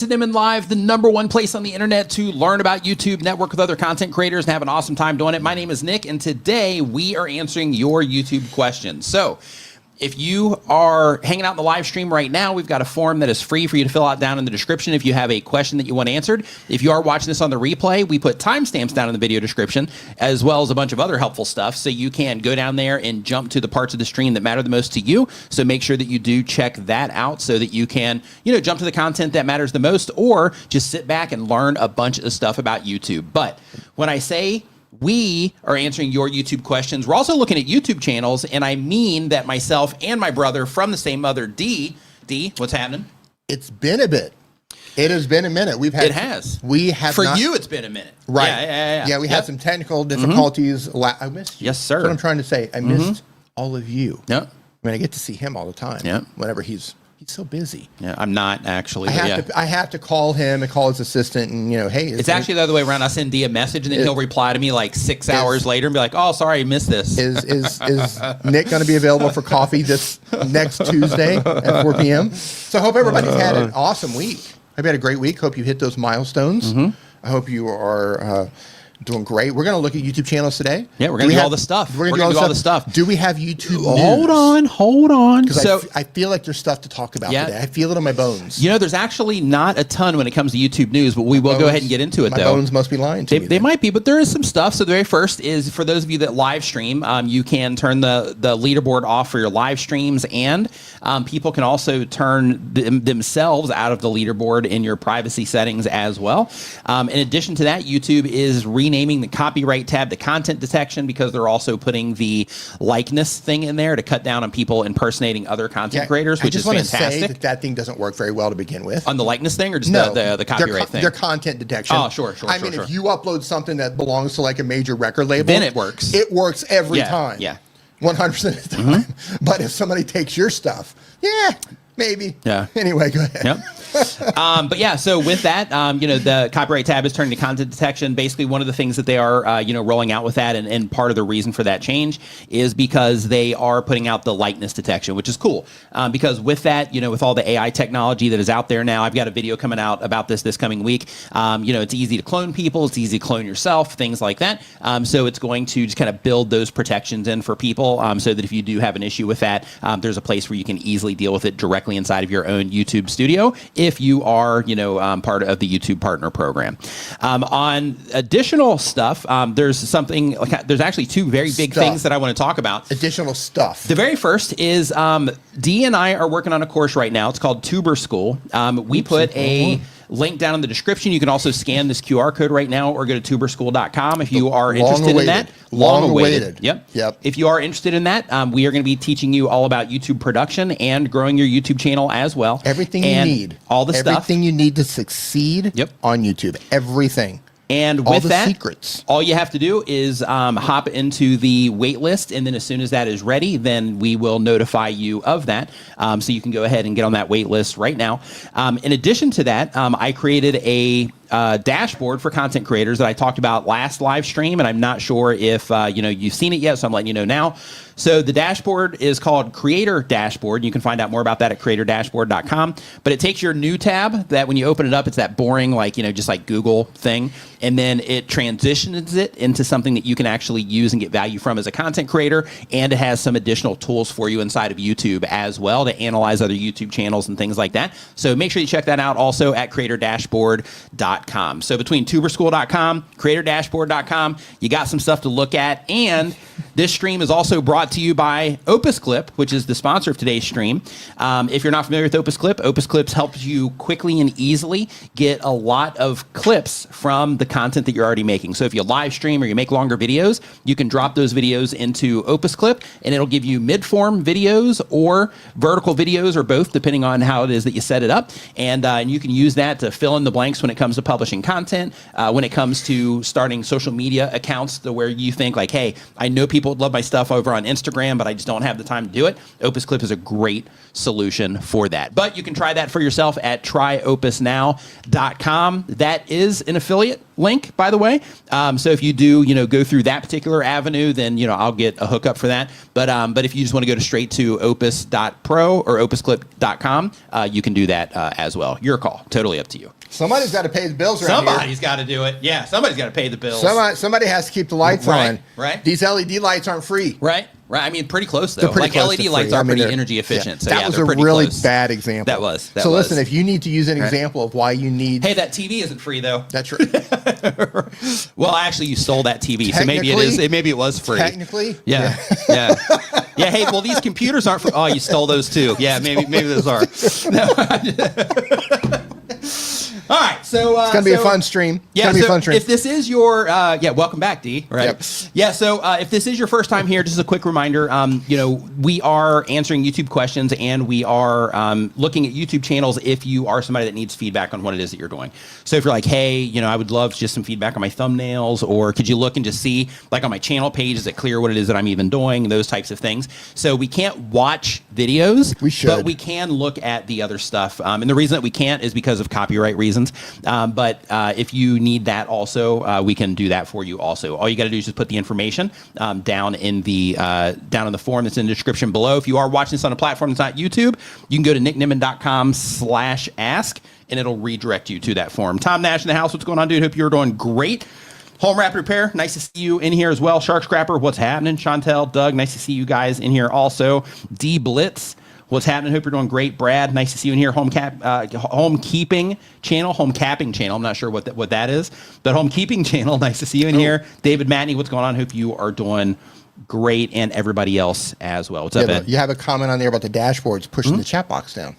Cinnamon Live, the #1 place on the internet to learn about YouTube, network with other content creators, and have an awesome time doing it. My name is Nick, and today we are answering your YouTube questions. So if you are hanging out in the live stream right now, we've got a form that is free for you to fill out down in the description if you have a question that you want answered. If you are watching this on the replay, we put timestamps down in the video description, as well as a bunch of other helpful stuff, so you can go down there and jump to the parts of the stream that matter the most to you. So make sure that you do check that out so that you can, jump to the content that matters the most, or just sit back and learn a bunch of stuff about YouTube. But when I say we are answering your YouTube questions, we're also looking at YouTube channels, and I mean that myself and my brother from the same mother, Dee, what's happening? It's been a bit. It has been a minute. It has. We have For you, it's been a minute. Right. Yeah. We had some technical difficulties. I missed you. Yes, sir. That's what I'm trying to say. I missed all of you. Yep. I mean, I get to see him all the time. Yep. Whenever he's so busy. Yeah, I'm not actually. I have to call him and call his assistant, and hey. It's actually the other way around. I send Dee a message, and then he'll reply to me like 6 hours later and be like, "Oh, sorry, I missed this." Is Nick going to be available for coffee this next Tuesday at 4 p.m.? So I hope everybody's had an awesome week. Hope you had a great week. Hope you hit those milestones. I hope you are doing great. We're going to look at YouTube channels today. Yeah, we're going to do all the stuff. We're going to do all the stuff. Do we have YouTube news? Hold on. Because I feel like there's stuff to talk about today. I feel it in my bones. There's actually not a ton when it comes to YouTube news, but we will go ahead and get into it, though. My bones must be lying to me. They might be, but there is some stuff. So the very first is, for those of you that live stream, you can turn the leaderboard off for your live streams, and people can also turn themselves out of the leaderboard in your privacy settings as well. In addition to that, YouTube is renaming the copyright tab to content detection, because they're also putting the likeness thing in there to cut down on people impersonating other content creators, which is fantastic. I just want to say that thing doesn't work very well to begin with. On the likeness thing, or just the copyright thing? Their content detection. Oh, sure. I mean, if you upload something that belongs to like a major record label, then it works. It works every time. Yeah. 100% of the time. But if somebody takes your stuff, maybe. Yeah. Anyway, go ahead. Yep. But yeah, so with that, the copyright tab is turning to content detection. Basically, one of the things that they are, rolling out with that, and part of the reason for that change is because they are putting out the likeness detection, which is cool. Because with that, with all the AI technology that is out there now, I've got a video coming out about this coming week. It's easy to clone people. It's easy to clone yourself, things like that. So it's going to just kind of build those protections in for people, so that if you do have an issue with that, there's a place where you can easily deal with it directly inside of your own YouTube studio, if you are, part of the YouTube Partner Program. On additional stuff, there's actually two very big things that I want to talk about. Additional stuff. The very first is Dee and I are working on a course right now. It's called Tuber School. We put a link down in the description. You can also scan this QR code right now, or go to tuberschool.com if you are interested in that. Long awaited. Yep. If you are interested in that, we are going to be teaching you all about YouTube production and growing your YouTube channel as well. Everything you need. All the stuff. Everything you need to succeed on YouTube. Everything. And with that, secrets. All you have to do is hop into the wait list, and then as soon as that is ready, then we will notify you of that. So you can go ahead and get on that wait list right now. In addition to that, I created a dashboard for content creators that I talked about last live stream, and I'm not sure if you've seen it yet, so I'm letting you know now. So the dashboard is called Creator Dashboard. You can find out more about that at creatordashboard.com. But it takes your new tab that when you open it up, it's that boring, just like Google thing. And then it transitions it into something that you can actually use and get value from as a content creator. And it has some additional tools for you inside of YouTube as well to analyze other YouTube channels and things like that. So make sure you check that out also at creatordashboard.com. So between tuberschool.com, creatordashboard.com, you got some stuff to look at. And this stream is also brought to you by Opus Clip, which is the sponsor of today's stream. If you're not familiar with Opus Clips helps you quickly and easily get a lot of clips from the content that you're already making. So if you live stream or you make longer videos, you can drop those videos into Opus Clip, and it'll give you mid-form videos or vertical videos, or both, depending on how it is that you set it up. And you can use that to fill in the blanks when it comes to publishing content, when it comes to starting social media accounts, to where you think like, hey, I know people upload my stuff over on Instagram, but I just don't have the time to do it. Opus Clip is a great solution for that. But you can try that for yourself at tryopusnow.com. That is an affiliate link, by the way. So if you do, go through that particular avenue, then, I'll get a hookup for that. But if you just want to go straight to opus.pro or opusclip.com, you can do that as well. Your call. Totally up to you. Somebody's got to pay the bills around here. Somebody's got to do it. Yeah, somebody's got to pay the bills. Somebody has to keep the lights on. Right. These LED lights aren't free. Right. I mean, pretty close, though. Like LED lights are pretty energy efficient. Yeah. So that was a really bad example. That was. Listen, if you need to use an example of why you need... Hey, that TV isn't free, though. That's right. Well, actually, you stole that TV, so maybe it is. Maybe it was free. Technically? Yeah. Yeah. Hey, well, these computers aren't free. Oh, you stole those, too. Yeah, maybe those are. No. All right, so it's gonna be a fun stream. Yeah, if this is your welcome back, Dee. Right? Yep. Yeah, so if this is your first time here, just a quick reminder. We are answering YouTube questions, and we are looking at YouTube channels if you are somebody that needs feedback on what it is that you're doing. So if you're like, hey, I would love just some feedback on my thumbnails, or could you look and just see, like on my channel page, is it clear what it is that I'm even doing? Those types of things. So we can't watch videos, but we can look at the other stuff. And the reason that we can't is because of copyright reasons. But if you need that also, we can do that for you also. All you got to do is just put the information down in the form that's in the description below. If you are watching this on a platform that's not YouTube, you can go to nickniman.com/ask, and it'll redirect you to that form. Tom Nash in the house. What's going on, dude? Hope you're doing great. Home Wrap Repair, nice to see you in here as well. Shark Scrapper, what's happening? Chantel, Doug, nice to see you guys in here also. D Blitz, what's happening? Hope you're doing great. Brad, nice to see you in here. Homekeeping channel, home capping channel. I'm not sure what that is, but homekeeping channel. Nice to see you in here. David Matney, what's going on? Hope you are doing great, and everybody else as well. What's up, Ed? You have a comment on there about the dashboards pushing the chat box down.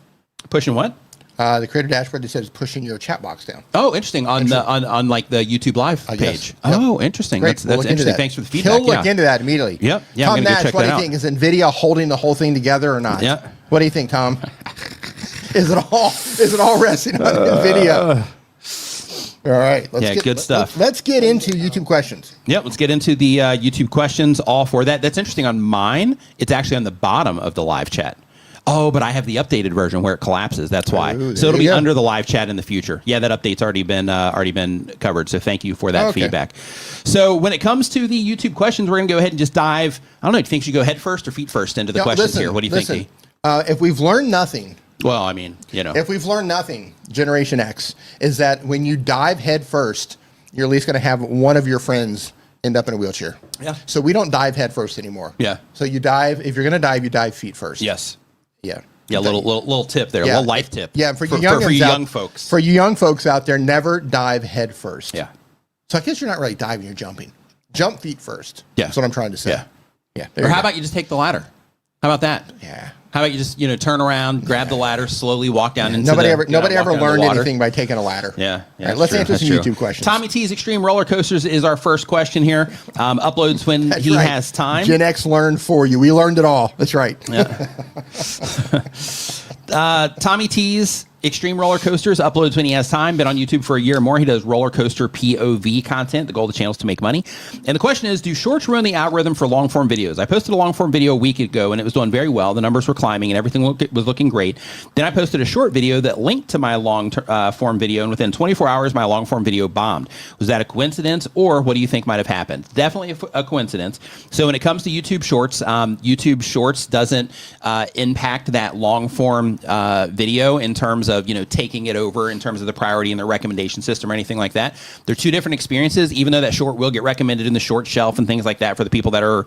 Pushing what? The creator dashboard that says pushing your chat box down. Oh, interesting. On like the YouTube Live page. Yes. Oh, interesting. Great. That's interesting. Thanks for the feedback. He'll look into that immediately. Yep. Yeah, Tom Nash, what do you think? Is NVIDIA holding the whole thing together or not? Yeah. What do you think, Tom? Is it all resting on NVIDIA? All right. Good stuff. Let's get into YouTube questions. Yep, let's get into the YouTube questions. All for that. That's interesting. On mine, it's actually on the bottom of the live chat. Oh, but I have the updated version where it collapses. That's why. So it'll be under the live chat in the future. Yeah, that update's already been covered. So thank you for that feedback. So when it comes to the YouTube questions, we're going to go ahead and just dive. I don't know. Do you think you should go head first or feet first into the questions here? What do you think, Dee? If we've learned nothing. Well, I mean, If we've learned nothing, Generation X, is that when you dive head first, you're at least going to have one of your friends end up in a wheelchair. Yeah. So we don't dive head first anymore. Yeah. So you dive. If you're going to dive, you dive feet first. Yes. Yeah. Yeah, little tip there, a little life tip. Yeah, for you young folks. For you young folks out there, never dive head first. Yeah. So I guess you're not really diving, you're jumping. Jump feet first. Yeah. That's what I'm trying to say. Yeah. Or how about you just take the ladder? How about that? Yeah. How about you just turn around, grab the ladder, slowly walk down into nobody the Nobody ever learned anything by taking a ladder. Yeah. All right, let's answer some YouTube questions. Tommy T's Extreme Roller Coasters is our first question here. Uploads when he has time. Gen X learned for you. We learned it all. That's right. Yeah. Tommy T's Extreme Roller Coasters uploads when he has time. Been on YouTube for a year or more. He does roller coaster POV content. The goal of the channel is to make money. And the question is, do shorts ruin the algorithm for long form videos? I posted a long form video a week ago and it was doing very well. The numbers were climbing and everything was looking great. Then I posted a short video that linked to my long form video, and within 24 hours, my long form video bombed. Was that a coincidence, or what do you think might have happened? Definitely a coincidence. So when it comes to YouTube Shorts, YouTube Shorts doesn't impact that long form video in terms of taking it over in terms of the priority and the recommendation system or anything like that. They're two different experiences, even though that short will get recommended in the short shelf and things like that for the people that are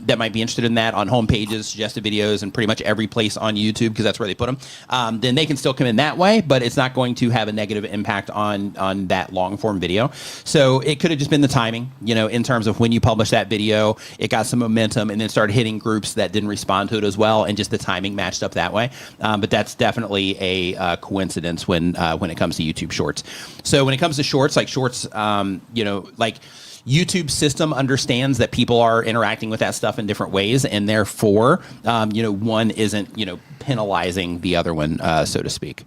that might be interested in that on home pages, suggested videos, and pretty much every place on YouTube, because that's where they put them. Then they can still come in that way, but it's not going to have a negative impact on that long form video. So it could have just been the timing, in terms of when you publish that video, it got some momentum and then started hitting groups that didn't respond to it as well, and just the timing matched up that way. But that's definitely a coincidence when it comes to YouTube Shorts. So when it comes to shorts, YouTube system understands that people are interacting with that stuff in different ways, and therefore, one isn't, penalizing the other one, so to speak.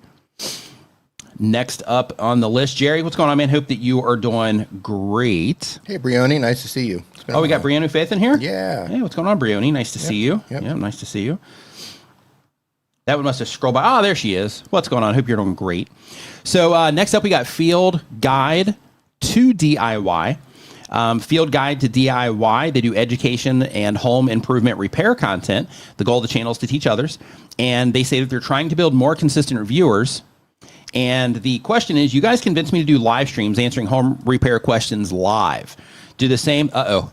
Next up on the list, Jerry, what's going on, man? Hope that you are doing great. Hey, Brioni, nice to see you. Oh, we got Brioni Faith in here? Yeah. Hey, what's going on, Brioni? Nice to see you. Yep. Yeah, nice to see you. That one must have scrolled by. Oh, there she is. What's going on? Hope you're doing great. So next up, we got Field Guide to DIY. Field Guide to DIY. They do education and home improvement repair content. The goal of the channel is to teach others. And they say that they're trying to build more consistent reviewers. And the question is, you guys convinced me to do live streams answering home repair questions live. Do the same. Why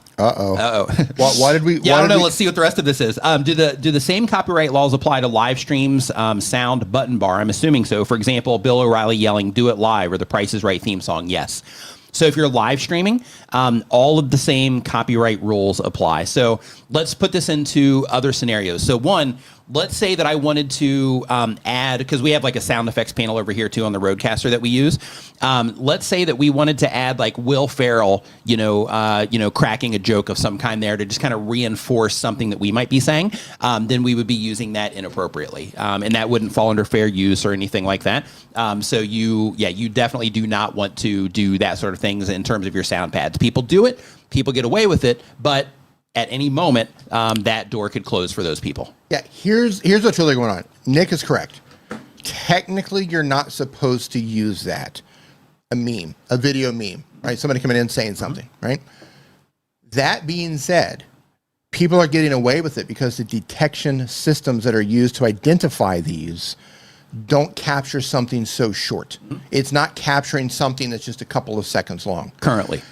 did we? Yeah, I don't know. Let's see what the rest of this is. Do the same copyright laws apply to live streams? Sound button bar. I'm assuming so. For example, Bill O'Reilly yelling "Do It Live" or the Price is Right theme song. Yes. So if you're live streaming, all of the same copyright rules apply. So let's put this into other scenarios. So one, let's say that I wanted to add, because we have like a sound effects panel over here too on the Rodecaster that we use. Let's say that we wanted to add like Will Ferrell, cracking a joke of some kind there to just kind of reinforce something that we might be saying. Then we would be using that inappropriately, and that wouldn't fall under fair use or anything like that. So you definitely do not want to do that sort of things in terms of your sound pads. People do it, people get away with it, but at any moment, that door could close for those people. Yeah, here's what's really going on. Nick is correct. Technically, you're not supposed to use that. A meme, a video meme, right? Somebody coming in saying something, right? That being said, people are getting away with it because the detection systems that are used to identify these don't capture something so short. It's not capturing something that's just a couple of seconds long. Currently.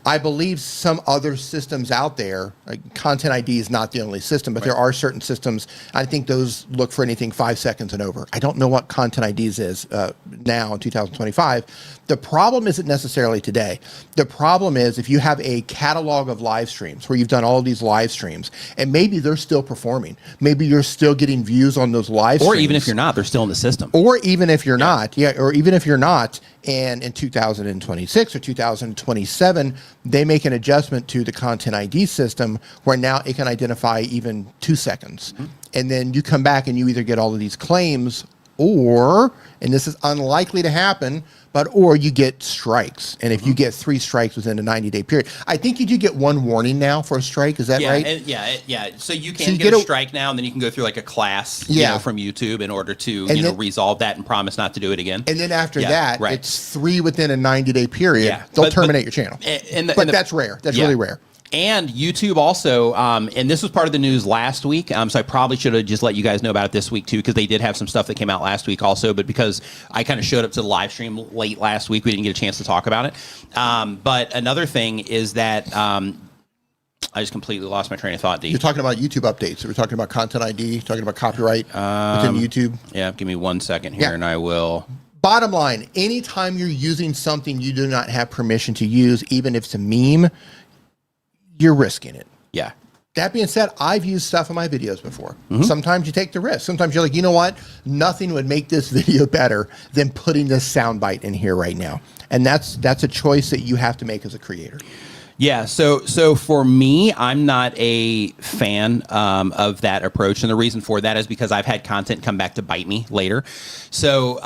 I believe some other systems out there, like Content ID is not the only system, but there are certain systems, I think those look for anything 5 seconds and over. I don't know what Content IDs is now in 2025. The problem isn't necessarily today. The problem is if you have a catalog of live streams where you've done all of these live streams and maybe they're still performing, maybe you're still getting views on those live streams. Or even if you're not, they're still in the system. Or even if you're not, and in 2026 or 2027, they make an adjustment to the Content ID system where now it can identify even 2 seconds. And then you come back and you either get all of these claims or, and this is unlikely to happen, or you get strikes. And if you get 3 strikes within a 90-day period, I think you do get 1 warning now for a strike. Is that right? Yeah. So you can get a strike now, and then you can go through like a class from YouTube in order to resolve that and promise not to do it again. And then after that, it's 3 within a 90-day period. Yeah. They'll terminate your channel. But that's rare. That's really rare. And YouTube also, and this was part of the news last week, so I probably should have just let you guys know about it this week too, because they did have some stuff that came out last week also, but because I kind of showed up to the live stream late last week, we didn't get a chance to talk about it. But another thing is that I just completely lost my train of thought, Dee. You're talking about YouTube updates. We're talking about Content ID, talking about copyright within YouTube. Yeah, give me 1 second here and I will... Bottom line, anytime you're using something you do not have permission to use, even if it's a meme, you're risking it. Yeah. That being said, I've used stuff in my videos before. Sometimes you take the risk. Sometimes you're like, you know what? Nothing would make this video better than putting this soundbite in here right now. And that's a choice that you have to make as a creator. Yeah, so for me, I'm not a fan of that approach, and the reason for that is because I've had content come back to bite me later. So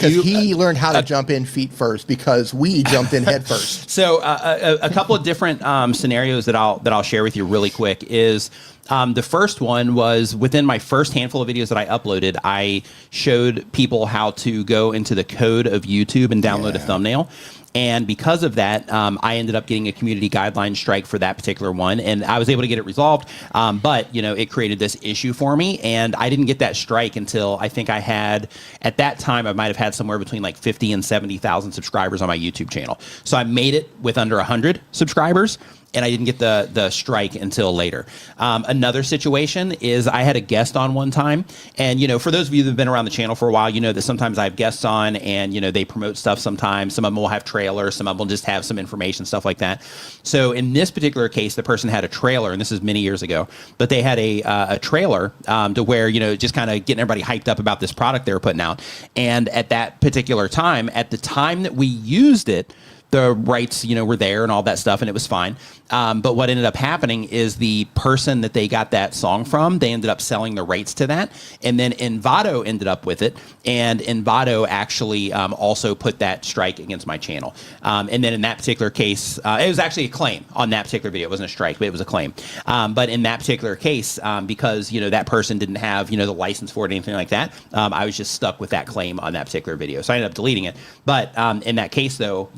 he learned how to jump in feet first because we jumped in head first. So a couple of different scenarios that I'll share with you really quick is. The first one was within my first handful of videos that I uploaded, I showed people how to go into the code of YouTube and download a thumbnail. And because of that, I ended up getting a community guideline strike for that particular one, and I was able to get it resolved. But it created this issue for me, and I didn't get that strike until I think I had, at that time, I might have had somewhere between like 50 and 70,000 subscribers on my YouTube channel. So I made it with under 100 subscribers. And I didn't get the strike until later. Another situation is I had a guest on one time. And, for those of you that have been around the channel for a while, you know that sometimes I have guests on and, they promote stuff sometimes. Some of them will have trailers. Some of them will just have some information, stuff like that. So in this particular case, the person had a trailer, and this is many years ago, but they had a trailer to where, just kind of getting everybody hyped up about this product they were putting out. And at that particular time, at the time that we used it, the rights, were there and all that stuff, and it was fine. But what ended up happening is the person that they got that song from, they ended up selling the rights to that, and then Envato ended up with it, and Envato actually also put that strike against my channel. And then in that particular case, it was actually a claim on that particular video. It wasn't a strike, but it was a claim. But in that particular case, because that person didn't have the license for it or anything like that, I was just stuck with that claim on that particular video. So I ended up deleting it. But in that case, though,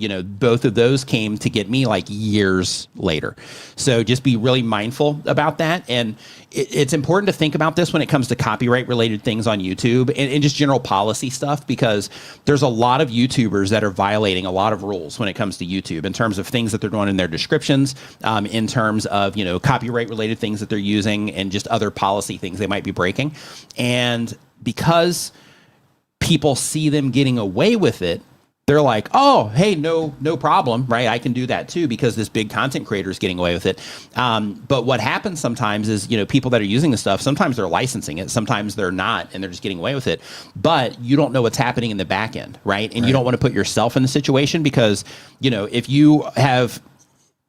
both of those came to get me like years later. So just be really mindful about that. And it's important to think about this when it comes to copyright related things on YouTube and just general policy stuff, because there's a lot of YouTubers that are violating a lot of rules when it comes to YouTube in terms of things that they're doing in their descriptions, in terms of, copyright related things that they're using, and just other policy things they might be breaking. And because people see them getting away with it, they're like, oh, hey, no problem, right? I can do that too because this big content creator is getting away with it. But what happens sometimes is, people that are using the stuff, sometimes they're licensing it, sometimes they're not, and they're just getting away with it. But you don't know what's happening in the back end, right? And you don't want to put yourself in the situation because, if you have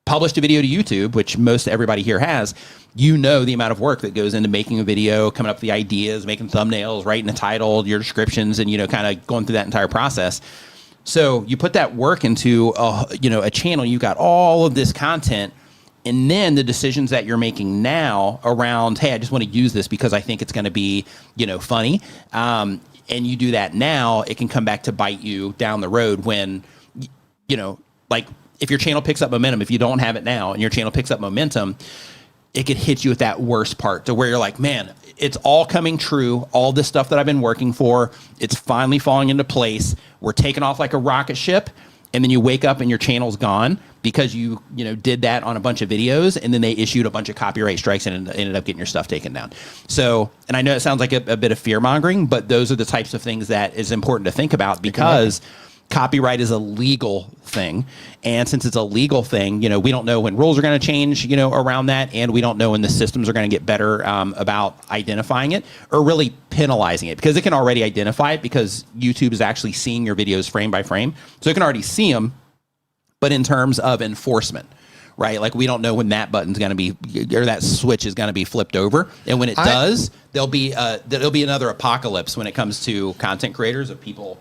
published a video to YouTube, which most everybody here has, the amount of work that goes into making a video, coming up with the ideas, making thumbnails, writing a title, your descriptions, and, kind of going through that entire process. So you put that work into a channel, you got all of this content, and then the decisions that you're making now around, hey, I just want to use this because I think it's going to be, funny. And you do that now, it can come back to bite you down the road when, like if your channel picks up momentum, if you don't have it now and your channel picks up momentum, it could hit you at that worst part to where you're like, man, it's all coming true. All this stuff that I've been working for, it's finally falling into place. We're taking off like a rocket ship. And then you wake up and your channel's gone because you did that on a bunch of videos, and then they issued a bunch of copyright strikes and ended up getting your stuff taken down. So, and I know it sounds like a bit of fear mongering, but those are the types of things that is important to think about because copyright is a legal thing. And since it's a legal thing, we don't know when rules are going to change, around that. And we don't know when the systems are going to get better about identifying it or really penalizing it, because it can already identify it because YouTube is actually seeing your videos frame by frame. So it can already see them. But in terms of enforcement, right? Like we don't know when that button's going to be, or that switch is going to be flipped over. And when it does, there'll be another apocalypse when it comes to content creators of people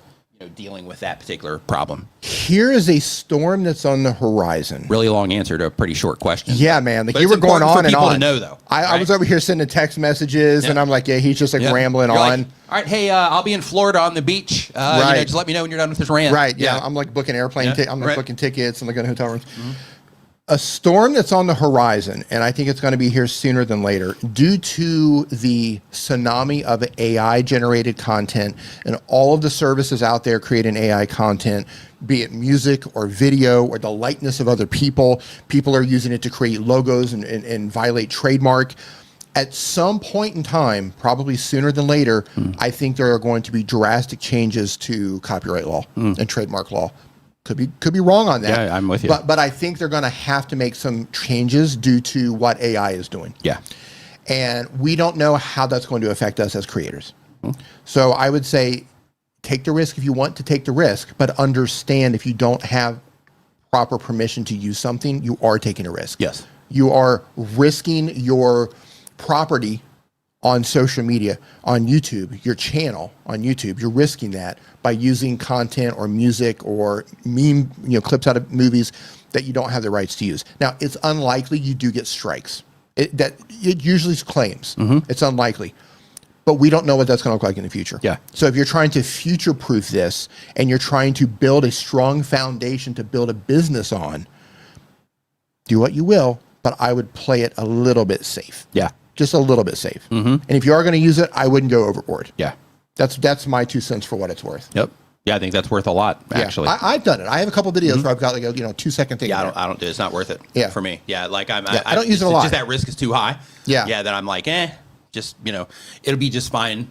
dealing with that particular problem. Here is a storm that's on the horizon. Really long answer to a pretty short question. Yeah, man. Like you were going on and on. To know, though. I was over here sending text messages, and I'm like, yeah, he's just like rambling on. Like, all right, hey, I'll be in Florida on the beach. Just let me know when you're done with this rant. Right. Yeah. I'm like booking airplane. I'm like booking tickets. I'm like going to hotel rooms. Mm-hmm. A storm that's on the horizon, and I think it's going to be here sooner than later, due to the tsunami of AI-generated content and all of the services out there creating AI content, be it music or video or the likeness of other people. People are using it to create logos and violate trademark. At some point in time, probably sooner than later, I think there are going to be drastic changes to copyright law and trademark law. Could be wrong on that. Yeah, I'm with you. But I think they're going to have to make some changes due to what AI is doing. Yeah. And we don't know how that's going to affect us as creators. So I would say take the risk if you want to take the risk, but understand if you don't have proper permission to use something, you are taking a risk. Yes. You are risking your property on social media, on YouTube, your channel on YouTube. You're risking that by using content or music or meme, clips out of movies that you don't have the rights to use. Now, it's unlikely you do get strikes. It usually claims. It's unlikely. But we don't know what that's going to look like in the future. Yeah. So if you're trying to future-proof this and you're trying to build a strong foundation to build a business on, do what you will, but I would play it a little bit safe. Yeah. Just a little bit safe. And if you are going to use it, I wouldn't go overboard. Yeah. That's my 2 cents for what it's worth. Yep. Yeah, I think that's worth a lot, actually. I've done it. I have a couple of videos where I've got like a 2-second thing. Yeah, I don't do it. It's not worth it for me. Yeah, like I don't use it a lot. Just that risk is too high. Yeah. Yeah, that I'm like, just, it'll be just fine,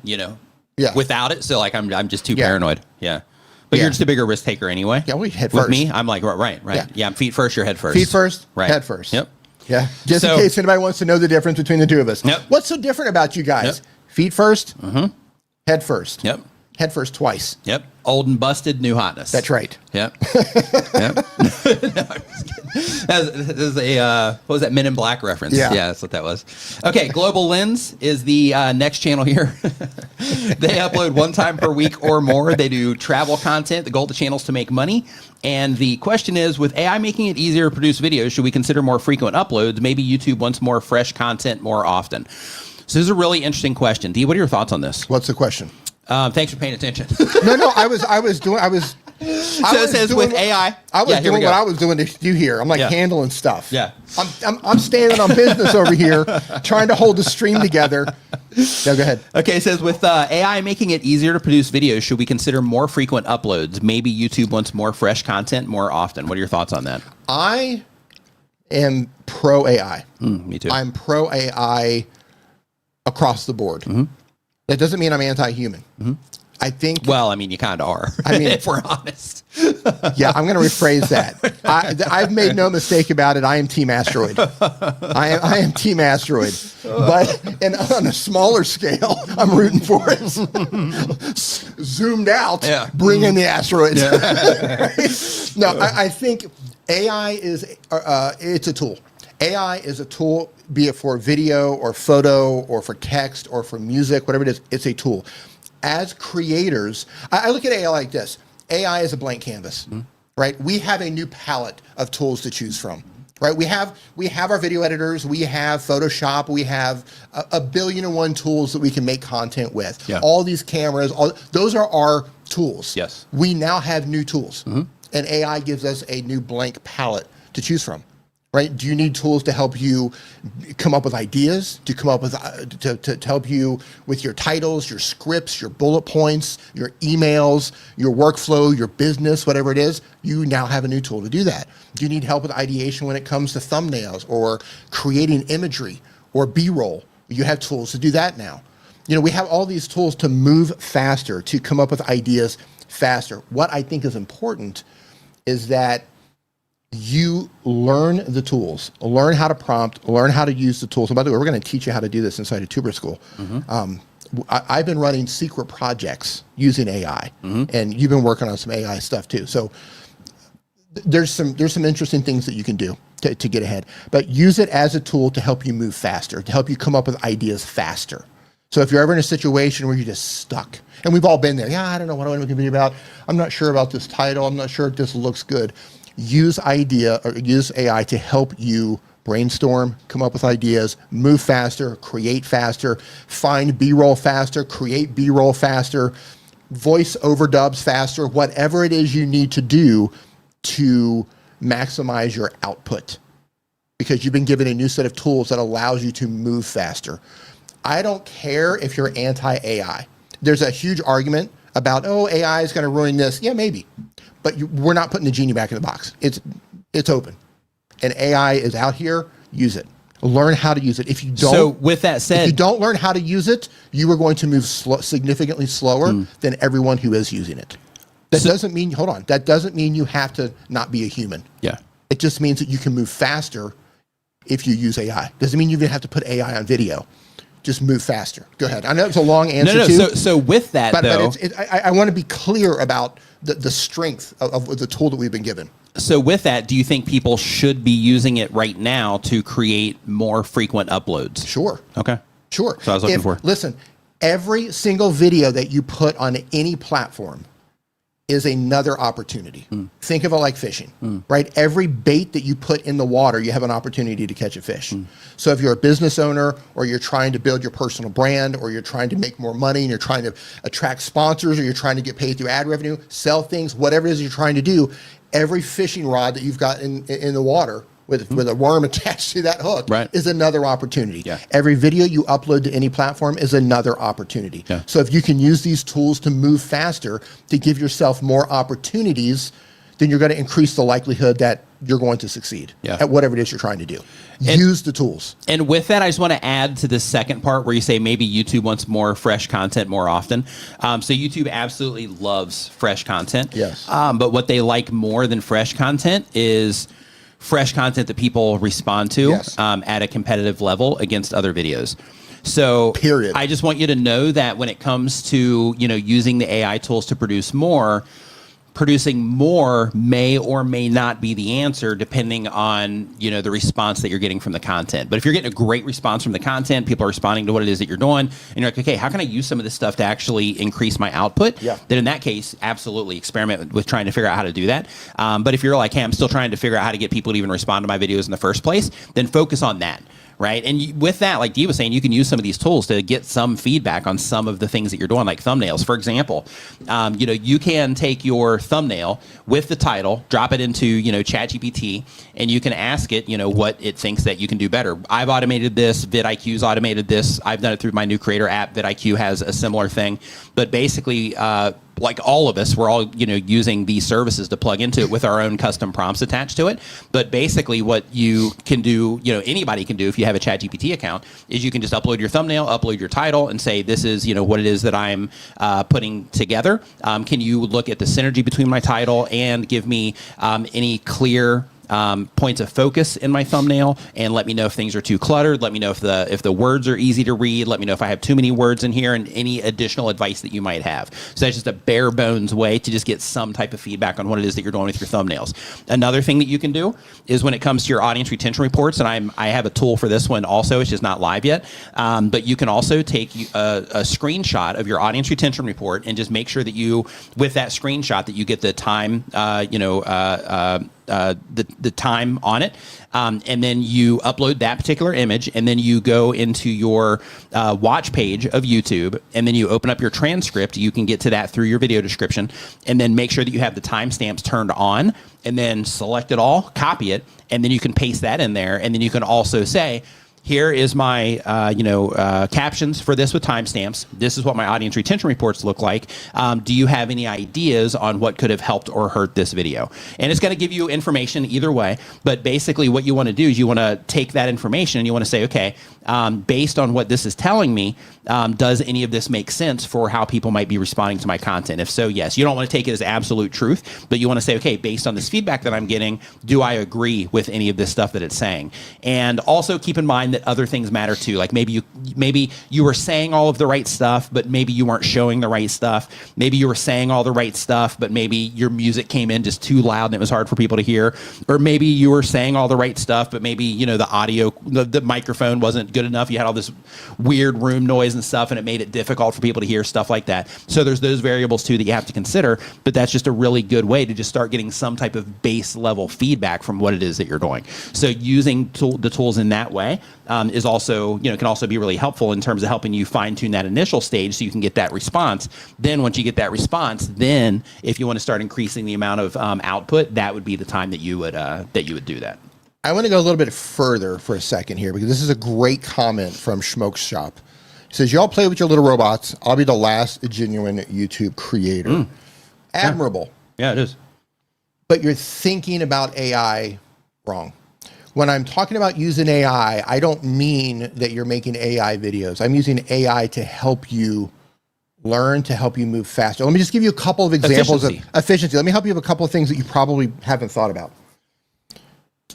without it. So like I'm just too paranoid. Yeah. But you're just a bigger risk taker anyway. Yeah, we head With first. me, I'm like, right. Yeah, I'm feet first, you're head first. Feet first, right. head first. Yep. Yeah, just in case anybody wants to know the difference between the two of us. Yep. What's so different about you guys? Feet first, head first. Yep. Headfirst twice. Yep. Old and busted, new hotness. That's right. Yep. Yep. No, I'm just kidding. That was a, what was that, Men in Black reference? Yeah. That's what that was. Okay, Global Lens is the next channel here. They upload one time per week or more. They do travel content. The goal of the channel is to make money. And the question is, with AI making it easier to produce videos, should we consider more frequent uploads? Maybe YouTube wants more fresh content more often. So this is a really interesting question. Dee, what are your thoughts on this? What's the question? Thanks for paying attention. No, I was doing with AI. I was doing what I was doing to you here. I'm like handling stuff. Yeah. I'm standing on business over here, trying to hold the stream together. No, go ahead. Okay, it says with AI making it easier to produce videos, should we consider more frequent uploads? Maybe YouTube wants more fresh content more often. What are your thoughts on that? I am pro AI. Me too. I'm pro AI across the board. That doesn't mean I'm anti-human. I think. Well, I mean, you kind of are. I mean, if we're honest. Yeah, I'm going to rephrase that. I've made no mistake about it. I am Team Asteroid. I am Team Asteroid. But on a smaller scale, I'm rooting for it. Zoomed out, bring in the asteroids. Right? No, I think AI is it's a tool. AI is a tool, be it for video or photo or for text or for music, whatever it is, it's a tool. As creators, I look at AI like this. AI is a blank canvas, right? We have a new palette of tools to choose from, right? We have our video editors, we have Photoshop, we have a billion and one tools that we can make content with. Yeah. All these cameras, those are our tools. Yes. We now have new tools, and AI gives us a new blank palette to choose from. Right? Do you need tools to help you come up with ideas, to come up with to help you with your titles, your scripts, your bullet points, your emails, your workflow, your business, whatever it is? You now have a new tool to do that. Do you need help with ideation when it comes to thumbnails or creating imagery or B-roll? You have tools to do that now. You know, we have all these tools to move faster, to come up with ideas faster. What I think is important is that you learn the tools, learn how to prompt, learn how to use the tools. And by the way, we're going to teach you how to do this inside of Tuber School. I've been running secret projects using AI, and you've been working on some AI stuff too. So there's some interesting things that you can do to get ahead, but use it as a tool to help you move faster, to help you come up with ideas faster. So if you're ever in a situation where you're just stuck, and we've all been there, I don't know what I want to make a video about. I'm not sure about this title. I'm not sure if this looks good. Use AI to help you brainstorm, come up with ideas, move faster, create faster, find B-roll faster, create B-roll faster, voice overdubs faster, whatever it is you need to do to maximize your output. Because you've been given a new set of tools that allows you to move faster. I don't care if you're anti-AI. There's a huge argument about, AI is going to ruin this. Yeah, maybe. But we're not putting the genie back in the box. It's open. And AI is out here. Use it. Learn how to use it. If you don't, so with that said, if you don't learn how to use it, you are going to move significantly slower than everyone who is using it. That doesn't mean, hold on, that doesn't mean you have to not be a human. Yeah. It just means that you can move faster if you use AI. Doesn't mean you even have to put AI on video. Just move faster. Go ahead. I know it's a long answer. So with that, but I want to be clear about the strength of the tool that we've been given. So with that, do you think people should be using it right now to create more frequent uploads? Sure. Okay. Sure. So I was looking for. Listen, every single video that you put on any platform is another opportunity. Think of it like fishing, right? Every bait that you put in the water, you have an opportunity to catch a fish. So if you're a business owner, or you're trying to build your personal brand, or you're trying to make more money and you're trying to attract sponsors, or you're trying to get paid through ad revenue, sell things, whatever it is you're trying to do, every fishing rod that you've got in the water with a worm attached to that hook is another opportunity. Yeah. Every video you upload to any platform is another opportunity. Yeah. So if you can use these tools to move faster, to give yourself more opportunities, then you're going to increase the likelihood that you're going to succeed at whatever it is you're trying to do. Use the tools. And with that, I just want to add to the second part where you say maybe YouTube wants more fresh content more often. So YouTube absolutely loves fresh content. Yes. But what they like more than fresh content is fresh content that people respond to at a competitive level against other videos. So period. I just want you to know that when it comes to, using the AI tools to produce more, producing more may or may not be the answer depending on, the response that you're getting from the content. But if you're getting a great response from the content, people are responding to what it is that you're doing, and you're like, okay, how can I use some of this stuff to actually increase my output? Yeah. Then in that case, absolutely experiment with trying to figure out how to do that. But if you're like, hey, I'm still trying to figure out how to get people to even respond to my videos in the first place, then focus on that. Right. And with that, like Dee was saying, you can use some of these tools to get some feedback on some of the things that you're doing, like thumbnails. For example, you can take your thumbnail with the title, drop it into, ChatGPT, and you can ask it, what it thinks that you can do better. I've automated this. vidIQ's automated this. I've done it through my new creator app. vidIQ has a similar thing. But basically, like all of us, we're all, using these services to plug into it with our own custom prompts attached to it. But basically what you can do, anybody can do if you have a ChatGPT account, is you can just upload your thumbnail, upload your title, and say, this is, what it is that I'm putting together. Can you look at the synergy between my title and give me any clear points of focus in my thumbnail, and let me know if things are too cluttered. Let me know if the words are easy to read. Let me know if I have too many words in here, and any additional advice that you might have. So that's just a bare bones way to just get some type of feedback on what it is that you're doing with your thumbnails. Another thing that you can do is when it comes to your audience retention reports, and I have a tool for this one also, it's just not live yet, but you can also take a screenshot of your audience retention report and just make sure that with that screenshot, that you get the time, the time on it, and then you upload that particular image, and then you go into your watch page of YouTube, and then you open up your transcript. You can get to that through your video description, and then make sure that you have the timestamps turned on, and then select it all, copy it, and then you can paste that in there, and then you can also say, here is my, captions for this with timestamps. This is what my audience retention reports look like. Do you have any ideas on what could have helped or hurt this video? And it's going to give you information either way. But basically what you want to do is you want to take that information and you want to say, okay, based on what this is telling me, does any of this make sense for how people might be responding to my content? If so, yes. You don't want to take it as absolute truth, but you want to say, okay, based on this feedback that I'm getting, do I agree with any of this stuff that it's saying? And also keep in mind that other things matter too. Like maybe you were saying all of the right stuff, but maybe you weren't showing the right stuff. Maybe you were saying all the right stuff, but maybe your music came in just too loud and it was hard for people to hear. Or maybe you were saying all the right stuff, but maybe, the audio, the microphone wasn't good enough. You had all this weird room noise and stuff, and it made it difficult for people to hear, stuff like that. So there's those variables too that you have to consider, but that's just a really good way to just start getting some type of base level feedback from what it is that you're doing. So using the tools in that way is also, can also be really helpful in terms of helping you fine tune that initial stage so you can get that response. Then once you get that response, then if you want to start increasing the amount of output, that would be the time that you would do that. I want to go a little bit further for a second here, because this is a great comment from Schmoke's Shop. He says, y'all play with your little robots. I'll be the last genuine YouTube creator. Admirable. Yeah, it is. But you're thinking about AI wrong. When I'm talking about using AI, I don't mean that you're making AI videos. I'm using AI to help you learn, to help you move faster. Let me just give you a couple of examples of efficiency. Let me help you with a couple of things that you probably haven't thought about.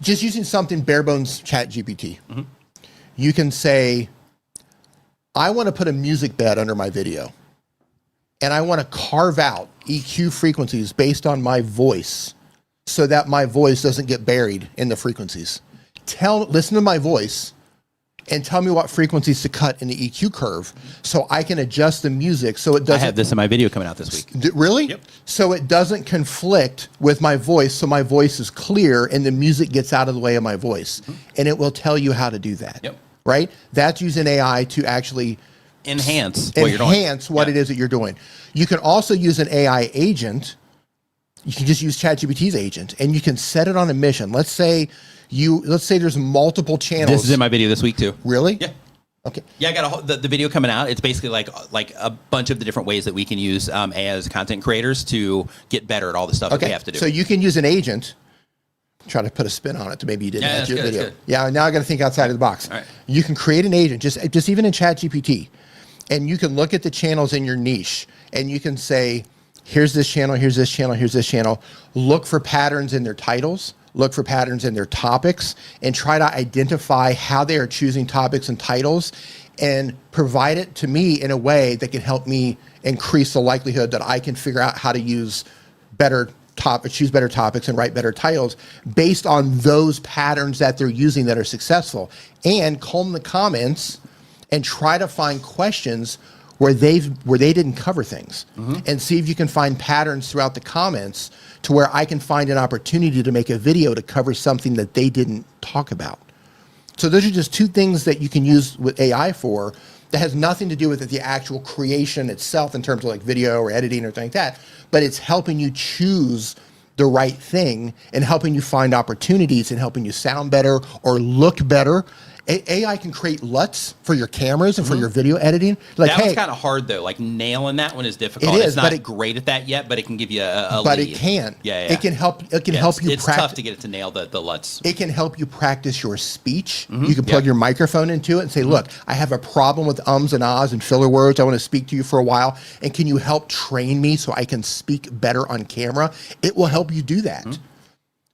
Just using something bare bones, ChatGPT. You can say, I want to put a music bed under my video, and I want to carve out EQ frequencies based on my voice so that my voice doesn't get buried in the frequencies. Listen to my voice and tell me what frequencies to cut in the EQ curve so I can adjust the music so it doesn't... I have this in my video coming out this week. Really? Yep. So it doesn't conflict with my voice, so my voice is clear and the music gets out of the way of my voice. And it will tell you how to do that. Yep. Right? That's using AI to actually enhance what you're doing. Enhance what it is that you're doing. You can also use an AI agent. You can just use ChatGPT's agent, and you can set it on a mission. Let's say there's multiple channels. This is in my video this week too. Really? Yeah. Okay. Yeah, I got the video coming out. It's basically like a bunch of the different ways that we can use AI as content creators to get better at all the stuff that we have to do. So you can use an agent. Try to put a spin on it to maybe you didn't have your video. Yeah, now I got to think outside of the box. All right. You can create an agent, just even in ChatGPT, and you can look at the channels in your niche, and you can say, here's this channel, here's this channel, here's this channel. Look for patterns in their titles, look for patterns in their topics, and try to identify how they are choosing topics and titles, and provide it to me in a way that can help me increase the likelihood that I can figure out how to use better topics, choose better topics, and write better titles based on those patterns that they're using that are successful. And comb the comments and try to find questions where they didn't cover things, and see if you can find patterns throughout the comments to where I can find an opportunity to make a video to cover something that they didn't talk about. So those are just two things that you can use with AI for that has nothing to do with the actual creation itself in terms of like video or editing or anything like that, but it's helping you choose the right thing and helping you find opportunities and helping you sound better or look better. AI can create LUTs for your cameras and for your video editing. Like, that one's kind of hard though. Like nailing that one is difficult. It is, it's not great at that yet, but it can give you a but lead. it can. Yeah. It can help. It can help you. It's tough to get it to nail the LUTs. It can help you practice your speech. You can plug your microphone into it and say, "Look, I have a problem with ums and ahs and filler words. I want to speak to you for a while, and can you help train me so I can speak better on camera?" It will help you do that.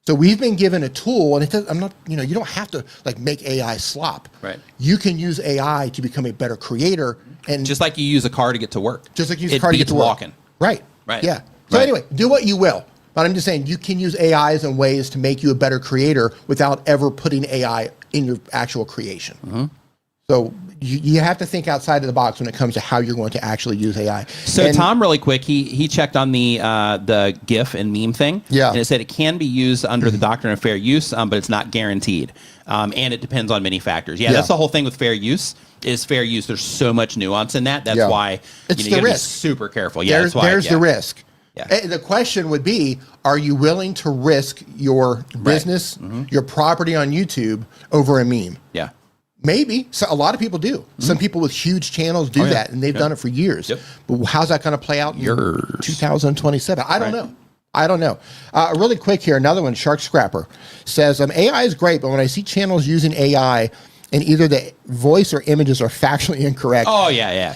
So we've been given a tool, and it does, I'm not, you don't have to like make AI slop. Right. You can use AI to become a better creator, and just like you use a car to get to work. Just like you use a car to get to work. Walking. Right. Yeah. So anyway, do what you will. But I'm just saying you can use AIs in ways to make you a better creator without ever putting AI in your actual creation. So you have to think outside of the box when it comes to how you're going to actually use AI. So Tom, really quick, he checked on the GIF and meme thing. Yeah. And it said it can be used under the doctrine of fair use, but it's not guaranteed. And it depends on many factors. Yeah, that's the whole thing with fair use. Is fair use. There's so much nuance in that. That's why you gotta be super careful. Yeah, there's the risk. Yeah. The question would be, are you willing to risk your business, your property on YouTube over a meme? Yeah. Maybe. So a lot of people do. Some people with huge channels do that, and they've done it for years. But how's that going to play out in 2027? I don't know. I don't know. Really quick here, another one, Shark Scrapper says, AI is great, but when I see channels using AI and either the voice or images are factually incorrect. Oh, sure. Yeah,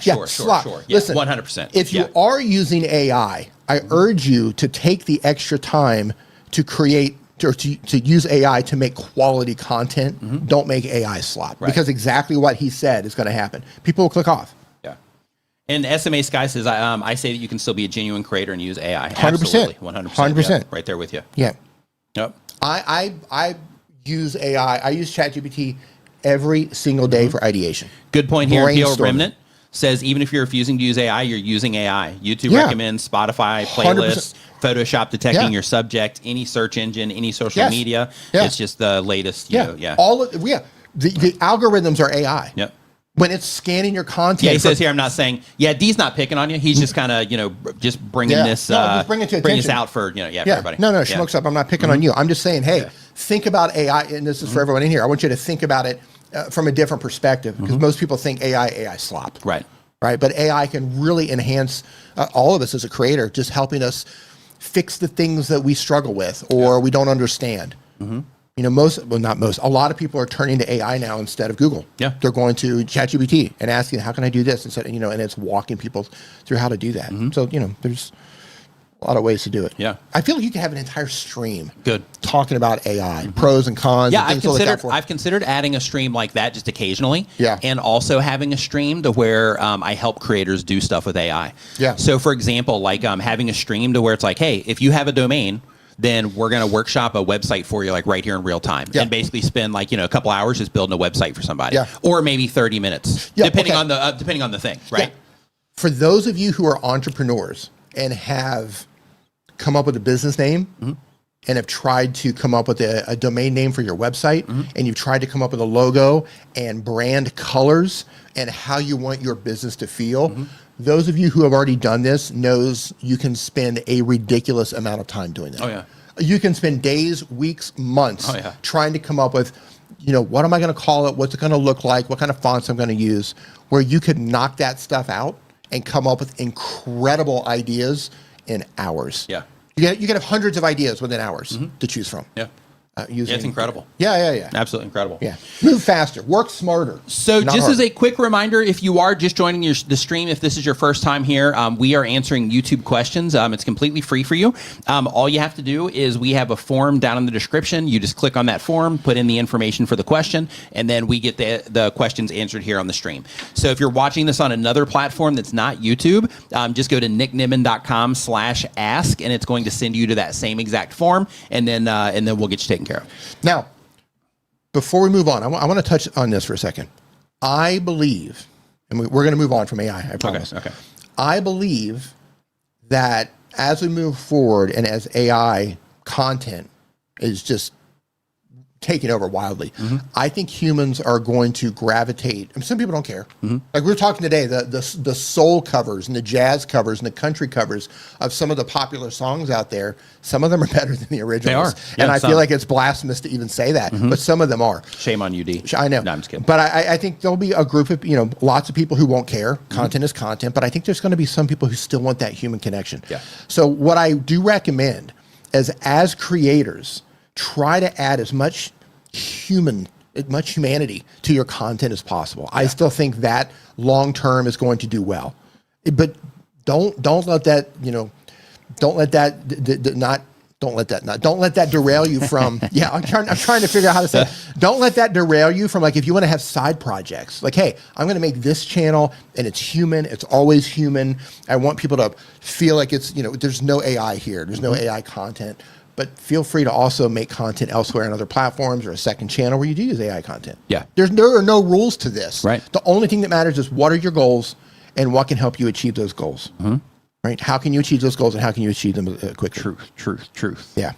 listen, 100%. If you are using AI, I urge you to take the extra time to create or to use AI to make quality content. Don't make AI slop, because exactly what he said is going to happen. People will click off. Yeah. And SMA Sky says, I say that you can still be a genuine creator and use AI. 100%. Absolutely. 100%. 100%. Yeah, right there with you. Yeah. Yep. I use AI. I use ChatGPT every single day for ideation. Good point here. PL Remnant says, even if you're refusing to use AI, you're using AI. YouTube recommends, Spotify, playlists, 100%. Photoshop detecting your subject, any search engine, any social media. It's just the latest. The algorithms are AI. Yep. When it's scanning your content. Yeah, he says here, I'm not saying, Dee's not picking on you. He's just kind of, just bringing this, just bring this out for, for everybody. No, Smokes Up. I'm not picking on you. I'm just saying, hey, think about AI, and this is for everyone in here. I want you to think about it from a different perspective, because most people think AI slop. Right. But AI can really enhance all of us as a creator, just helping us fix the things that we struggle with or we don't understand. A lot of people are turning to AI now instead of Google. Yeah. They're going to ChatGPT and asking, how can I do this? Instead, and it's walking people through how to do that. So, there's a lot of ways to do it. Yeah. I feel like you could have an entire stream talking about AI, pros and cons. Yeah, I've considered adding a stream like that just occasionally. Yeah. And also having a stream to where I help creators do stuff with AI. Yeah. So for example, like having a stream to where it's like, hey, if you have a domain, then we're going to workshop a website for you, like right here in real time, and basically spend like, a couple hours just building a website for somebody, or maybe 30 minutes, depending on the thing. Right. Yeah. For those of you who are entrepreneurs and have come up with a business name and have tried to come up with a domain name for your website, and you've tried to come up with a logo and brand colors and how you want your business to feel, those of you who have already done this knows you can spend a ridiculous amount of time doing that. Oh, yeah. You can spend days, weeks, months trying to come up with, what am I going to call it? What's it going to look like? What kind of fonts I'm going to use? Where you could knock that stuff out and come up with incredible ideas in hours. Yeah. You could have hundreds of ideas within hours to choose from. Yeah. using. It's incredible. Yeah. Absolutely incredible. Yeah. Move faster. Work smarter. So just as a quick reminder, if you are just joining the stream, if this is your first time here, we are answering YouTube questions. It's completely free for you. All you have to do is we have a form down in the description. You just click on that form, put in the information for the question, and then we get the questions answered here on the stream. So if you're watching this on another platform that's not YouTube, just go to nickniman.com/ask, and it's going to send you to that same exact form, and then we'll get you taken care of. Now, before we move on, I want to touch on this for a second. I believe, and we're going to move on from AI, I promise. Okay. I believe that as we move forward and as AI content is just taking over wildly, I think humans are going to gravitate. I mean, some people don't care. Like we were talking today, the soul covers and the jazz covers and the country covers of some of the popular songs out there. Some of them are better than the originals. They are. And Yeah, I feel like it's blasphemous to even say that, but some of them are. Shame on you, D. I know. No, I'm just kidding. But I think there'll be a group of, lots of people who won't care. Content is content. But I think there's going to be some people who still want that human connection. Yeah. So what I do recommend is, as creators, try to add as much humanity to your content as possible. Yeah. I still think that long term is going to do well. But don't let that derail you from, I'm trying to figure out how to say it. Don't let that derail you from, like, if you want to have side projects, like, hey, I'm going to make this channel and it's human. It's always human. I want people to feel like it's, there's no AI here. There's no AI content, but feel free to also make content elsewhere on other platforms or a second channel where you do use AI content. Yeah. There are no rules to this. Right. The only thing that matters is what are your goals and what can help you achieve those goals. Right? How can you achieve those goals and how can you achieve them quickly? Truth. Yeah.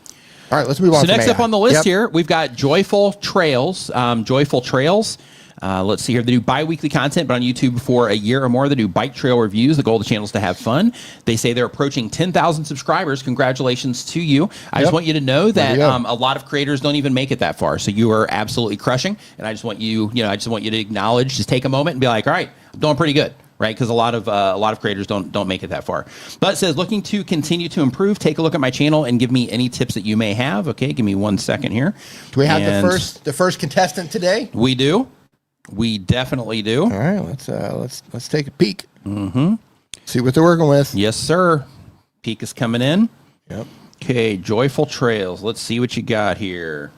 All right, let's move on. So from next AI. up on the list here, we've got JoyfulTrails. JoyfulTrails. Let's see here. They do bi-weekly content, but on YouTube for a year or more. They do bike trail reviews. The goal of the channel is to have fun. They say they're approaching 10,000 subscribers. Congratulations to you. I just want you to know that a lot of creators don't even make it that far. So you are absolutely crushing. And I just want you, to acknowledge, just take a moment and be like, all right, I'm doing pretty good. Right, because a lot of creators don't make it that far. But it says, looking to continue to improve. Take a look at my channel and give me any tips that you may have. Okay, give me 1 second here. Do we have the first contestant today? We do. We definitely do. All right, let's take a peek. See what they're working with. Yes, sir. Peek is coming in. Yep. Okay, JoyfulTrails. Let's see what you got here.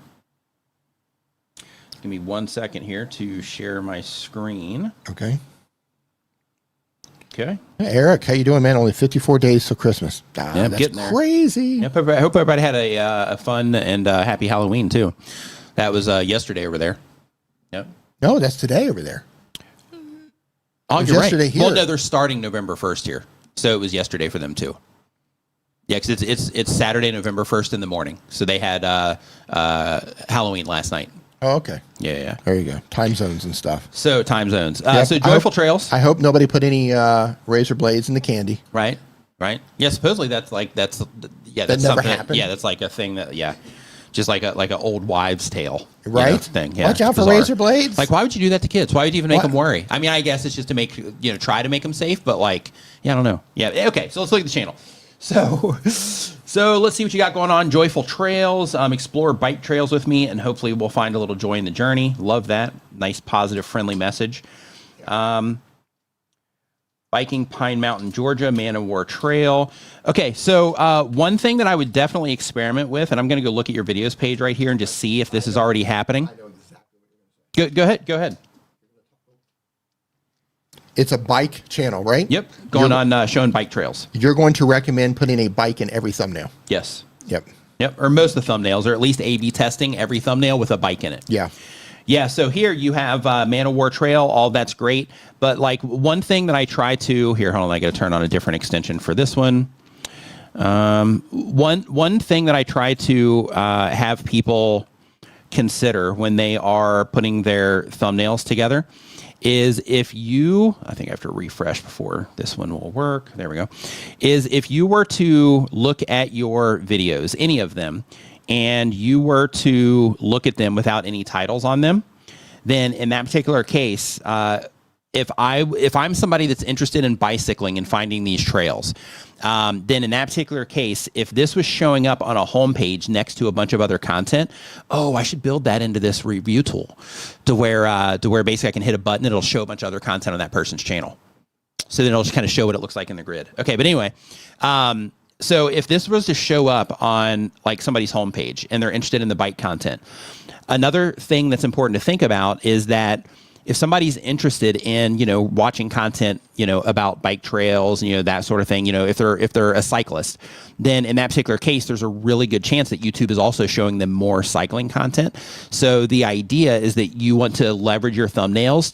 Give me 1 second here to share my screen. Okay. Okay. Hey, Eric, how you doing, man? Only 54 days till Christmas. That's crazy. Yep, I hope everybody had a fun and happy Halloween, too. That was yesterday over there. Yep. No, that's today over there. Oh, you're yesterday right. here. Well, no, they're starting November 1st here. So it was yesterday for them, too. Yeah, because it's Saturday, November 1st in the morning. So they had Halloween last night. Oh, okay. Yeah. There you go. Time zones and stuff. So time zones. Yep. So JoyfulTrails. I hope nobody put any razor blades in the candy. Right. Yeah, supposedly that's that never happened. Yeah, that's like a thing that, just like a old wives' tale. Right. Thing. Yeah, watch out for razor blades. Like, why would you do that to kids? Why would you even make them worry? I mean, I guess it's just to make, try to make them safe, but I don't know. Yeah. Okay. So let's look at the channel. So let's see what you got going on. JoyfulTrails. Explore bike trails with me, and hopefully we'll find a little joy in the journey. Love that. Nice, positive, friendly message. Biking Pine Mountain, Georgia, Man of War Trail. Okay, so one thing that I would definitely experiment with, and I'm going to go look at your videos page right here and just see if this is already happening. Go ahead. It's a bike channel, right? Yep, going on showing bike trails. You're going to recommend putting a bike in every thumbnail? Yes. Yep, or most of the thumbnails, or at least A/B testing every thumbnail with a bike in it. Yeah, so here you have Man of War Trail. All that's great. But one thing that I try to... Here, hold on. I got to turn on a different extension for this one. One thing that I try to have people consider when they are putting their thumbnails together is if you... I think I have to refresh before this one will work. There we go. Is if you were to look at your videos, any of them, and you were to look at them without any titles on them, then in that particular case, if I'm somebody that's interested in bicycling and finding these trails, then in that particular case, if this was showing up on a homepage next to a bunch of other content, I should build that into this review tool to where basically I can hit a button, it'll show a bunch of other content on that person's channel. So then it'll just kind of show what it looks like in the grid. Okay, but anyway, so if this was to show up on like somebody's homepage and they're interested in the bike content, another thing that's important to think about is that if somebody's interested in, watching content, about bike trails, that sort of thing, if they're a cyclist, then in that particular case, there's a really good chance that YouTube is also showing them more cycling content. So the idea is that you want to leverage your thumbnails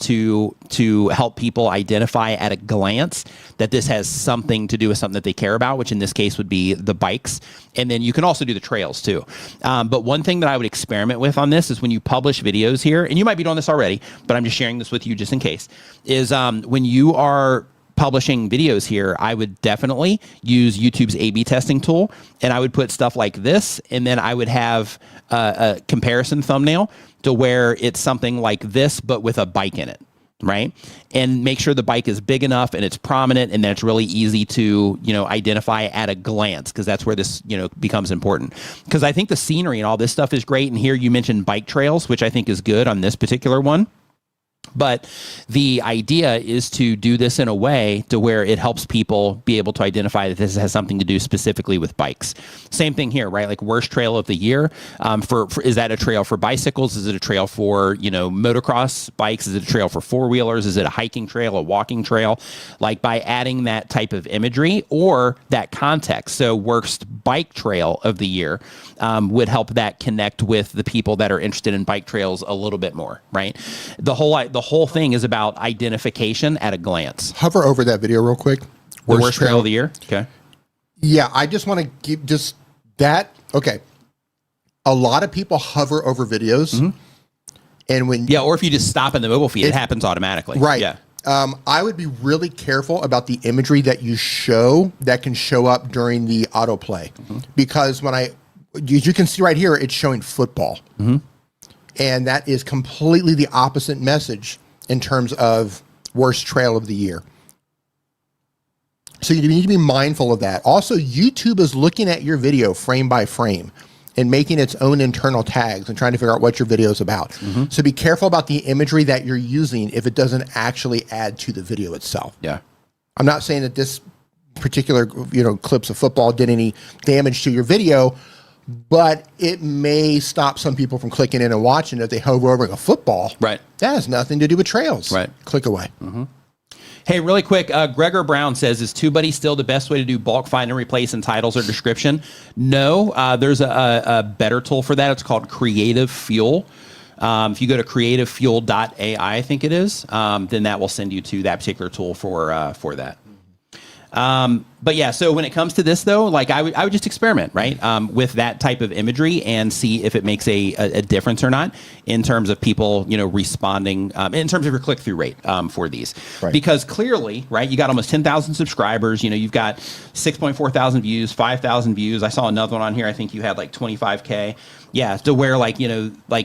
to help people identify at a glance that this has something to do with something that they care about, which in this case would be the bikes. And then you can also do the trails too. But one thing that I would experiment with on this is when you publish videos here, and you might be doing this already, but I'm just sharing this with you just in case, is when you are publishing videos here, I would definitely use YouTube's A/B testing tool, and I would put stuff like this, and then I would have a comparison thumbnail to where it's something like this, but with a bike in it, right? And make sure the bike is big enough and it's prominent and that it's really easy to, identify at a glance, because that's where this, becomes important. Because I think the scenery and all this stuff is great, and here you mentioned bike trails, which I think is good on this particular one. But the idea is to do this in a way to where it helps people be able to identify that this has something to do specifically with bikes. Same thing here, right? Like worst trail of the year. Is that a trail for bicycles? Is it a trail for, motocross bikes? Is it a trail for four-wheelers? Is it a hiking trail, a walking trail? Like by adding that type of imagery or that context. So worst bike trail of the year would help that connect with the people that are interested in bike trails a little bit more, right? The whole thing is about identification at a glance. Hover over that video real quick. The worst trail of the year? Okay. Yeah, I just want to give just that. Okay. A lot of people hover over videos. Mm-hmm. And when or if you just stop in the mobile feed, it happens automatically. Right. Yeah. I would be really careful about the imagery that you show that can show up during the autoplay. Mm-hmm. Because as you can see right here, it's showing football. Mm-hmm. And that is completely the opposite message in terms of worst trail of the year. So you need to be mindful of that. Also, YouTube is looking at your video frame by frame and making its own internal tags and trying to figure out what your video is about. Mm-hmm. So be careful about the imagery that you're using if it doesn't actually add to the video itself. Yeah. I'm not saying that this particular, clips of football did any damage to your video, but it may stop some people from clicking in and watching if they hover over a football. Right. That has nothing to do with trails. Right. Click away. Mm-hmm. Hey, really quick, Gregor Brown says, is TubeBuddy still the best way to do bulk find and replace in titles or description? No, there's a better tool for that. It's called Creative Fuel. If you go to creativefuel.ai, I think it is, then that will send you to that particular tool for that. But yeah, so when it comes to this though, like I would just experiment, right? With that type of imagery and see if it makes a difference or not in terms of people, responding, in terms of your click-through rate, for these. Right. Because clearly, right, you got almost 10,000 subscribers, you've got 6.4 thousand views, 5,000 views. I saw another one on here. I think you had like 25K. Yeah, to where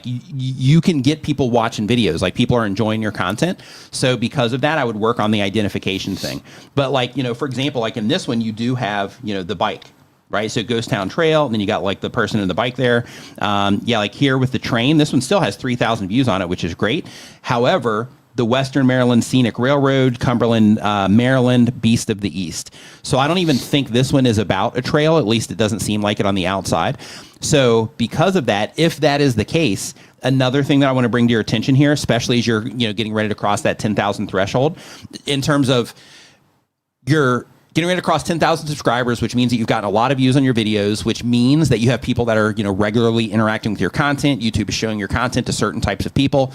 you can get people watching videos, like people are enjoying your content. So because of that, I would work on the identification thing. But for example, like in this one, you do have, the bike, right? So Ghost Town Trail, and then you got like the person in the bike there. Like here with the train, this one still has 3,000 views on it, which is great. However, the Western Maryland Scenic Railroad, Cumberland, Maryland, Beast of the East. So I don't even think this one is about a trail. At least it doesn't seem like it on the outside. So because of that, if that is the case, another thing that I want to bring to your attention here, especially as you're getting ready to cross that 10,000 threshold, in terms of you're getting ready to cross 10,000 subscribers, which means that you've gotten a lot of views on your videos, which means that you have people that are regularly interacting with your content. YouTube is showing your content to certain types of people.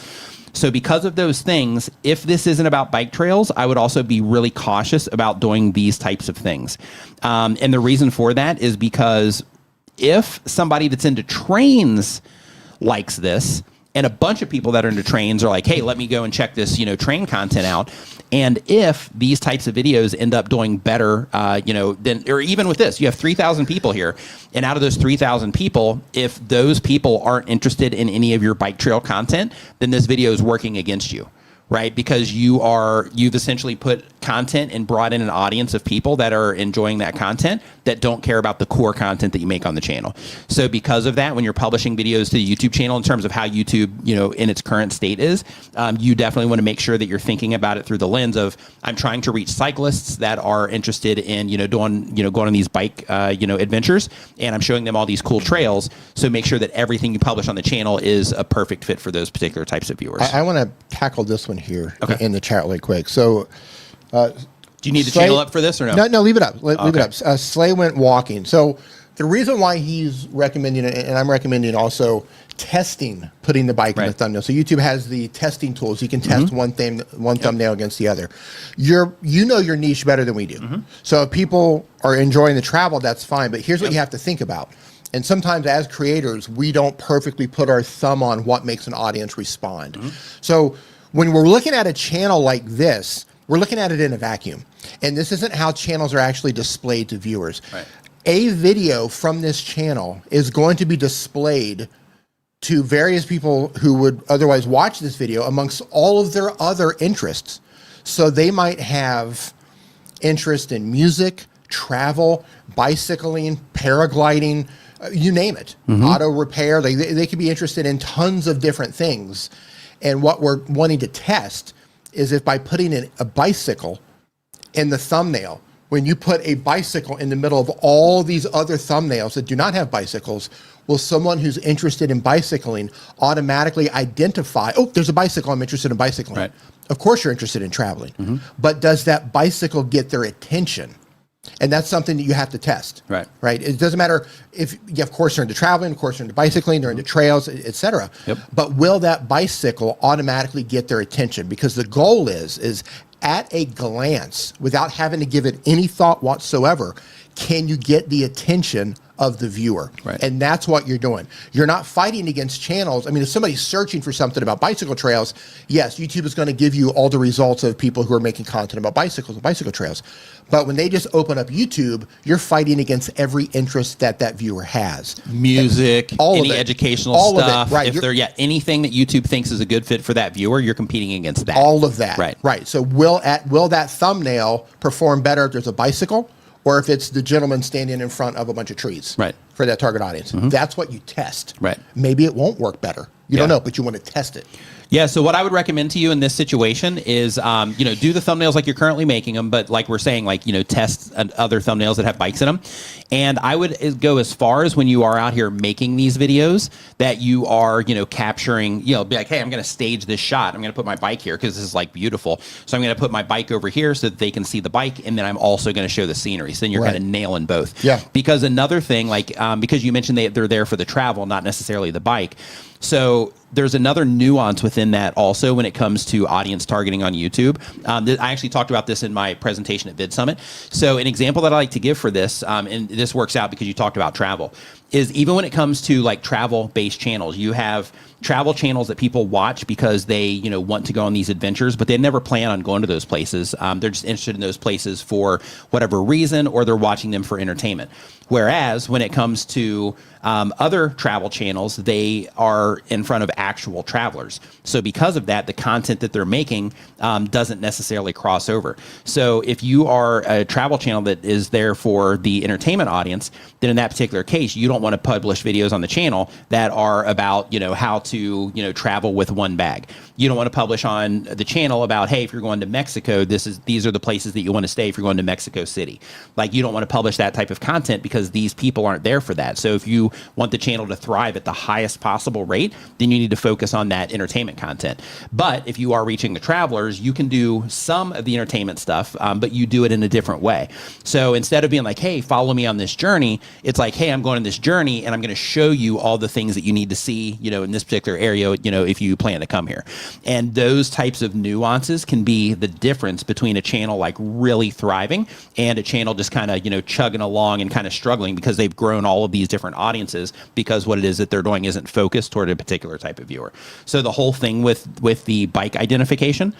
So because of those things, if this isn't about bike trails, I would also be really cautious about doing these types of things. And the reason for that is because if somebody that's into trains likes this, and a bunch of people that are into trains are like, hey, let me go and check this, train content out. And if these types of videos end up doing better, than, or even with this, you have 3,000 people here. And out of those 3,000 people, if those people aren't interested in any of your bike trail content, then this video is working against you, right? Because you've essentially put content and brought in an audience of people that are enjoying that content that don't care about the core content that you make on the channel. So because of that, when you're publishing videos to the YouTube channel, in terms of how YouTube, in its current state is, you definitely want to make sure that you're thinking about it through the lens of, I'm trying to reach cyclists that are interested in, going on these bike, adventures, and I'm showing them all these cool trails. So make sure that everything you publish on the channel is a perfect fit for those particular types of viewers. I want to tackle this one here in the chat really quick. So, do you need the channel up for this or no? No, leave it up. Leave it up. Slay went walking. So the reason why he's recommending it, and I'm recommending also testing, putting the bike in the thumbnail. So YouTube has the testing tools. You can test one thumbnail against the other. You know your niche better than we do. So if people are enjoying the travel, that's fine. But here's what you have to think about. And sometimes as creators, we don't perfectly put our thumb on what makes an audience respond. So when we're looking at a channel like this, we're looking at it in a vacuum. And this isn't how channels are actually displayed to viewers. A video from this channel is going to be displayed to various people who would otherwise watch this video amongst all of their other interests. So they might have interest in music, travel, bicycling, paragliding, you name it, auto repair. They could be interested in tons of different things. And what we're wanting to test is if by putting in a bicycle in the thumbnail, when you put a bicycle in the middle of all these other thumbnails that do not have bicycles, will someone who's interested in bicycling automatically identify, oh, there's a bicycle, I'm interested in bicycling. Of course you're interested in traveling, but does that bicycle get their attention? And that's something that you have to test. Right. It doesn't matter if, of course, they're into traveling, of course, they're into bicycling, they're into trails, etc. But will that bicycle automatically get their attention? Because the goal is at a glance, without having to give it any thought whatsoever, can you get the attention of the viewer? And that's what you're doing. You're not fighting against channels. I mean, if somebody's searching for something about bicycle trails, yes, YouTube is going to give you all the results of people who are making content about bicycles and bicycle trails. But when they just open up YouTube, you're fighting against every interest that viewer has. Music, any educational stuff. Right. If they're anything that YouTube thinks is a good fit for that viewer, you're competing against that. All of that. Right. So will that thumbnail perform better if there's a bicycle, or if it's the gentleman standing in front of a bunch of trees for that target audience? That's what you test. Maybe it won't work better. You don't know, but you want to test it. Yeah, so what I would recommend to you in this situation is, do the thumbnails like you're currently making them, but like we're saying, test other thumbnails that have bikes in them. And I would go as far as when you are out here making these videos that you are, capturing, be like, hey, I'm going to stage this shot. I'm going to put my bike here because this is beautiful. So I'm going to put my bike over here so that they can see the bike. And then I'm also going to show the scenery. So then you're kind of nailing both. Because another thing, because you mentioned they're there for the travel, not necessarily the bike. So there's another nuance within that also when it comes to audience targeting on YouTube. I actually talked about this in my presentation at Vid Summit. So an example that I like to give for this, and this works out because you talked about travel, is even when it comes to travel-based channels, you have travel channels that people watch because they, want to go on these adventures, but they never plan on going to those places. They're just interested in those places for whatever reason, or they're watching them for entertainment. Whereas when it comes to other travel channels, they are in front of actual travelers. So because of that, the content that they're making doesn't necessarily cross over. So if you are a travel channel that is there for the entertainment audience, then in that particular case, you don't want to publish videos on the channel that are about, how to, travel with one bag. You don't want to publish on the channel about, hey, if you're going to Mexico, these are the places that you want to stay if you're going to Mexico City. You don't want to publish that type of content because these people aren't there for that. So if you want the channel to thrive at the highest possible rate, then you need to focus on that entertainment content. But if you are reaching the travelers, you can do some of the entertainment stuff, but you do it in a different way. So instead of being like, hey, follow me on this journey, it's like, hey, I'm going on this journey and I'm going to show you all the things that you need to see, in this particular area, if you plan to come here. And those types of nuances can be the difference between a channel really thriving and a channel just kind of, chugging along and kind of struggling because they've grown all of these different audiences because what it is that they're doing isn't focused toward a particular type of viewer. So the whole thing with the bike identification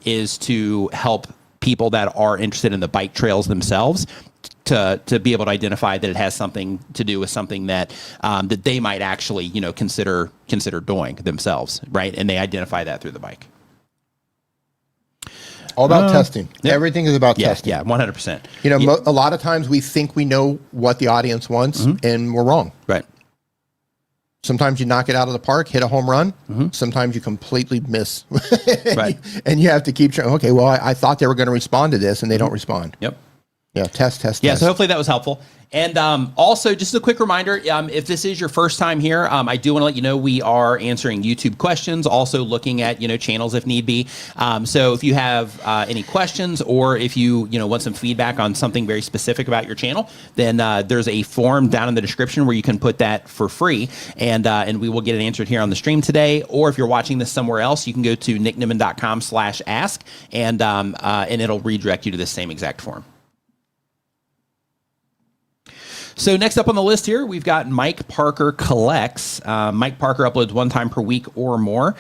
is to help people that are interested in the bike trails themselves to be able to identify that it has something to do with something that that they might actually consider doing themselves, right? And they identify that through the bike. All about testing. Yep. Everything is about testing. Yeah, 100%. You know, a lot of times we think we know what the audience wants, and we're wrong. Right. Sometimes you knock it out of the park, hit a home run. Sometimes you completely miss. Right. And you have to keep trying. Okay, well, I thought they were going to respond to this, and they don't respond. Yep. Yeah, test. Yeah, so hopefully that was helpful. And also, just a quick reminder, if this is your first time here, I do want to let you know we are answering YouTube questions, also looking at, channels if need be. So if you have any questions, or if you want some feedback on something very specific about your channel, then there's a form down in the description where you can put that for free, and we will get it answered here on the stream today. Or if you're watching this somewhere else, you can go to nickniman.com/ask, and it'll redirect you to the same exact form. So next up on the list here, we've got Mike Parker Collects. Mike Parker uploads 1 time per week or more.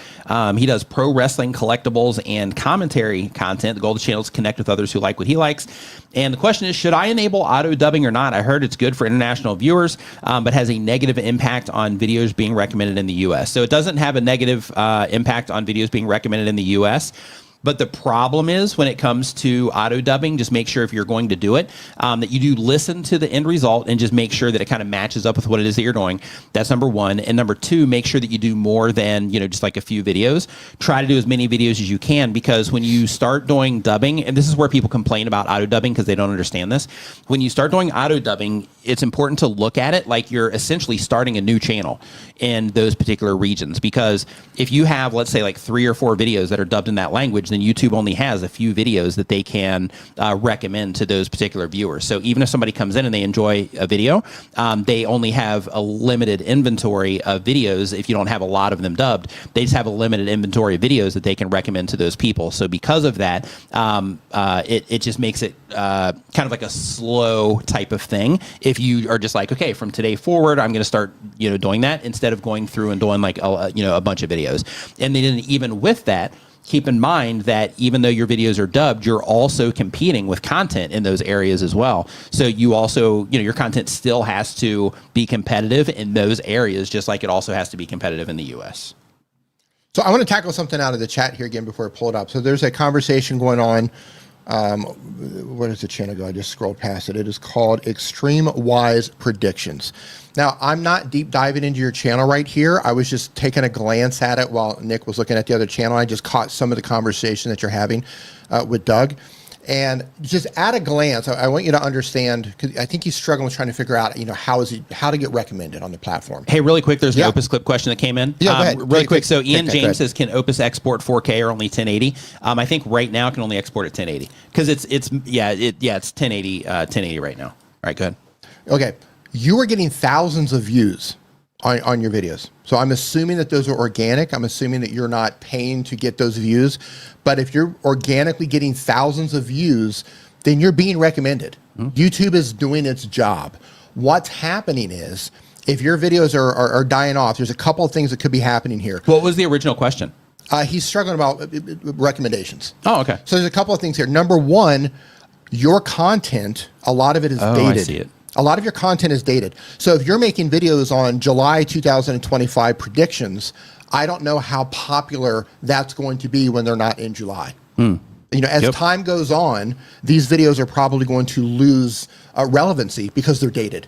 He does pro wrestling collectibles and commentary content. The goal of the channel is to connect with others who like what he likes. And the question is, should I enable auto dubbing or not? I heard it's good for international viewers, but has a negative impact on videos being recommended in the US. So it doesn't have a negative impact on videos being recommended in the US. But the problem is when it comes to auto dubbing, just make sure if you're going to do it, that you do listen to the end result and just make sure that it kind of matches up with what it is that you're doing. That's number one. And number two, make sure that you do more than, just like a few videos. Try to do as many videos as you can, because when you start doing dubbing, and this is where people complain about auto dubbing because they don't understand this. When you start doing auto dubbing, it's important to look at it like you're essentially starting a new channel in those particular regions. Because if you have, let's say, like 3 or 4 videos that are dubbed in that language, then YouTube only has a few videos that they can recommend to those particular viewers. So even if somebody comes in and they enjoy a video, they only have a limited inventory of videos. If you don't have a lot of them dubbed, they just have a limited inventory of videos that they can recommend to those people. So because of that, it just makes it kind of like a slow type of thing. If you are just like, okay, from today forward, I'm going to start, doing that, instead of going through and doing like, a bunch of videos. And then even with that, keep in mind that even though your videos are dubbed, you're also competing with content in those areas as well. So you also, your content still has to be competitive in those areas, just like it also has to be competitive in the US. So I want to tackle something out of the chat here again before I pull it up. So there's a conversation going on. Where does the channel go? I just scrolled past it. It is called Extreme Wise Predictions. Now, I'm not deep diving into your channel right here. I was just taking a glance at it while Nick was looking at the other channel. I just caught some of the conversation that you're having with Doug. And just at a glance, I want you to understand, because I think he's struggling with trying to figure out, how to get recommended on the platform. Hey, really quick, there's an Opus clip question that came in. Yeah, go ahead. Really quick. So Ian James says, can Opus export 4K or only 1080? I think right now it can only export at 1080 because it's 1080 right now. All right, go ahead. Okay, you are getting thousands of views on your videos. So I'm assuming that those are organic. I'm assuming that you're not paying to get those views. But if you're organically getting thousands of views, then you're being recommended. YouTube is doing its job. What's happening is, if your videos are dying off, there's a couple of things that could be happening here. What was the original question? He's struggling about recommendations. Oh, okay. So there's a couple of things here. Number one, your content, a lot of it is dated. I see it. A lot of your content is dated. So if you're making videos on July 2025 predictions, I don't know how popular that's going to be when they're not in July. As time goes on, these videos are probably going to lose relevancy because they're dated,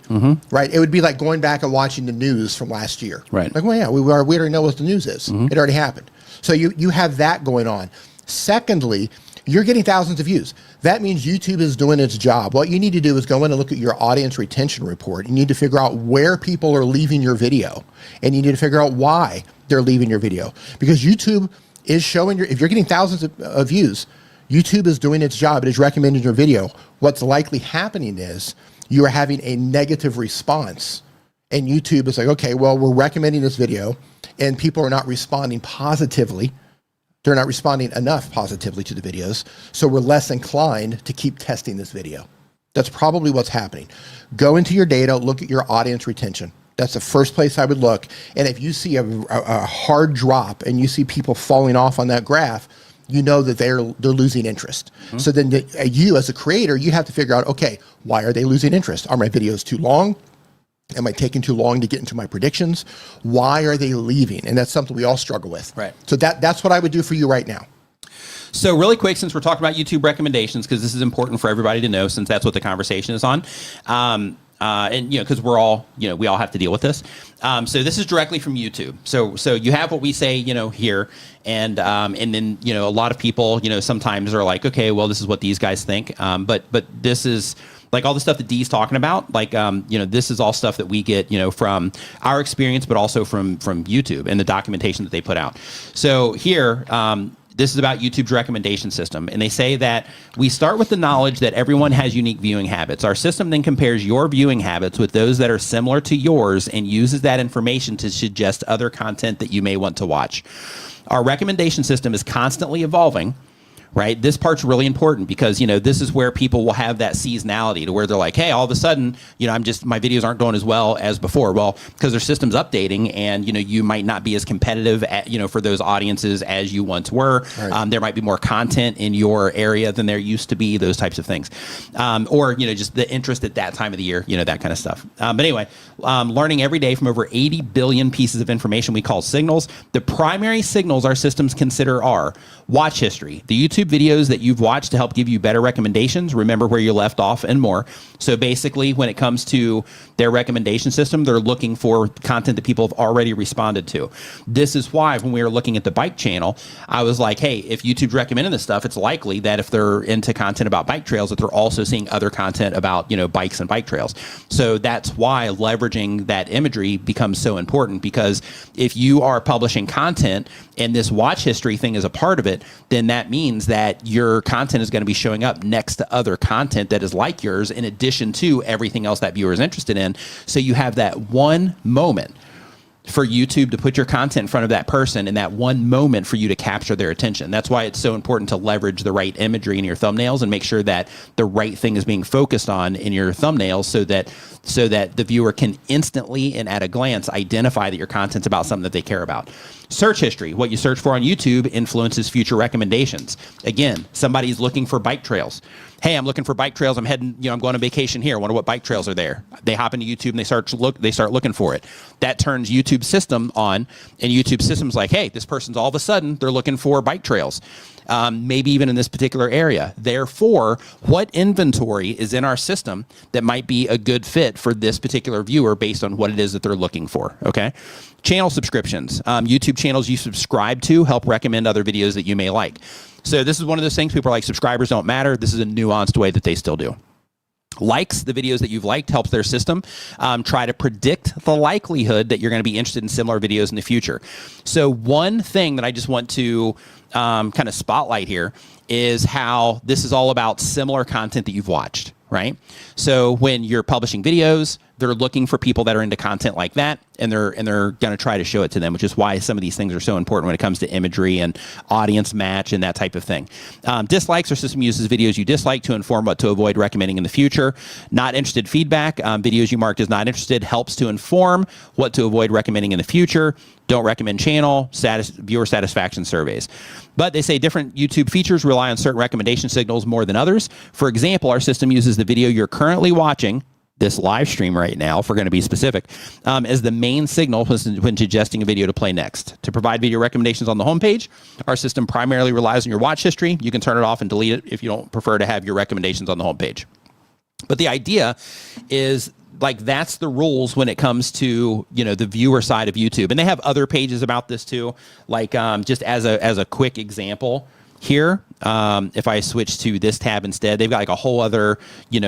right? It would be like going back and watching the news from last year. Right. Like, well, yeah, we already know what the news is. It already happened. So you have that going on. Secondly, you're getting thousands of views. That means YouTube is doing its job. What you need to do is go in and look at your audience retention report. You need to figure out where people are leaving your video, and you need to figure out why they're leaving your video. Because YouTube is showing if you're getting thousands of views, YouTube is doing its job. It is recommending your video. What's likely happening is you are having a negative response, and YouTube is like, okay, well, we're recommending this video, and people are not responding positively. They're not responding enough positively to the videos, so we're less inclined to keep testing this video. That's probably what's happening. Go into your data, look at your audience retention. That's the first place I would look. And if you see a hard drop and you see people falling off on that graph, you know that they're losing interest. So then you as a creator, you have to figure out, okay, why are they losing interest? Are my videos too long? Am I taking too long to get into my predictions? Why are they leaving? And that's something we all struggle with. Right. So that's what I would do for you right now. So really quick, since we're talking about YouTube recommendations, because this is important for everybody to know, since that's what the conversation is on. And because we're all, we all have to deal with this. So this is directly from YouTube. So you have what we say, here, and then a lot of people, sometimes are like, okay, well, this is what these guys think. But this is like all the stuff that Dee's talking about. Like, this is all stuff that we get, from our experience, but also from YouTube and the documentation that they put out. So here. This is about YouTube's recommendation system, and they say that we start with the knowledge that everyone has unique viewing habits. Our system then compares your viewing habits with those that are similar to yours and uses that information to suggest other content that you may want to watch. Our recommendation system is constantly evolving. Right. This part's really important because, this is where people will have that seasonality to where they're like, hey, all of a sudden, my videos aren't going as well as before. Well, because their system's updating and, you might not be as competitive, for those audiences as you once were. Right. There might be more content in your area than there used to be, those types of things. Or, just the interest at that time of the year, that kind of stuff. But anyway, learning every day from over 80 billion pieces of information we call signals. The primary signals our systems consider are watch history, the YouTube videos that you've watched to help give you better recommendations, remember where you left off, and more. So basically, when it comes to their recommendation system, they're looking for content that people have already responded to. This is why when we were looking at the bike channel, I was like, hey, if YouTube's recommending this stuff, it's likely that if they're into content about bike trails, that they're also seeing other content about, bikes and bike trails. So that's why leveraging that imagery becomes so important, because if you are publishing content and this watch history thing is a part of it, then that means that your content is going to be showing up next to other content that is like yours, in addition to everything else that viewer is interested in. So you have that one moment for YouTube to put your content in front of that person, and that one moment for you to capture their attention. That's why it's so important to leverage the right imagery in your thumbnails and make sure that the right thing is being focused on in your thumbnails, so that the viewer can instantly and at a glance identify that your content's about something that they care about. Search history, what you search for on YouTube influences future recommendations. Again, somebody's looking for bike trails. Hey, I'm looking for bike trails. I'm heading, I'm going on vacation here. I wonder what bike trails are there. They hop into YouTube and they start looking for it. That turns YouTube's system on, and YouTube's system's like, hey, this person's all of a sudden, they're looking for bike trails. Maybe even in this particular area. Therefore, what inventory is in our system that might be a good fit for this particular viewer based on what it is that they're looking for, okay? Channel subscriptions. YouTube channels you subscribe to help recommend other videos that you may like. So this is one of those things, people are like, subscribers don't matter. This is a nuanced way that they still do. Likes, the videos that you've liked, helps their system try to predict the likelihood that you're going to be interested in similar videos in the future. So one thing that I just want to kind of spotlight here is how this is all about similar content that you've watched, right? So when you're publishing videos, they're looking for people that are into content like that, and they're going to try to show it to them, which is why some of these things are so important when it comes to imagery and audience match and that type of thing. Dislikes, our system uses videos you dislike to inform what to avoid recommending in the future. Not interested feedback, videos you marked as not interested helps to inform what to avoid recommending in the future. Don't recommend channel, viewer satisfaction surveys. But they say different YouTube features rely on certain recommendation signals more than others. For example, our system uses the video you're currently watching, this live stream right now, if we're going to be specific, as the main signal when suggesting a video to play next. To provide video recommendations on the homepage, our system primarily relies on your watch history. You can turn it off and delete it if you don't prefer to have your recommendations on the homepage. But the idea is, like, that's the rules when it comes to, the viewer side of YouTube. And they have other pages about this too. Like, just as a quick example here, if I switch to this tab instead, they've got like a whole other,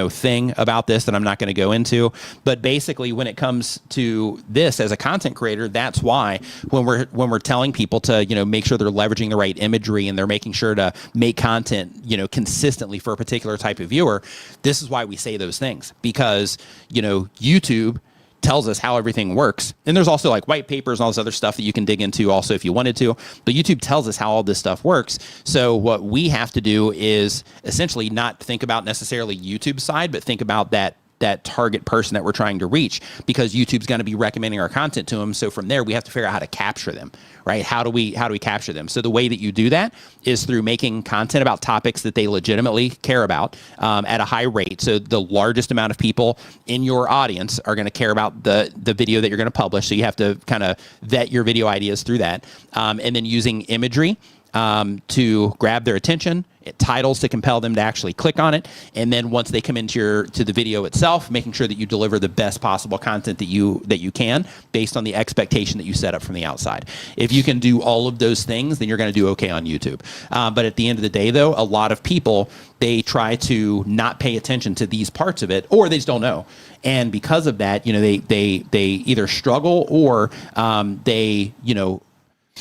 thing about this that I'm not going to go into. But basically, when it comes to this as a content creator, that's why when we're telling people to, make sure they're leveraging the right imagery and they're making sure to make content, consistently for a particular type of viewer, this is why we say those things, because, YouTube tells us how everything works. And there's also like white papers and all this other stuff that you can dig into also if you wanted to. But YouTube tells us how all this stuff works. So what we have to do is essentially not think about necessarily YouTube's side, but think about that target person that we're trying to reach, because YouTube's going to be recommending our content to them. So from there, we have to figure out how to capture them, right? How do we capture them? So the way that you do that is through making content about topics that they legitimately care about at a high rate. So the largest amount of people in your audience are going to care about the video that you're going to publish. So you have to kind of vet your video ideas through that. And then using imagery to grab their attention, titles to compel them to actually click on it, and then once they come into the video itself, making sure that you deliver the best possible content that you can based on the expectation that you set up from the outside. If you can do all of those things, then you're going to do okay on YouTube. But at the end of the day, though, a lot of people, they try to not pay attention to these parts of it, or they just don't know. And because of that, they either struggle or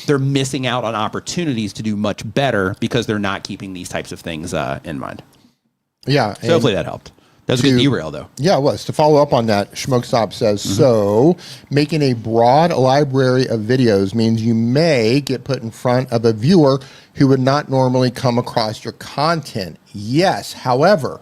they're missing out on opportunities to do much better because they're not keeping these types of things in mind. Yeah. So hopefully that helped. That was a good derail, though. Yeah, it was. To follow up on that, Schmokestop says, so making a broad library of videos means you may get put in front of a viewer who would not normally come across your content. Yes. However,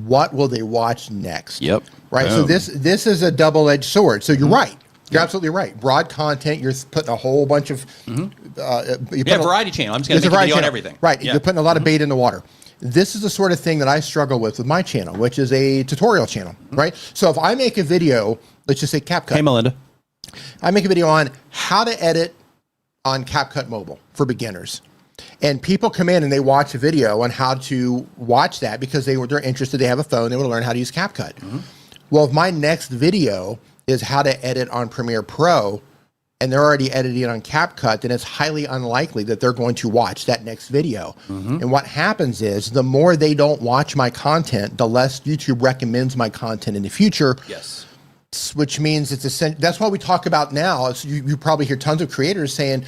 what will they watch next? Yep. Right. Boom. So this is a double-edged sword. So you're right. You're absolutely right. Broad content, you're putting a whole bunch of... variety channel. I'm just going to make a video on everything. Right. You're putting a lot of bait in the water. This is the sort of thing that I struggle with my channel, which is a tutorial channel, right? So if I make a video, let's just say CapCut. Hey, Melinda. I make a video on how to edit on CapCut Mobile for beginners. And people come in and they watch a video on how to watch that because they're interested. They have a phone. They want to learn how to use CapCut. Well, if my next video is how to edit on Premiere Pro, and they're already editing on CapCut, then it's highly unlikely that they're going to watch that next video. And what happens is the more they don't watch my content, the less YouTube recommends my content in the future. Yes. Which means that's what we talk about now. You probably hear tons of creators saying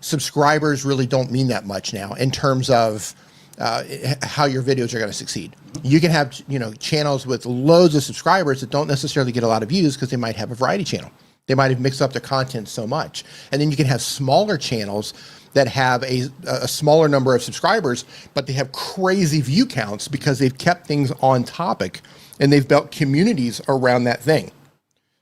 subscribers really don't mean that much now in terms of how your videos are going to succeed. You can have channels with loads of subscribers that don't necessarily get a lot of views because they might have a variety channel. They might have mixed up their content so much. And then you can have smaller channels that have a smaller number of subscribers, but they have crazy view counts because they've kept things on topic and they've built communities around that thing.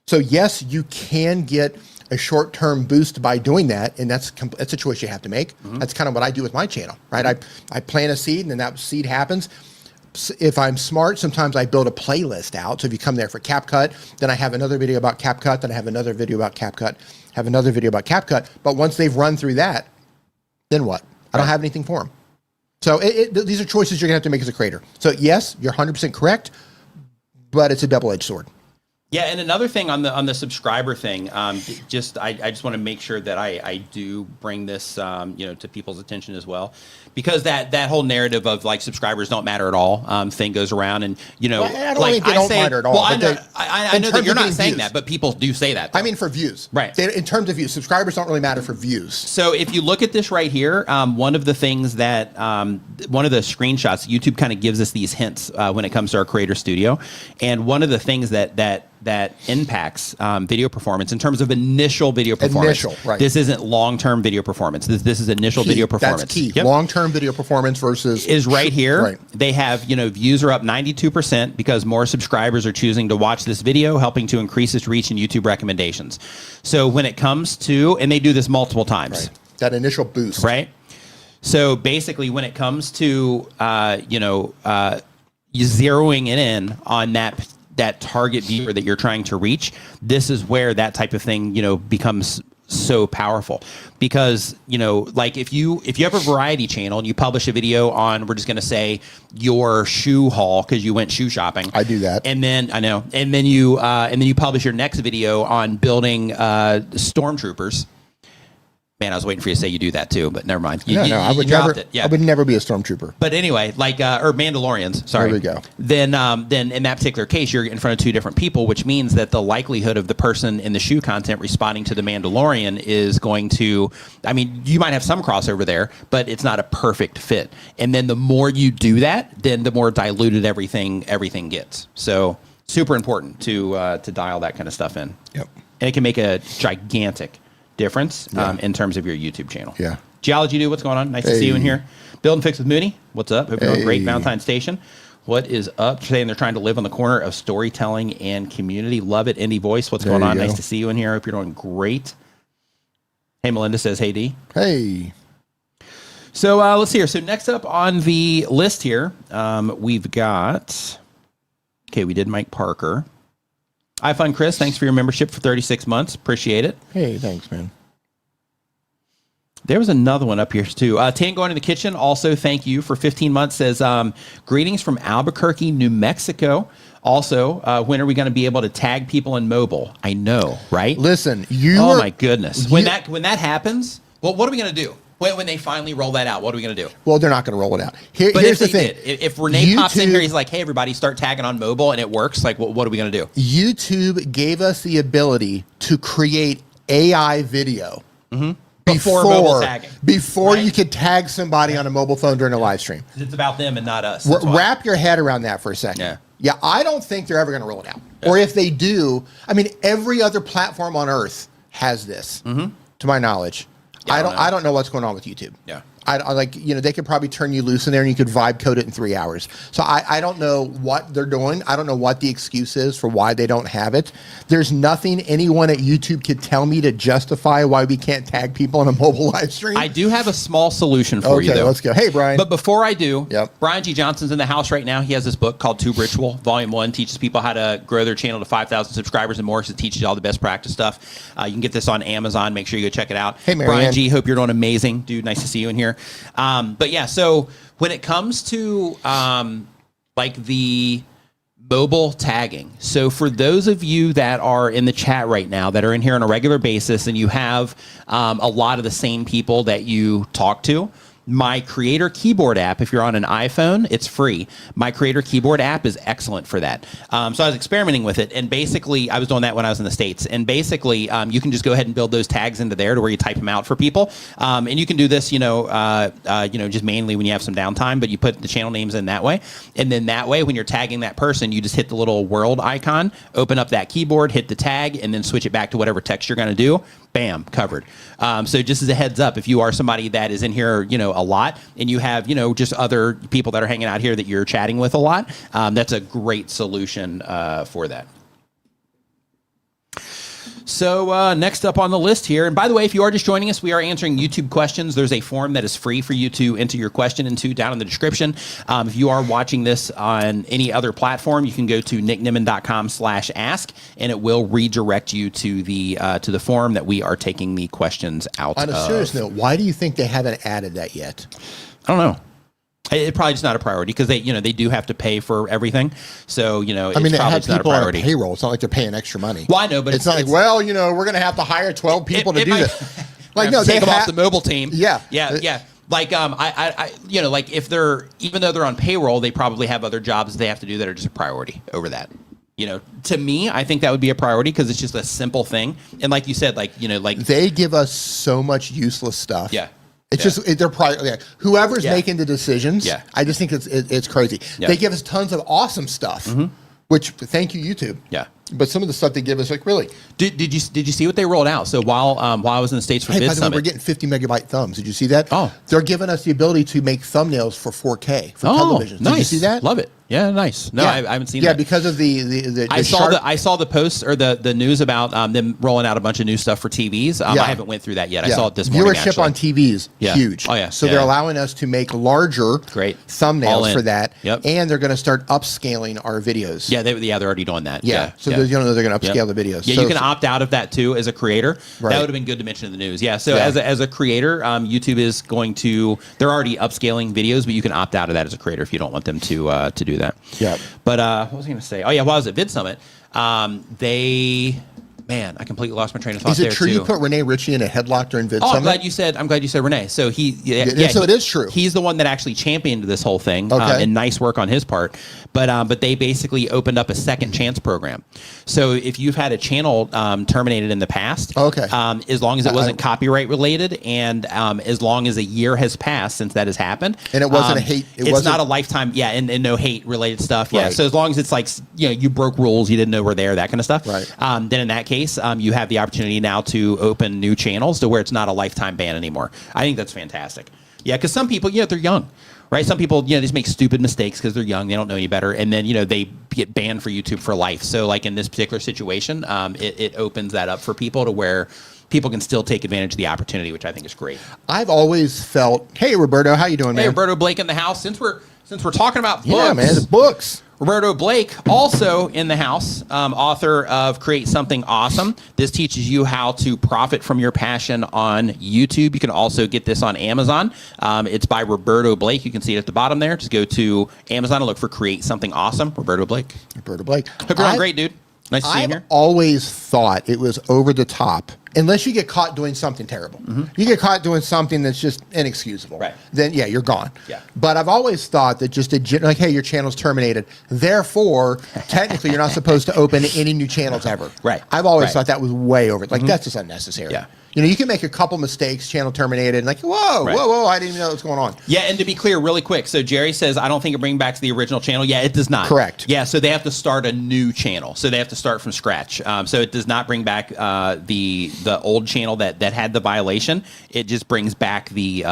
So yes, you can get a short-term boost by doing that, and that's a choice you have to make. That's kind of what I do with my channel, right? I plant a seed, and then that seed happens. If I'm smart, sometimes I build a playlist out. So if you come there for CapCut, then I have another video about CapCut, then I have another video about CapCut, have another video about CapCut. But once they've run through that, then what? I don't have anything for them. So these are choices you're going to have to make as a creator. So yes, you're 100% correct, but it's a double-edged sword. Yeah, and another thing on the subscriber thing, I just want to make sure that I do bring this to people's attention as well, because that whole narrative of like subscribers don't matter at all thing goes around, and well, I don't think they don't matter at all. Well, I know that you're not saying views. That, but people do say that. Though. I mean, for views, right? In terms of views, subscribers don't really matter for views. So if you look at this right here, one of the things that one of the screenshots, YouTube kind of gives us these hints when it comes to our Creator Studio, and one of the things that impacts video performance in terms of initial video performance. Right. This isn't long-term video performance. This is initial video performance. That's key. Yep. Long-term video performance versus is right here. Right. They have, views are up 92% because more subscribers are choosing to watch this video, helping to increase its reach in YouTube recommendations. So when it comes to, and they do this multiple times. Right. That initial boost. Right. So basically when it comes to, zeroing it in on that target viewer that you're trying to reach, this is where that type of thing, becomes so powerful. Because, like if you have a variety channel and you publish a video on, we're just going to say your shoe haul because you went shoe shopping. I do that. And then and then you publish your next video on building stormtroopers. Man, I was waiting for you to say you do that too, but never mind. I would never. Yeah. I would never be a stormtrooper. But anyway, like or Mandalorians. Sorry. There we go. Then in that particular case, you're in front of two different people, which means that the likelihood of the person in the shoe content responding to the Mandalorian is going to. I mean, you might have some crossover there, but it's not a perfect fit. And then the more you do that, then the more diluted everything gets. So super important to dial that kind of stuff in. Yep. And it can make a gigantic difference in terms of your YouTube channel. Yeah. Geology Dude, what's going on? Nice to see you in here. Build and Fix with Mooney, what's up? Hope you're doing great. Valentine Station, what is up? Saying they're trying to live on the corner of storytelling and community. Love it. Indie Voice, what's going on? Nice to see you in here. Hope you're doing great. Hey, Melinda says, hey, Dee. Hey. So let's see here. So next up on the list here, we've got, we did Mike Parker. iFun Chris, thanks for your membership for 36 months. Appreciate it. Hey, thanks, man. There was another one up here too. Tango in the Kitchen, also thank you for 15 months, says, greetings from Albuquerque, New Mexico. Also, when are we going to be able to tag people in mobile? I know, right? Listen, my goodness. When that happens, well, what are we going to do? When they finally roll that out, what are we going to do? Well, they're not going to roll it out. But here's the thing. If Renee pops in here, he's like, hey, everybody, start tagging on mobile, and it works, like, what are we going to do? YouTube gave us the ability to create AI video Before mobile tagging. Before you could tag somebody on a mobile phone during a live stream. It's about them and not us. Wrap your head around that for a second. Yeah, I don't think they're ever going to roll it out. Or if they do, I mean, every other platform on earth has this, to my knowledge. I don't know what's going on with YouTube. Yeah. I like, they could probably turn you loose in there and you could vibe code it in 3 hours. So I don't know what they're doing. I don't know what the excuse is for why they don't have it. There's nothing anyone at YouTube could tell me to justify why we can't tag people on a mobile live stream. I do have a small solution for you, though. Okay, let's go. Hey, Brian. But before I do, Brian G. Johnson's in the house right now. He has this book called Tube Ritual. Volume 1 teaches people how to grow their channel to 5,000 subscribers and more. So it teaches you all the best practice stuff. You can get this on Amazon. Make sure you go check it out. Hey, Marianne. Brian G., hope you're doing amazing. Dude, nice to see you in here. But yeah, so when it comes to like the mobile tagging, so for those of you that are in the chat right now that are in here on a regular basis and you have a lot of the same people that you talk to, my Creator Keyboard app, if you're on an iPhone, it's free. My Creator Keyboard app is excellent for that. So I was experimenting with it, and basically, I was doing that when I was in the States. And basically, you can just go ahead and build those tags into there to where you type them out for people. And you can do this, just mainly when you have some downtime, but you put the channel names in that way. And then that way, when you're tagging that person, you just hit the little world icon, open up that keyboard, hit the tag, and then switch it back to whatever text you're going to do. Bam, covered. So just as a heads up, if you are somebody that is in here, a lot, and you have, just other people that are hanging out here that you're chatting with a lot, that's a great solution for that. So next up on the list here, and by the way, if you are just joining us, we are answering YouTube questions. There's a form that is free for you to enter your question into down in the description. If you are watching this on any other platform, you can go to nickniman.com/ask, and it will redirect you to the form that we are taking the questions out of. On a serious note, why do you think they haven't added that yet? I don't know. It's probably just not a priority because they do have to pay for everything. So, it's probably just not a priority. On a payroll. It's not like they're paying extra money. Well, I know, but it's not like, we're going to have to hire 12 people to do this. Like, no, take them off the mobile team. Yeah. Like, like if even though they're on payroll, they probably have other jobs they have to do that are just a priority over that. To me, I think that would be a priority because it's just a simple thing. And like you said, they give us so much useless stuff. Yeah. It's just they're probably whoever's making the decisions. Yeah. I just think it's crazy. Yeah. They give us tons of awesome stuff, which thank you YouTube. Yeah. But some of the stuff they give us, like, really. Did you see what they rolled out? So while I was in the States for Vid Summit, we're getting 50 megabyte thumbs. Did you see that? Oh, they're giving us the ability to make thumbnails for 4K for television. Nice. Did you see that? Love it. Yeah, nice. No, I haven't seen that. Yeah, because of the I saw the posts or the news about them rolling out a bunch of new stuff for TVs. I haven't went through that yet. I saw it this morning. Viewership on TVs huge. Oh yeah. So they're allowing us to make larger thumbnails for that. Yep. And they're going to start upscaling our videos. Yeah, they're already doing that. Yeah. So they're going to upscale the videos. Yeah, so, you can opt out of that too as a creator. Right. That would have been good to mention in the news. Yeah. So as a creator, YouTube is going to. They're already upscaling videos, but you can opt out of that as a creator if you don't want them to do that. Yeah. But what was I going to say? Oh yeah, while I was at Vid Summit, I completely lost my train of thought. Is it true you put Renee Ritchie in a headlock during Vid Summit? I'm glad you said Renee. So so it is true. He's the one that actually championed this whole thing, and nice work on his part. But they basically opened up a second chance program. So if you've had a channel terminated in the past, as long as it wasn't copyright related, and as long as a year has passed since that has happened, and it wasn't a hate, it's not a lifetime, and no hate related stuff. Yeah. Right. So as long as it's like you broke rules, you didn't know we're there, that kind of stuff. Right. Then in that case. You have the opportunity now to open new channels to where it's not a lifetime ban anymore. I think that's fantastic. Yeah, because some people, they're young, right? Some people, just make stupid mistakes because they're young. They don't know any better. And then, they get banned for YouTube for life. So like in this particular situation, it opens that up for people to where people can still take advantage of the opportunity, which I think is great. I've always felt, hey, Roberto, how you doing, man? Hey, Roberto Blake in the house. Since we're talking about books. Yeah, man, the books. Roberto Blake, also in the house, author of Create Something Awesome. This teaches you how to profit from your passion on YouTube. You can also get this on Amazon. It's by Roberto Blake. You can see it at the bottom there. Just go to Amazon and look for Create Something Awesome. Roberto Blake. Roberto Blake. Hope you're doing great, dude. Nice to see you here. I've always thought it was over the top, unless you get caught doing something terrible. You get caught doing something that's just inexcusable. Right. Then, yeah, you're gone. Yeah. But I've always thought that just like, hey, your channel's terminated. Therefore, technically, you're not supposed to open any new channels ever. Right. I've always thought that was way over. Like, that's just unnecessary. Yeah. You know, you can make a couple mistakes, channel terminated, and like, whoa, I didn't even know what's going on. Yeah, and to be clear, really quick, so Jerry says, I don't think it brings back to the original channel. Yeah, it does not. Correct. Yeah, so they have to start a new channel. So they have to start from scratch. So it does not bring back the old channel that had the violation. It just brings back doesn't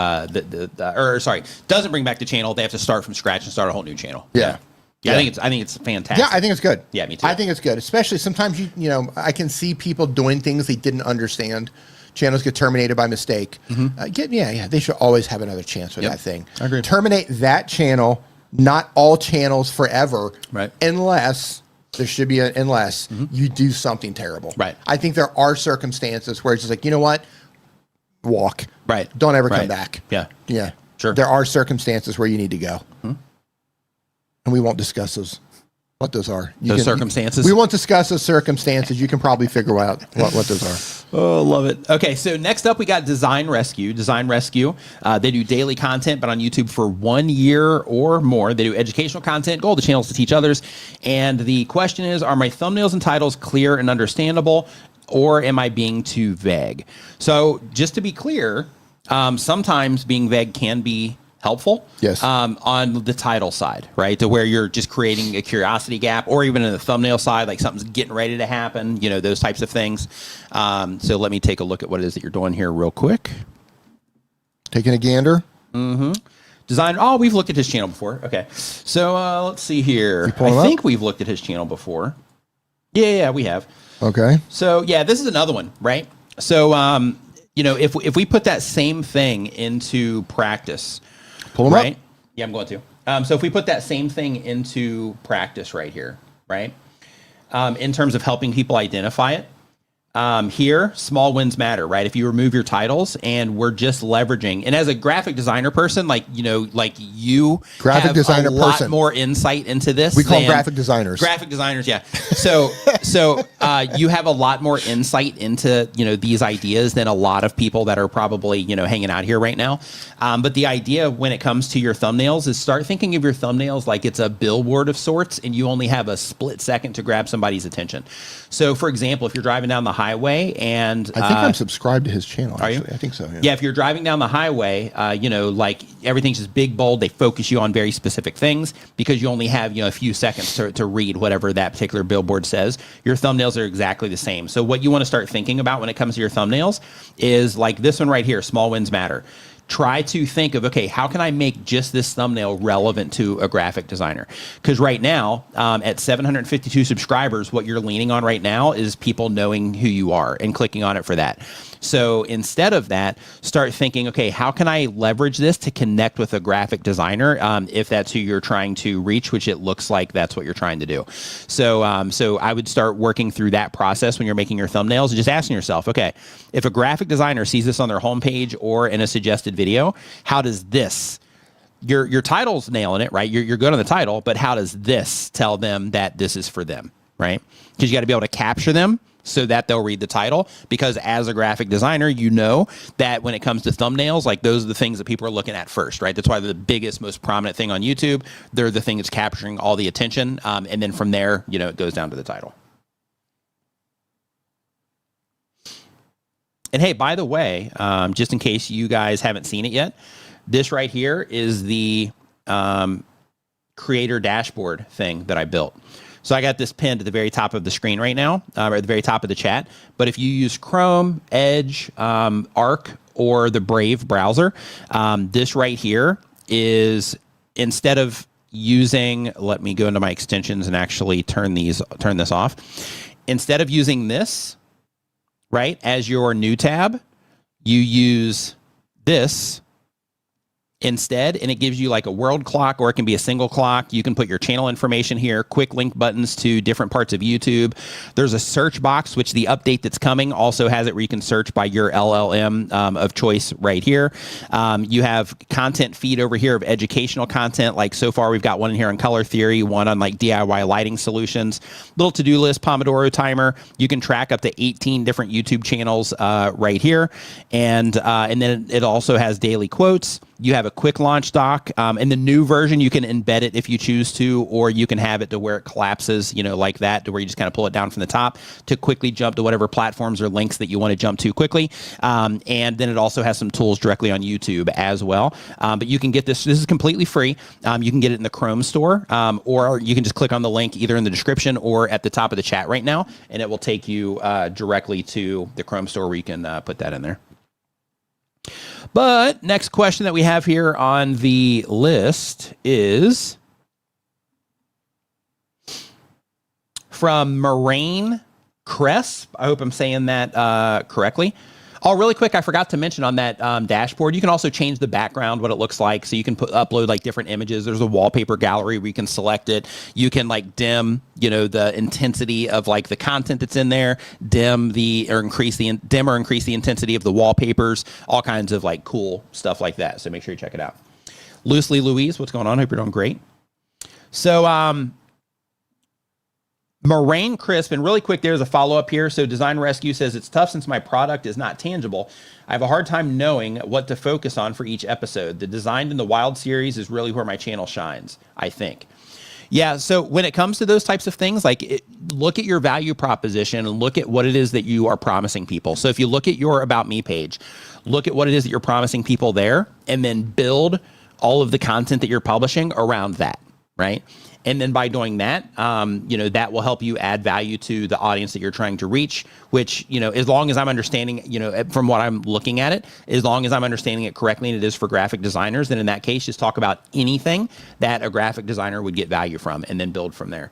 bring back the channel. They have to start from scratch and start a whole new channel. Yeah. Yeah, I think it's fantastic. Yeah, I think it's good. Yeah, me too. I think it's good, especially sometimes you know I can see people doing things they didn't understand. Channels get terminated by mistake. They should always have another chance with that thing. I agree. Terminate that channel, not all channels forever, right? Unless there should be unless you do something terrible, right? I think there are circumstances where it's just like, you know what, walk, right? Don't ever come back. Yeah, sure. There are circumstances where you need to go, and we won't discuss what those are. Circumstances? We won't discuss those circumstances. You can probably figure out what those are. Oh, love it. Okay, so next up we got Design Rescue. Design Rescue, they do daily content, but on YouTube for 1 year or more. They do educational content. Goal of the channel is to teach others. And the question is, are my thumbnails and titles clear and understandable, or am I being too vague? So just to be clear, sometimes being vague can be helpful. Yes. On the title side, right? To where you're just creating a curiosity gap, or even in the thumbnail side, like something's getting ready to happen, you know, those types of things. So let me take a look at what it is that you're doing here real quick. Taking a gander. Design. Oh, we've looked at his channel before. Okay. So let's see here. I think we've looked at his channel before. Yeah, we have. Okay. So yeah, this is another one, right? So, you know, if we put that same thing into practice, pull them up. Yeah, I'm going to. So if we put that same thing into practice right here, right? In terms of helping people identify it, here, small wins matter, right? If you remove your titles, and we're just leveraging, and as a graphic designer person, like, you know, like you have a lot more insight into this. We call them graphic designers. Graphic designers, yeah. So you have a lot more insight into, you know, these ideas than a lot of people that are probably, you know, hanging out here right now. But the idea when it comes to your thumbnails is start thinking of your thumbnails like it's a billboard of sorts, and you only have a split second to grab somebody's attention. So, for example, if you're driving down the highway, and I think I'm subscribed to his channel. Are you? I think so. Yeah. If you're driving down the highway, you know, like everything's just big, bold. They focus you on very specific things because you only have, you know, a few seconds to read whatever that particular billboard says. Your thumbnails are exactly the same. So what you want to start thinking about when it comes to your thumbnails is like this one right here. Small wins matter. Try to think of, okay, how can I make just this thumbnail relevant to a graphic designer? Because right now, at 752 subscribers, what you're leaning on right now is people knowing who you are and clicking on it for that. So instead of that, start thinking, okay, how can I leverage this to connect with a graphic designer if that's who you're trying to reach, which it looks like that's what you're trying to do. So, so I would start working through that process when you're making your thumbnails and just asking yourself, okay, if a graphic designer sees this on their homepage or in a suggested video, how does this, your title's nailing it, right? You're good on the title, but how does this tell them that this is for them, right? Because you got to be able to capture them so that they'll read the title, because as a graphic designer, you know that when it comes to thumbnails, like those are the things that people are looking at first, right? That's why they're the biggest, most prominent thing on YouTube. They're the thing that's capturing all the attention. And then from there, you know, it goes down to the title. And hey, by the way, just in case you guys haven't seen it yet, this right here is the creator dashboard thing that I built. So I got this pinned at the very top of the screen right now, or at the very top of the chat. But if you use Chrome, Edge, Arc, or the Brave browser, this right here is, instead of using, let me go into my extensions and actually turn this off. Instead of using this, right, as your new tab, you use this instead, and it gives you like a world clock, or it can be a single clock. You can put your channel information here, quick link buttons to different parts of YouTube. There's a search box, which the update that's coming also has it where you can search by your LLM of choice right here. You have content feed over here of educational content. Like so far, we've got one in here on color theory, one on like DIY lighting solutions, little to-do list, Pomodoro timer. You can track up to 18 different YouTube channels right here. And then it also has daily quotes. You have a quick launch doc. In the new version, you can embed it if you choose to, or you can have it to where it collapses, like that, to where you just kind of pull it down from the top to quickly jump to whatever platforms or links that you want to jump to quickly. And then it also has some tools directly on YouTube as well. But you can get this. This is completely free. You can get it in the Chrome store, or you can just click on the link either in the description or at the top of the chat right now, and it will take you directly to the Chrome store where you can put that in there. But next question that we have here on the list is from Moraine Cresp. I hope I'm saying that correctly. Oh, really quick, I forgot to mention on that dashboard, you can also change the background, what it looks like. So you can upload like different images. There's a wallpaper gallery where you can select it. You can like dim, the intensity of like the content that's in there, dim or increase the intensity of the wallpapers, all kinds of like cool stuff like that. So make sure you check it out. Loosely Louise, what's going on? Hope you're doing great. So, Moraine Crisp, and really quick, there's a follow-up here. So Design Rescue says, it's tough since my product is not tangible. I have a hard time knowing what to focus on for each episode. The Designed in the Wild series is really where my channel shines, I think. Yeah, so when it comes to those types of things, look at your value proposition and look at what it is that you are promising people. So if you look at your About Me page, look at what it is that you're promising people there, and then build all of the content that you're publishing around that, right? And then by doing that, that will help you add value to the audience that you're trying to reach, which, as long as I'm understanding, from what I'm looking at it, as long as I'm understanding it correctly and it is for graphic designers, then in that case, just talk about anything that a graphic designer would get value from and then build from there.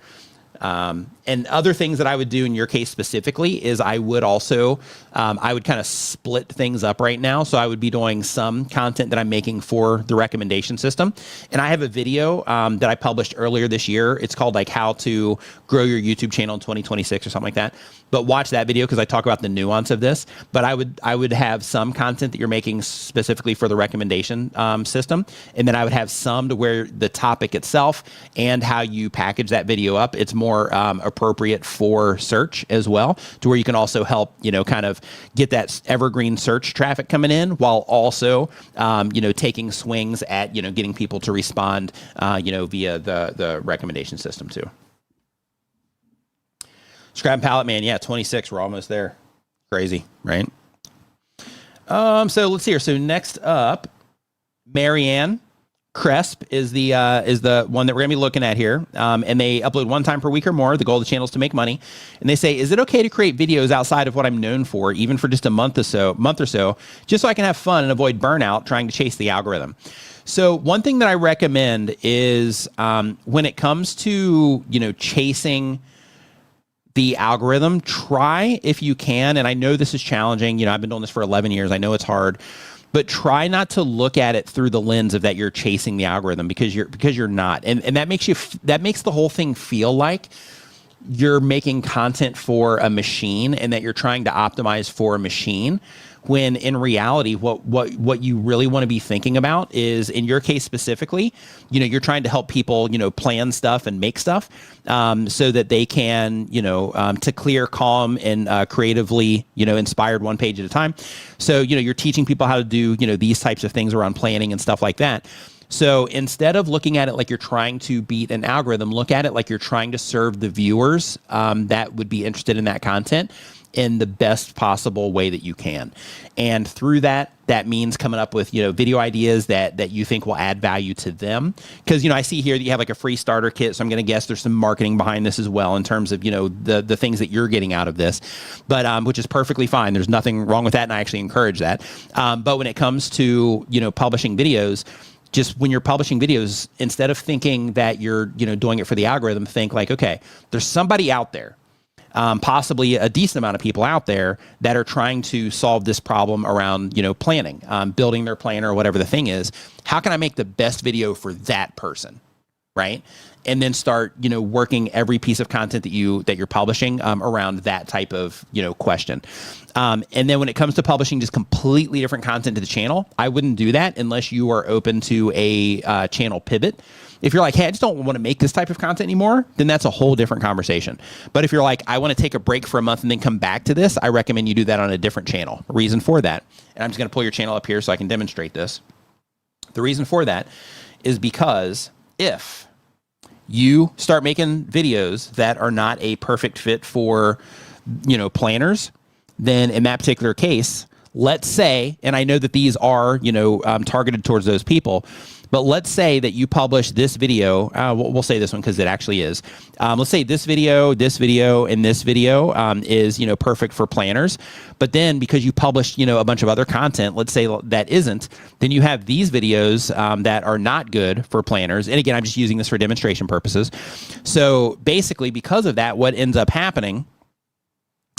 And other things that I would do in your case specifically is I would also, I would kind of split things up right now. So I would be doing some content that I'm making for the recommendation system. And I have a video that I published earlier this year. It's called like how to grow your YouTube channel in 2026 or something like that. But watch that video because I talk about the nuance of this. But I would have some content that you're making specifically for the recommendation system. And then I would have some to where the topic itself and how you package that video up, it's more appropriate for search as well, to where you can also help, kind of get that evergreen search traffic coming in while also, taking swings at, getting people to respond, via the recommendation system too. Scrap Palette Man, yeah, 26, we're almost there. Crazy, right? So let's see here. So next up, Marianne Cresp is the one that we're gonna be looking at here, and they upload one time per week or more. The goal of the channel is to make money, and they say, is it okay to create videos outside of what I'm known for, even for just a month or so, just so I can have fun and avoid burnout trying to chase the algorithm? So one thing that I recommend is when it comes to chasing the algorithm, try if you can, and I know this is challenging. I've been doing this for 11 years. I know it's hard. But try not to look at it through the lens of that you're chasing the algorithm, because you're not, and that makes the whole thing feel like you're making content for a machine and that you're trying to optimize for a machine. When in reality, what you really want to be thinking about is, in your case specifically, you're trying to help people, plan stuff and make stuff, so that they can, to clear, calm, and creatively, inspired one page at a time. So, you're teaching people how to do, these types of things around planning and stuff like that. So instead of looking at it like you're trying to beat an algorithm, look at it like you're trying to serve the viewers that would be interested in that content in the best possible way that you can. And through that means coming up with, video ideas that you think will add value to them. Because, I see here that you have like a free starter kit. So I'm going to guess there's some marketing behind this as well in terms of, the things that you're getting out of this, but which is perfectly fine. There's nothing wrong with that. And I actually encourage that. But when it comes to, publishing videos, just when you're publishing videos, instead of thinking that you're, doing it for the algorithm, think like, okay, there's somebody out there possibly a decent amount of people out there that are trying to solve this problem around, planning, building their planner or whatever the thing is. How can I make the best video for that person? Right. And then start, working every piece of content that you're publishing around that type of, question. And then when it comes to publishing just completely different content to the channel, I wouldn't do that unless you are open to a channel pivot. If you're like, hey, I just don't want to make this type of content anymore, then that's a whole different conversation. But if you're like, I want to take a break for a month and then come back to this, I recommend you do that on a different channel. Reason for that, and I'm just going to pull your channel up here so I can demonstrate this. The reason for that is because if you start making videos that are not a perfect fit for, planners, then in that particular case, let's say, and I know that these are, targeted towards those people, but let's say that you publish this video. We'll say this one because it actually is. Let's say this video, and this video is, perfect for planners. But then because you published, a bunch of other content, let's say that isn't, then you have these videos that are not good for planners. And again, I'm just using this for demonstration purposes. So basically, because of that, what ends up happening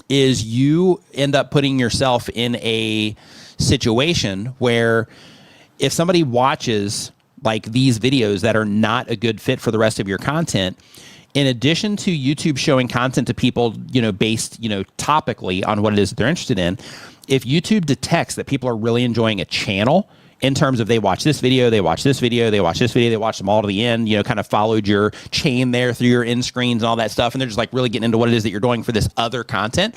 is you end up putting yourself in a situation where if somebody watches like these videos that are not a good fit for the rest of your content, in addition to YouTube showing content to people, based, topically on what it is that they're interested in, if YouTube detects that people are really enjoying a channel in terms of they watch this video, they watch this video, they watch this video, they watch them all to the end, kind of followed your chain there through your end screens and all that stuff, and they're just like really getting into what it is that you're doing for this other content,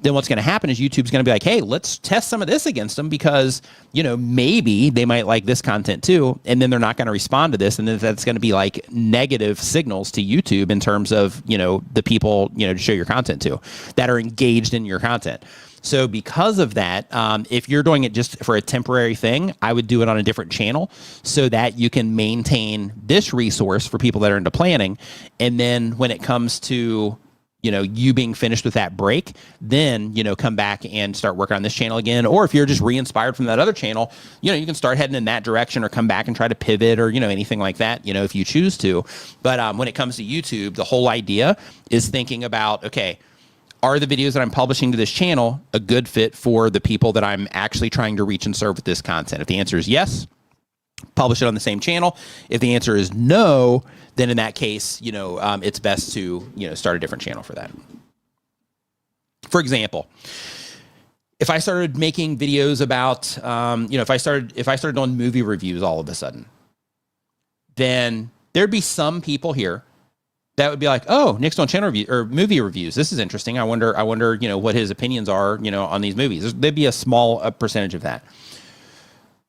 then what's going to happen is YouTube's going to be like, hey, let's test some of this against them because, maybe they might like this content too. And then they're not going to respond to this. And then that's going to be like negative signals to YouTube in terms of, the people, to show your content to that are engaged in your content. So because of that, if you're doing it just for a temporary thing, I would do it on a different channel so that you can maintain this resource for people that are into planning. And then when it comes to you being finished with that break, then, come back and start working on this channel again. Or if you're just re-inspired from that other channel, you can start heading in that direction or come back and try to pivot or, anything like that, if you choose to. But when it comes to YouTube, the whole idea is thinking about, okay, are the videos that I'm publishing to this channel a good fit for the people that I'm actually trying to reach and serve with this content? If the answer is yes, publish it on the same channel. If the answer is no, then in that case, it's best to, start a different channel for that. For example, if I started making videos about, if I started doing movie reviews all of a sudden, then there'd be some people here that would be like, oh, Nick's doing channel review or movie reviews. This is interesting. I wonder, what his opinions are, on these movies. There'd be a small percentage of that.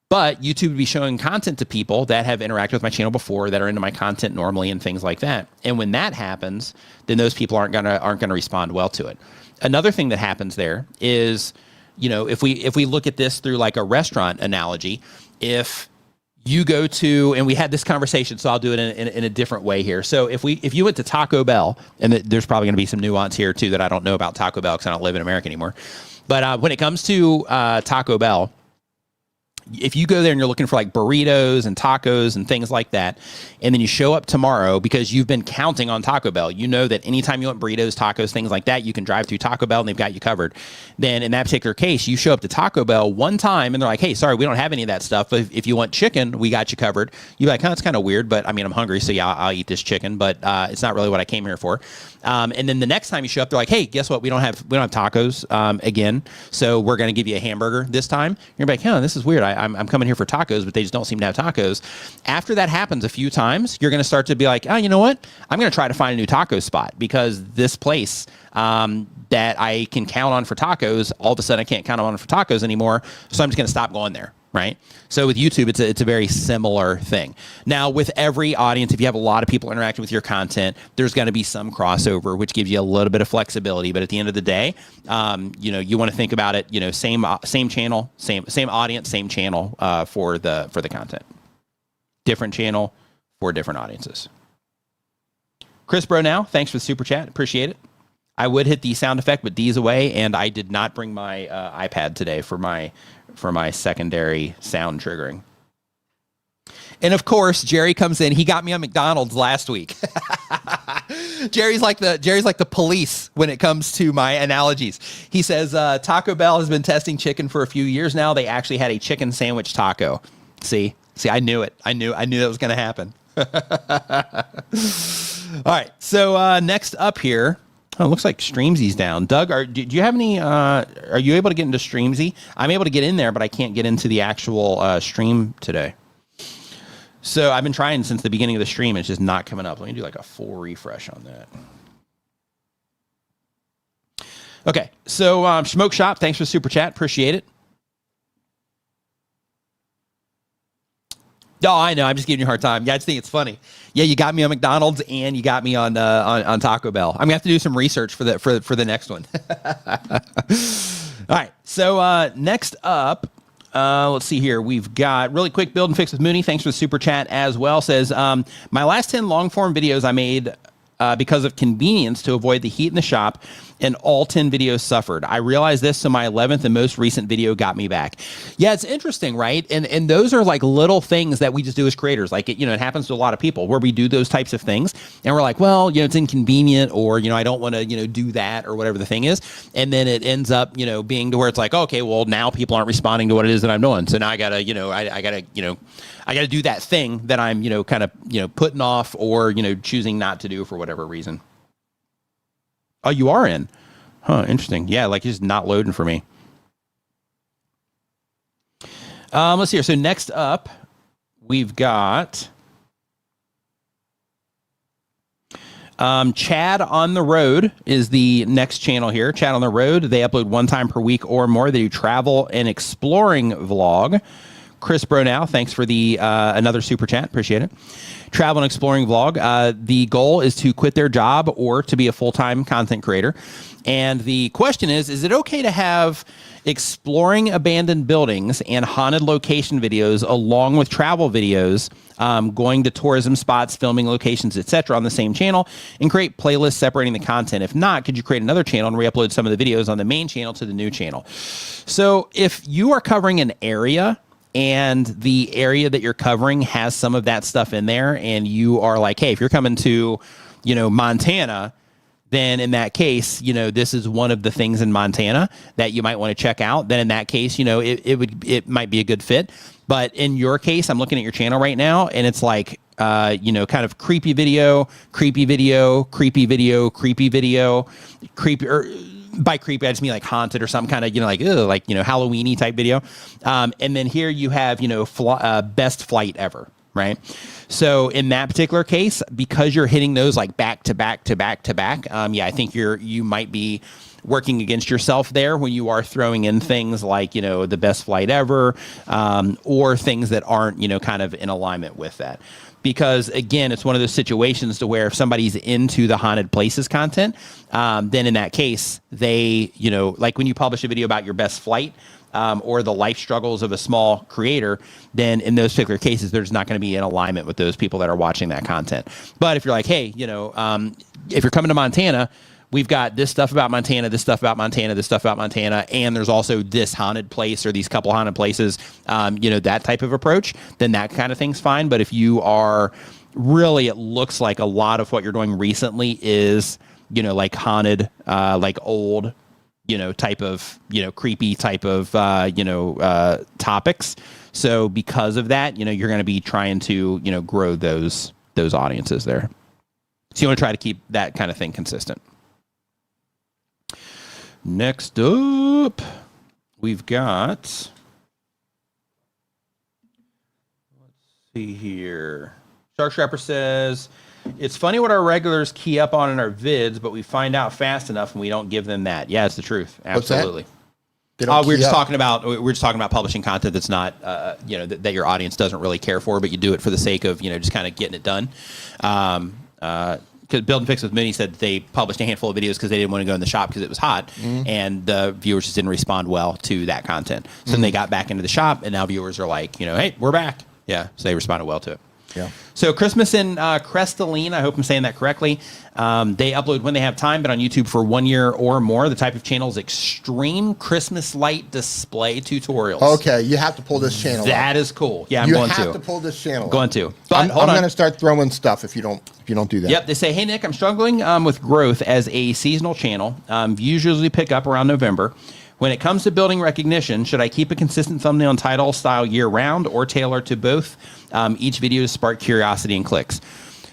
But YouTube would be showing content to people that have interacted with my channel before, that are into my content normally and things like that. And when that happens, then those people aren't gonna respond well to it. Another thing that happens there is, if we look at this through like a restaurant analogy, if you go to, and we had this conversation, so I'll do it in a different way here. So if you went to Taco Bell, and there's probably gonna be some nuance here too that I don't know about Taco Bell because I don't live in America anymore. But when it comes to Taco Bell, if you go there and you're looking for like burritos and tacos and things like that, and then you show up tomorrow because you've been counting on Taco Bell, that anytime you want burritos, tacos, things like that, you can drive through Taco Bell and they've got you covered. Then in that particular case, you show up to Taco Bell one time and they're like, hey, sorry, we don't have any of that stuff. But if you want chicken, we got you covered. You're like, oh, that's kind of weird, but I'm hungry, so yeah, I'll eat this chicken, but it's not really what I came here for. And then the next time you show up, they're like, hey, guess what? We don't have tacos again, so we're going to give you a hamburger this time. You're like, oh, this is weird. I'm coming here for tacos, but they just don't seem to have tacos. After that happens a few times, you're going to start to be like, oh, you know what? I'm going to try to find a new taco spot because this place that I can count on for tacos, all of a sudden I can't count on for tacos anymore, so I'm just going to stop going there. Right. So with YouTube, it's a very similar thing. Now, with every audience, if you have a lot of people interacting with your content, there's going to be some crossover, which gives you a little bit of flexibility. But at the end of the day, you want to think about it, same channel, same audience, same channel for the content. Different channel for different audiences. Chris Bronow, thanks for the super chat. Appreciate it. I would hit the sound effect, but Dee's away, and I did not bring my iPad today for my secondary sound triggering. And of course, Jerry comes in. He got me on McDonald's last week. Jerry's like the police when it comes to my analogies. He says Taco Bell has been testing chicken for a few years now. They actually had a chicken sandwich taco. See, I knew it. I knew that was going to happen. All right. So next up here. Oh, it looks like Streamsy's down. Doug, do you have any? Are you able to get into Streamsy? I'm able to get in there, but I can't get into the actual stream today. So I've been trying since the beginning of the stream. It's just not coming up. Let me do like a full refresh on that. Okay. So Smoke Shop, thanks for the super chat. Appreciate it. Oh, I know. I'm just giving you a hard time. Yeah, I just think it's funny. Yeah, you got me on McDonald's and you got me on Taco Bell. I'm gonna have to do some research for the next one. All right. So next up, let's see here. We've got really quick build and fix with Mooney. Thanks for the super chat as well. Says my last 10 long form videos I made because of convenience to avoid the heat in the shop, and all 10 videos suffered. I realized this, so my 11th and most recent video got me back. Yeah, it's interesting, right? And those are like little things that we just do as creators. Like, it happens to a lot of people where we do those types of things, and we're like, well, it's inconvenient, or, I don't want to, do that, or whatever the thing is. And then it ends up, being to where it's like, okay, well, now people aren't responding to what it is that I'm doing. So now I gotta, I gotta do that thing that I'm, kind of, putting off or, choosing not to do for whatever reason. Oh, you are in. Huh, interesting. Yeah, like it's not loading for me. Let's see here. So next up, we've got Chad on the Road is the next channel here. Chad on the Road. They upload one time per week or more. They do travel and exploring vlog. Chris Bronow, thanks for the another super chat. Appreciate it. Travel and exploring vlog. The goal is to quit their job or to be a full-time content creator. And the question is it okay to have exploring abandoned buildings and haunted location videos along with travel videos, going to tourism spots, filming locations, etc. on the same channel, and create playlists separating the content? If not, could you create another channel and re-upload some of the videos on the main channel to the new channel? So if you are covering an area and the area that you're covering has some of that stuff in there, and you are like, hey, if you're coming to, Montana, then in that case, this is one of the things in Montana that you might want to check out. Then in that case, it might be a good fit. But in your case, I'm looking at your channel right now, and it's like, kind of creepy video, creepy video, creepy video, creepy video, creepy. Or by creepy, I just mean like haunted or some kind of, Halloween-y type video. And then here you have, best flight ever, right? So in that particular case, because you're hitting those like back to back to back to back, I think you might be working against yourself there when you are throwing in things like, the best flight ever, or things that aren't, kind of in alignment with that. Because again, it's one of those situations to where if somebody's into the haunted places content, then in that case, they, like when you publish a video about your best flight, or the life struggles of a small creator, then in those particular cases, there's not going to be in alignment with those people that are watching that content. But if you're like, hey, if you're coming to Montana, we've got this stuff about Montana, this stuff about Montana, this stuff about Montana, and there's also this haunted place or these couple haunted places, that type of approach, then that kind of thing's fine. But if you are really, it looks like a lot of what you're doing recently is, like haunted, like old, type of, creepy type of, topics. So because of that, you're going to be trying to, grow those audiences there. So you want to try to keep that kind of thing consistent. Next up, we've got, let's see here. Shark Scrapper says, it's funny what our regulars key up on in our vids, but we find out fast enough and we don't give them that. Yeah, it's the truth. Absolutely. We're just talking about publishing content that's not, that your audience doesn't really care for, but you do it for the sake of, just kind of getting it done. Because Build and Fix with Mooney said they published a handful of videos because they didn't want to go in the shop because it was hot, and the viewers just didn't respond well to that content. So then they got back into the shop, and now viewers are like, hey, we're back. Yeah, so they responded well to it. Yeah. So Christmas in Crestaline, I hope I'm saying that correctly. They upload when they have time, but on YouTube for 1 year or more. The type of channel is Extreme Christmas Light Display Tutorials. Okay, you have to pull this channel That up. is cool. Yeah, I'm you going have to pull this channel Going up. to. But I'm hold on. going to start throwing stuff if you don't do that. Yep, they say, hey, Nick, I'm struggling with growth as a seasonal channel. Views usually pick up around November. When it comes to building recognition, should I keep a consistent thumbnail and title style year-round or tailor to both each video to spark curiosity and clicks?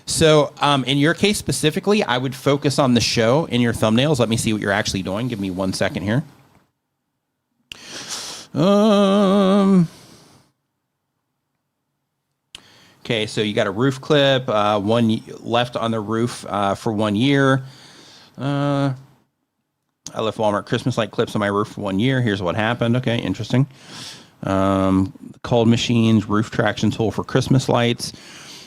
So in your case specifically, I would focus on the show in your thumbnails. Let me see what you're actually doing. Give me 1 second here. Okay, so you got a roof clip, one left on the roof for 1 year. I left Walmart Christmas light clips on my roof for 1 year. Here's what happened. Okay, interesting. Cold machines, roof traction tool for Christmas lights.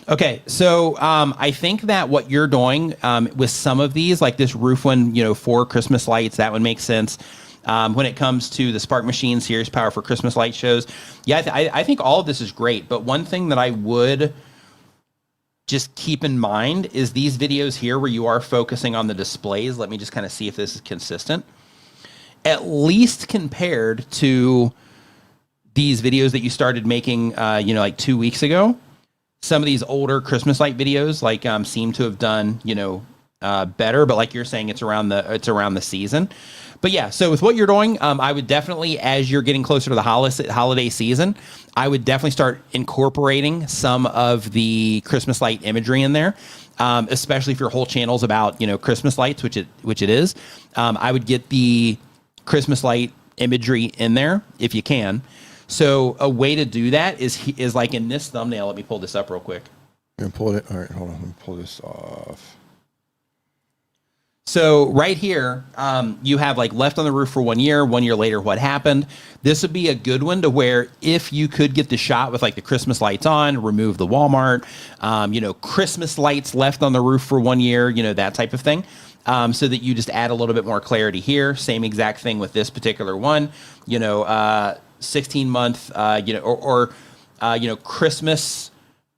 Okay, so I think that what you're doing with some of these, like this roof one, for Christmas lights, that would make sense. When it comes to the Spark Machine Series Power for Christmas light shows, yeah, I think all of this is great. But one thing that I would just keep in mind is these videos here where you are focusing on the displays. Let me just kind of see if this is consistent. At least compared to these videos that you started making, like 2 weeks ago, some of these older Christmas light videos seem to have done, better. But like you're saying, it's around the season. But yeah, so with what you're doing, I would definitely, as you're getting closer to the holiday season, I would definitely start incorporating some of the Christmas light imagery in there, especially if your whole channel's about, Christmas lights, which it is. I would get the Christmas light imagery in there if you can. So a way to do that is like in this thumbnail. Let me pull this up real quick. I'm pull it. All right, hold on. Let me pull this off. So right here, you have like left on the roof for 1 year. 1 year later, what happened? This would be a good one to where if you could get the shot with like the Christmas lights on, remove the Walmart, Christmas lights left on the roof for 1 year, that type of thing. So that you just add a little bit more clarity here. Same exact thing with this particular one, 16-month, Christmas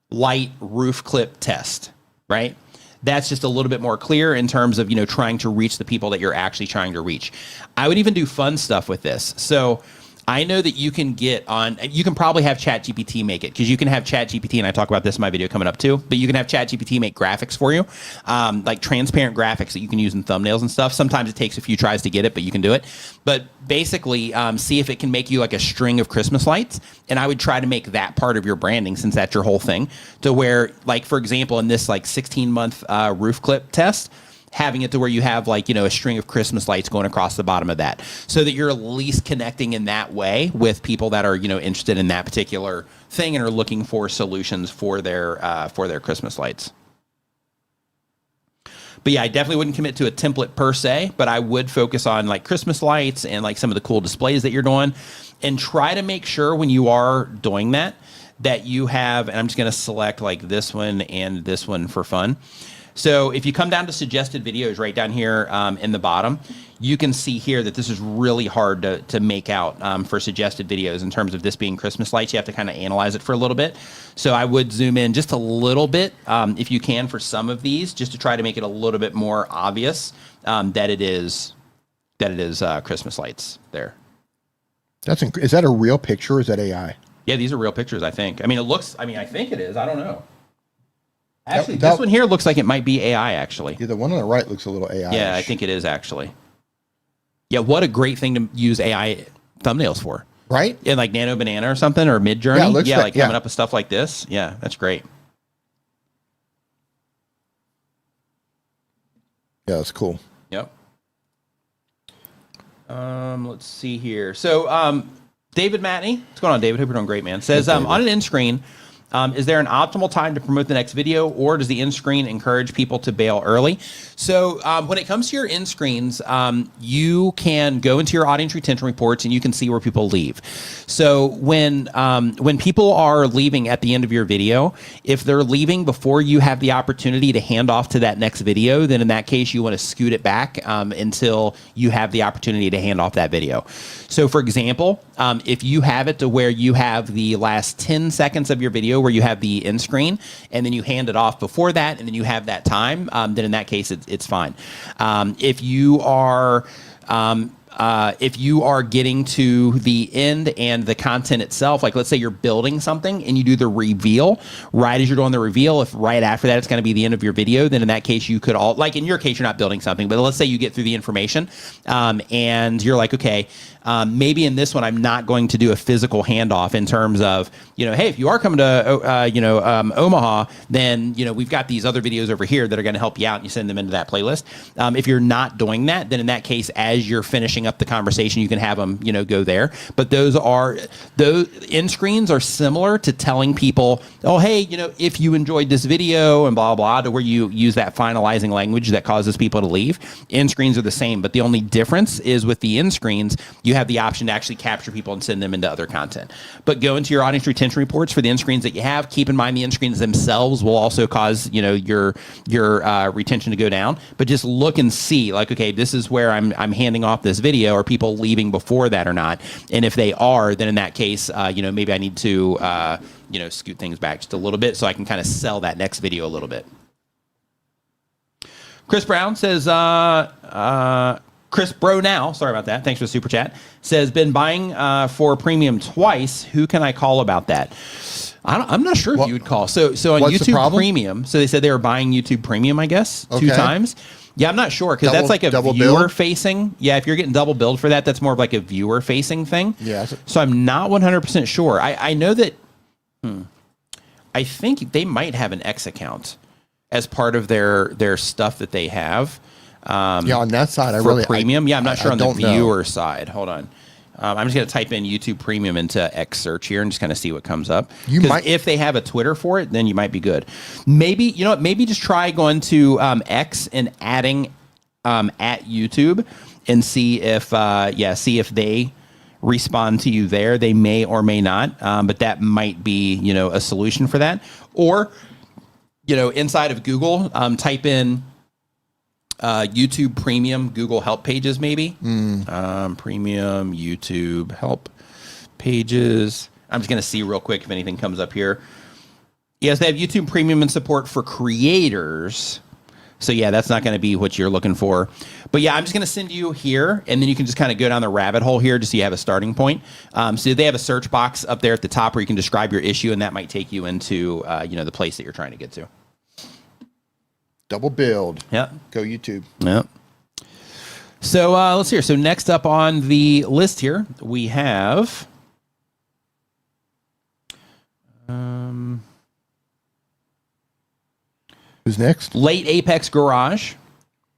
light roof clip test, right? That's just a little bit more clear in terms of, trying to reach the people that you're actually trying to reach. I would even do fun stuff with this. So I know that you can probably have ChatGPT make it, because you can have ChatGPT, and I talk about this in my video coming up too, but you can have ChatGPT make graphics for you, like transparent graphics that you can use in thumbnails and stuff. Sometimes it takes a few tries to get it, but you can do it. But basically, see if it can make you like a string of Christmas lights, and I would try to make that part of your branding, since that's your whole thing, to where, like, for example, in this like 16-month roof clip test, having it to where you have like, a string of Christmas lights going across the bottom of that, so that you're at least connecting in that way with people that are, interested in that particular thing and are looking for solutions for their Christmas lights. But yeah, I definitely wouldn't commit to a template per se, but I would focus on like Christmas lights and like some of the cool displays that you're doing, and try to make sure when you are doing that you have, and I'm just going to select like this one and this one for fun. So if you come down to suggested videos right down here in the bottom, you can see here that this is really hard to make out for suggested videos in terms of this being Christmas lights. You have to kind of analyze it for a little bit. So I would zoom in just a little bit if you can for some of these, just to try to make it a little bit more obvious that it is Christmas lights there. Is that a real picture or is that AI? Yeah, these are real pictures, I think. I think it is. I don't know. Actually, this one here looks like it might be AI, actually. Yeah, the one on the right looks a little AI. Yeah, I think it is, actually. Yeah, what a great thing to use AI thumbnails for. Right? Yeah, like Nano Banana or something, or Midjourney. Yeah, coming up with stuff like this. Yeah, that's great. Yeah, that's cool. Yep. Let's see here. So, David Matney, what's going on, David? Hope you're doing great, man. Says, on an end screen, is there an optimal time to promote the next video, or does the end screen encourage people to bail early? So when it comes to your end screens, you can go into your audience retention reports and you can see where people leave. So when people are leaving at the end of your video, if they're leaving before you have the opportunity to hand off to that next video, then in that case, you want to scoot it back until you have the opportunity to hand off that video. So for example, if you have it to where you have the last 10 seconds of your video video where you have the end screen and then you hand it off before that and then you have that time, then in that case, it's fine. If you are getting to the end and the content itself, like let's say you're building something and you do the reveal, right as you're doing the reveal, if right after that it's going to be the end of your video, then in that case you could like in your case, you're not building something, but let's say you get through the information and you're like, okay, maybe in this one, I'm not going to do a physical handoff in terms of, hey, if you are coming to, Omaha, then, we've got these other videos over here that are going to help you out and you send them into that playlist. If you're not doing that, then in that case, as you're finishing up the conversation, you can have them, go there. But those end screens are similar to telling people, oh, hey, if you enjoyed this video and blah, blah, to where you use that finalizing language that causes people to leave. End screens are the same, but the only difference is with the end screens, you have the option to actually capture people and send them into other content. But go into your audience retention reports for the end screens that you have. Keep in mind the end screens themselves will also cause your retention to go down. But just look and see, like, okay, this is where I'm handing off this video. Are people leaving before that or not? And if they are, then in that case, maybe I need to scoot things back just a little bit so I can kind of sell that next video a little bit. Chris Brown says, Chris Bro now, sorry about that. Thanks for the super chat. Says, been buying for premium twice. Who can I call about that? I'm not sure if you would call. So on YouTube Premium, so they said they were buying YouTube Premium, I guess, 2 times. Yeah, I'm not sure because that's like a viewer facing. Yeah, if you're getting double billed for that, that's more of like a viewer facing thing. Yeah. So I'm not 100% sure. I know that. I think they might have an X account as part of their stuff that they have. On that side, premium. I'm not sure on the viewer side. Hold on. I'm just going to type in YouTube Premium into X search here and just kind of see what comes up. If they have a Twitter for it, then you might be good. Maybe, maybe just try going to X and adding at YouTube and see if they respond to you there. They may or may not, but that might be, a solution for that. Or, inside of Google, type in YouTube Premium Google Help Pages, maybe. Premium YouTube Help Pages. I'm just going to see real quick if anything comes up here. Yes, they have YouTube Premium and support for creators. So yeah, that's not going to be what you're looking for. But yeah, I'm just going to send you here, and then you can just kind of go down the rabbit hole here just so you have a starting point. So they have a search box up there at the top where you can describe your issue, and that might take you into the place that you're trying to get to. Double build. Yep. Go YouTube. Yep. So let's see here. So next up on the list here, we have who's next? Late Apex Garage.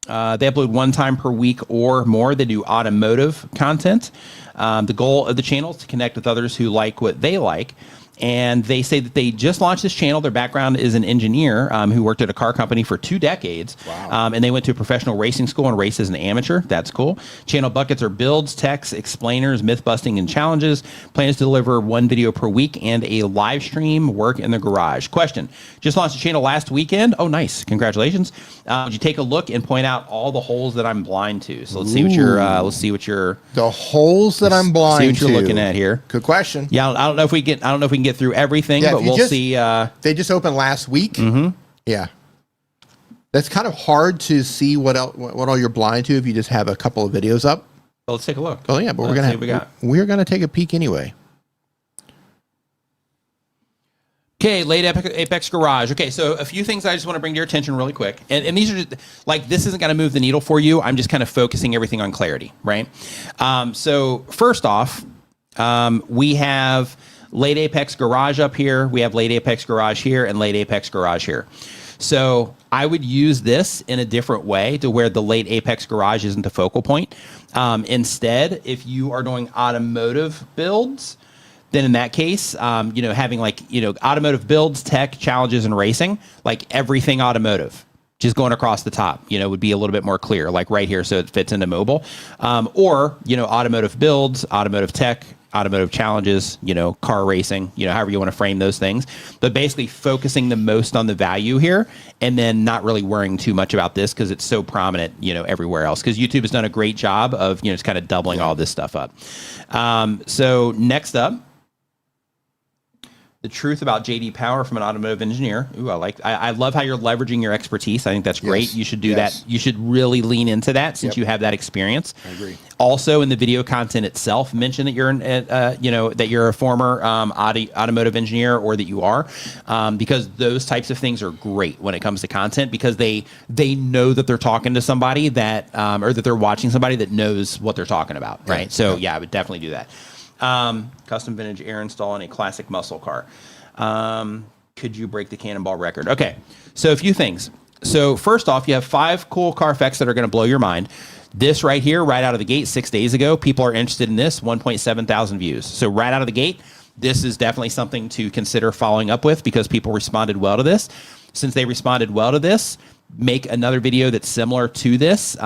They upload 1 time per week or more. They do automotive content. The goal of the channel is to connect with others who like what they like. And they say that they just launched this channel. Their background is an engineer who worked at a car company for 2 decades. Wow. And they went to a professional racing school and raced as an amateur. That's cool. Channel buckets are builds, techs, explainers, myth busting, and challenges. Plans to deliver 1 video per week and a live stream work in the garage. Question: just launched the channel last weekend. Oh, nice. Congratulations. Would you take a look and point out all the holes that I'm blind to? So let's see what you're the holes that I'm blind to. See what you're looking at here. Good question. Yeah, I don't know if we can get through everything, but we'll see. They just opened last week. Mm-hmm. Yeah, that's kind of hard to see what all you're blind to if you just have a couple of videos up. Well, let's take a look. Oh yeah, but we're gonna take a peek anyway. Okay, Late Apex Garage. Okay, so a few things I just want to bring to your attention really quick, and these are just, like, this isn't going to move the needle for you. I'm just kind of focusing everything on clarity, right? So first off, we have Late Apex Garage up here. We have Late Apex Garage here and Late Apex Garage here. So I would use this in a different way to where the Late Apex Garage isn't the focal point. Instead, if you are doing automotive builds, then in that case, having automotive builds, tech, challenges, and racing, like everything automotive, just going across the top, would be a little bit more clear, like right here, so it fits into mobile. Or automotive builds, automotive tech, automotive challenges, car racing, however you want to frame those things. But basically focusing the most on the value here and then not really worrying too much about this because it's so prominent, everywhere else. Because YouTube has done a great job of, just kind of doubling all this stuff up. So next up, The truth about JD Power from an automotive engineer. Ooh, I love how you're leveraging your expertise. I think that's great. Yes. You should do that. You should really lean into that since you have that experience. I agree. Also, in the video content itself, mention that you're that you're a former automotive engineer, or that you are, because those types of things are great when it comes to content, because they know that they're talking to somebody that or that they're watching somebody that knows what they're talking about, right? So I would definitely do that. Custom vintage air install in a classic muscle car. Could you break the Cannonball record? Okay, so a few things. So first off, you have 5 cool car facts that are going to blow your mind. This right here, right out of the gate, 6 days ago, people are interested in this, 1.7 thousand views. So right out of the gate, this is definitely something to consider following up with, because people responded well to this. Since they responded well to this, make another video that's similar to this.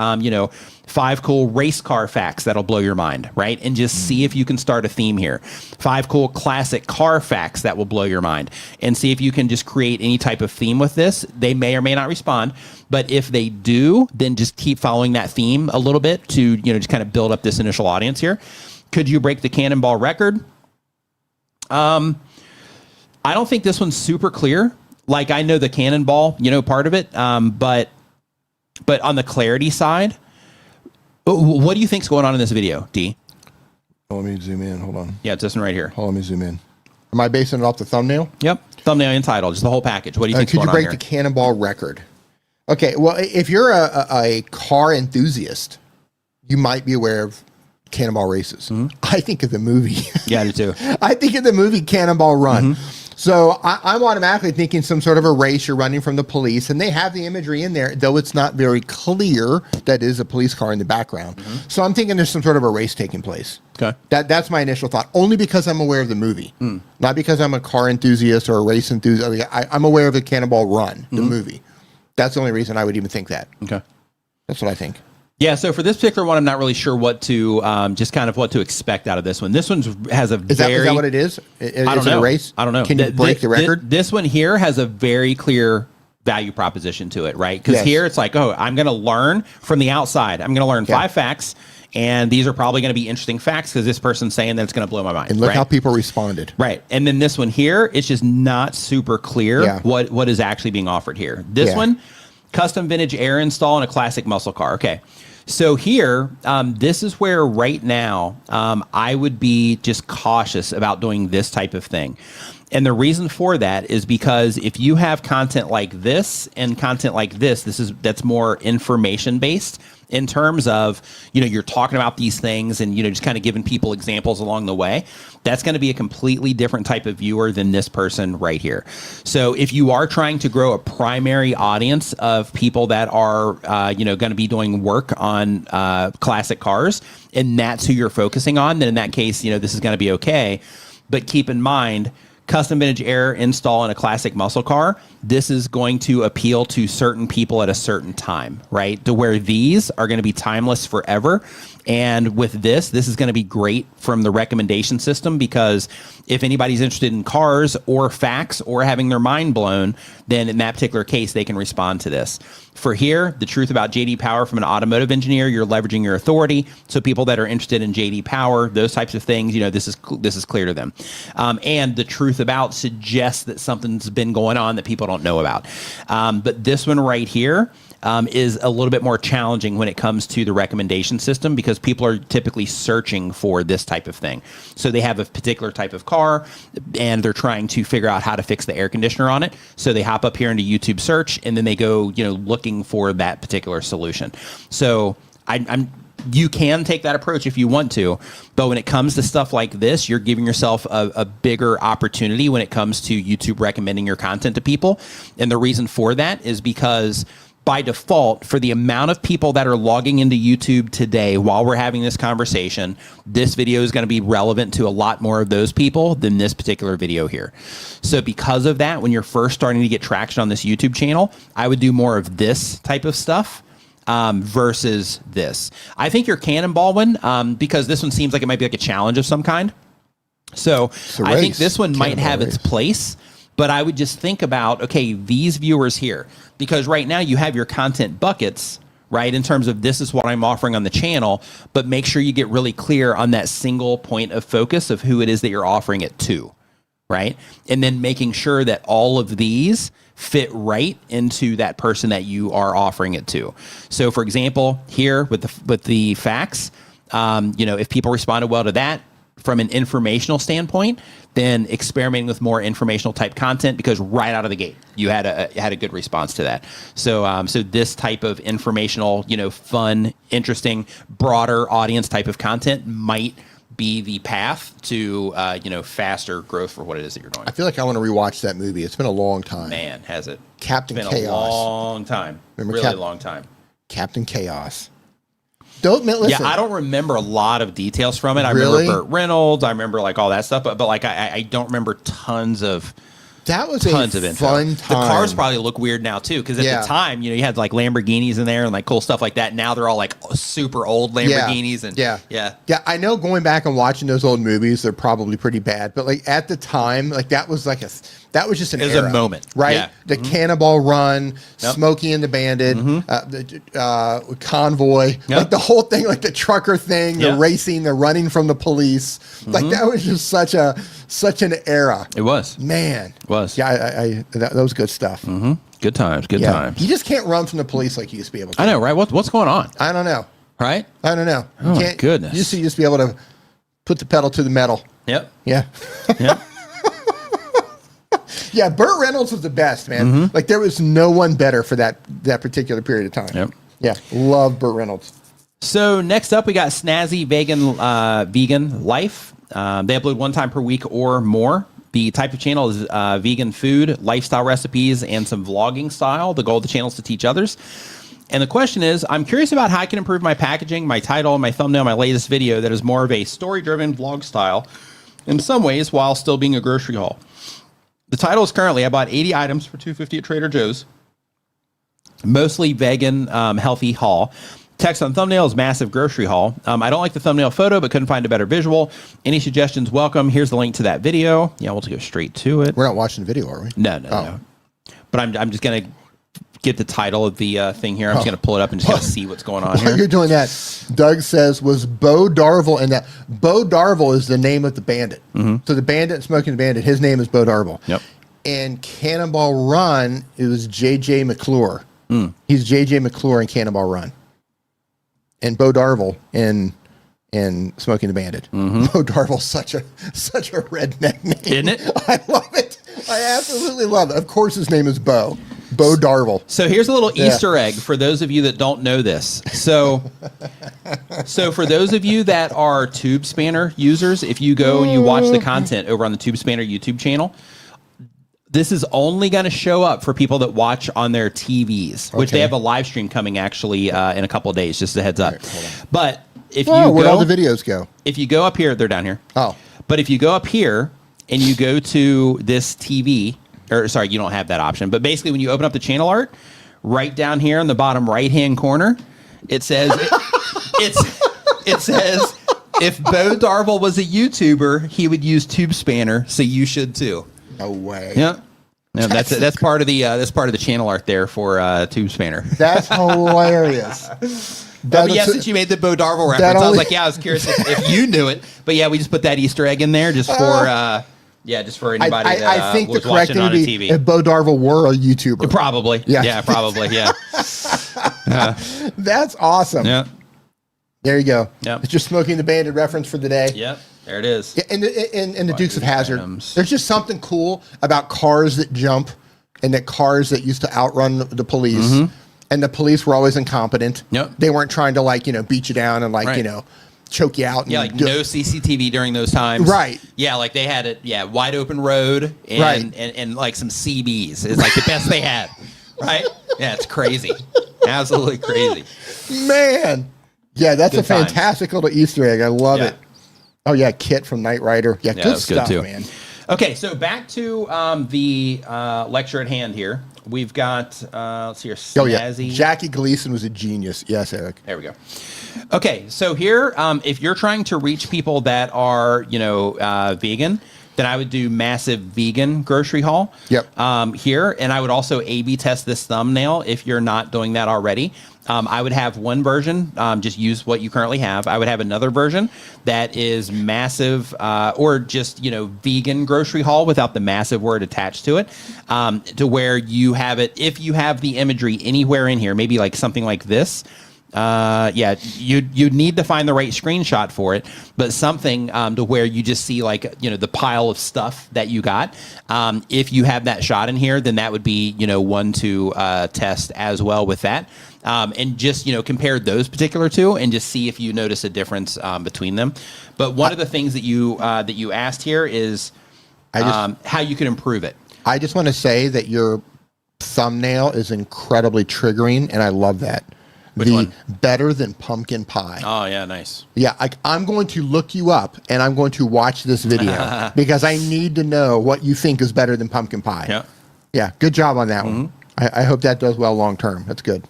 5 cool race car facts that'll blow your mind, right? And just see if you can start a theme here. 5 cool classic car facts that will blow your mind, and see if you can just create any type of theme with this. They may or may not respond, but if they do, then just keep following that theme a little bit to, just kind of build up this initial audience here. Could you break the Cannonball record? I don't think this one's super clear. Like, I know the Cannonball, part of it, but on the clarity side, what do you think's going on in this video, Dee? Oh, let me zoom in. Hold on. Yeah, it's this one right here. Let me zoom in. Am I basing it off the thumbnail? Yep. Thumbnail and title, just the whole package. What do you think's going on here? Could you break the Cannonball record? Okay, well, if you're a car enthusiast, you might be aware of Cannonball races. I think of the movie. Yeah, I do too. I think of the movie Cannonball Run. So I'm automatically thinking some sort of a race. You're running from the police, and they have the imagery in there, though it's not very clear that is a police car in the background. So I'm thinking there's some sort of a race taking place. Okay. That's my initial thought, only because I'm aware of the movie, not because I'm a car enthusiast or a race enthusiast. I'm aware of the Cannonball Run, the movie. That's the only reason I would even think that. Okay. That's what I think. Yeah, so for this particular one, I'm not really sure what to, just kind of what to expect out of this one. This one has a Is that what it is? Is it a race? I don't know. Can you break the record? This one here has a very clear value proposition to it, right? Because here it's like, I'm going to learn from the outside. I'm going to learn 5 facts, and these are probably going to be interesting facts because this person's saying that it's going to blow my mind. And look how people responded. Right. And then this one here, it's just not super clear what is actually being offered here. This one, custom vintage air install in a classic muscle car. Okay. So here, this is where right now I would be just cautious about doing this type of thing. And the reason for that is because if you have content like this and content like this, that's more information based in terms of, you're talking about these things and, just kind of giving people examples along the way. That's going to be a completely different type of viewer than this person right here. So if you are trying to grow a primary audience of people that are, going to be doing work on classic cars, and that's who you're focusing on, then in that case, this is going to be okay. But keep in mind, custom vintage air install in a classic muscle car, this is going to appeal to certain people at a certain time, right? To where these are going to be timeless forever. And with this is going to be great from the recommendation system, because if anybody's interested in cars or facts or having their mind blown, then in that particular case, they can respond to this. For here, the truth about JD Power from an automotive engineer, you're leveraging your authority. So people that are interested in JD Power, those types of things, this is clear to them. And the truth about suggests that something's been going on that people don't know about. But this one right here, is a little bit more challenging when it comes to the recommendation system, because people are typically searching for this type of thing. So they have a particular type of car and they're trying to figure out how to fix the air conditioner on it. So they hop up here into YouTube search and then they go, looking for that particular solution. So you can take that approach if you want to, but when it comes to stuff like this, you're giving yourself a bigger opportunity when it comes to YouTube recommending your content to people. And the reason for that is because by default, for the amount of people that are logging into YouTube today while we're having this conversation, this video is going to be relevant to a lot more of those people than this particular video here. So because of that, when you're first starting to get traction on this YouTube channel, I would do more of this type of stuff versus this. I think your Cannonball one, because this one seems like it might be like a challenge of some kind. So I think this one might have its place. But I would just think about, okay, these viewers here, because right now you have your content buckets, right, in terms of this is what I'm offering on the channel, but make sure you get really clear on that single point of focus of who it is that you're offering it to, right? And then making sure that all of these fit right into that person that you are offering it to. So for example, here with the facts, if people responded well to that from an informational standpoint, then experimenting with more informational type content, because right out of the gate, you had a good response to that. So this type of informational, fun, interesting, broader audience type of content might be the path to faster growth for what it is that you're doing. I feel like I want to rewatch that movie. It's been a long time. Man, has it? Captain Chaos. Chaos. A long time. Remember really long time. Captain Chaos. Listen. Yeah, I don't remember a lot of details from it. I Really? remember Burt Reynolds. I remember like all that stuff, but like I don't remember tons of. That was tons a of info. fun time. The cars probably look weird now too, because at the time, you had like Lamborghinis in there and like cool stuff like that. Now they're all like super old Lamborghinis and yeah. I know going back and watching those old movies, they're probably pretty bad, but like at the time, like that was just an era, a moment, right? Yeah. The Cannonball Run, Smokey and the Bandit, the Convoy, like the whole thing, like the trucker thing, the racing, the running from the police, like that was just such an era. It was, man. It was. Yeah, that was good stuff. Mm-hmm. Good times. Good times. You just can't run from the police like you used to be able to. I know, right? What's going on? I don't know. Right? I don't know. Oh my goodness. You used to just be able to put the pedal to the metal. Yep. Yeah. Yep. Yeah, Burt Reynolds was the best, man. Mm-hmm. Like there was no one better for that particular period of time. Yep. Yeah, love Burt Reynolds. So next up, we got Snazzy Vegan Life. They upload one time per week or more. The type of channel is vegan food, lifestyle recipes, and some vlogging style. The goal of the channel is to teach others. And the question is, I'm curious about how I can improve my packaging, my title, my thumbnail, my latest video that is more of a story-driven vlog style in some ways while still being a grocery haul. The title is currently, I bought 80 items for $2.50 at Trader Joe's. Mostly vegan, healthy haul. Text on thumbnail is massive grocery haul. I don't like the thumbnail photo, but couldn't find a better visual. Any suggestions, welcome. Here's the link to that video. Yeah, we'll go straight to it. We're not watching the video, are we? No. But I'm just going to get the title of the thing here. I'm just going to pull it up and just see what's going on here. While you're doing that, Doug says, was Bo Darvel, and that Bo Darvel is the name of the bandit. Mm-hmm. So the bandit, Smoking the Bandit, his name is Bo Darvel. Yep. And Cannonball Run, it was J.J. McClure. He's J.J. McClure in Cannonball Run. And Bo Darvel in Smoking the Bandit. Mm-hmm. Bo Darvel's such a redneck name. Isn't it? I love it. I absolutely love it. Of course his name is Bo. Bo Darvel. So here's a little Easter egg for those of you that don't know this. So for those of you that are Tube Spanner users, if you go and you watch the content over on the Tube Spanner YouTube channel, this is only going to show up for people that watch on their TVs, which they have a live stream coming actually in a couple of days, just a heads up. Right, but if where'd all the videos go? If you go up here, they're down here. Oh. But if you go up here and you go to this TV, or sorry, you don't have that option. But basically when you open up the channel art, right down here in the bottom right-hand corner, it says, it says, if Bo Darvel was a YouTuber, he would use Tube Spanner, so you should too. No way. Yeah. No, that's part of the channel art there for Tube Spanner. That's hilarious. Since you made the Bo Darvel reference, I was like, I was curious if you knew it. But yeah, we just put that Easter egg in there just for just for anybody I think was the correct watching thing on would a be TV. if Bo Darvel were a YouTuber. Probably. Yeah, probably. Yeah. That's awesome. Yeah. There you go. Yep. It's just Smoking the Bandit reference for the day. Yep. There it is. Yeah, and the Dukes of Hazzard. There's just something cool about cars that jump and that cars that used to outrun the police. Mm-hmm. And the police were always incompetent. Yep. They weren't trying to beat you down and choke you out. And no CCTV during those times. Right. Yeah, like they had it. Wide open road and like some CBs is like the best they had. Right. Yeah, it's crazy. Absolutely crazy. Man. Yeah, that's good a fantastic little Easter egg. I love it. Oh yeah, Kit from Knight Rider. Yeah, good stuff, good too, man. Okay, so back to the lecture at hand here. We've got let's see here. Snazzy. Jackie Gleason was a genius. Yes, Eric. There we go. Okay, so here, if you're trying to reach people that are vegan, then I would do massive vegan grocery haul. Yep. Here, and I would also A/B test this thumbnail if you're not doing that already. I would have one version, just use what you currently have. I would have another version that is massive, or just, vegan grocery haul without the massive word attached to it, to where you have it. If you have the imagery anywhere in here, maybe like something like this. You'd need to find the right screenshot for it, but something to where you just see like, the pile of stuff that you got. If you have that shot in here, then that would be, one to test as well with that. And just, compare those particular two and just see if you notice a difference between them. But one of the things that you asked here is how you can improve it. I just want to say that your thumbnail is incredibly triggering, and I love that. Which one? Better than pumpkin pie. Oh, yeah, nice. Yeah, I'm going to look you up, and I'm going to watch this video because I need to know what you think is better than pumpkin pie. Yeah. Yeah, good job on that one. I hope that does well long term. That's good.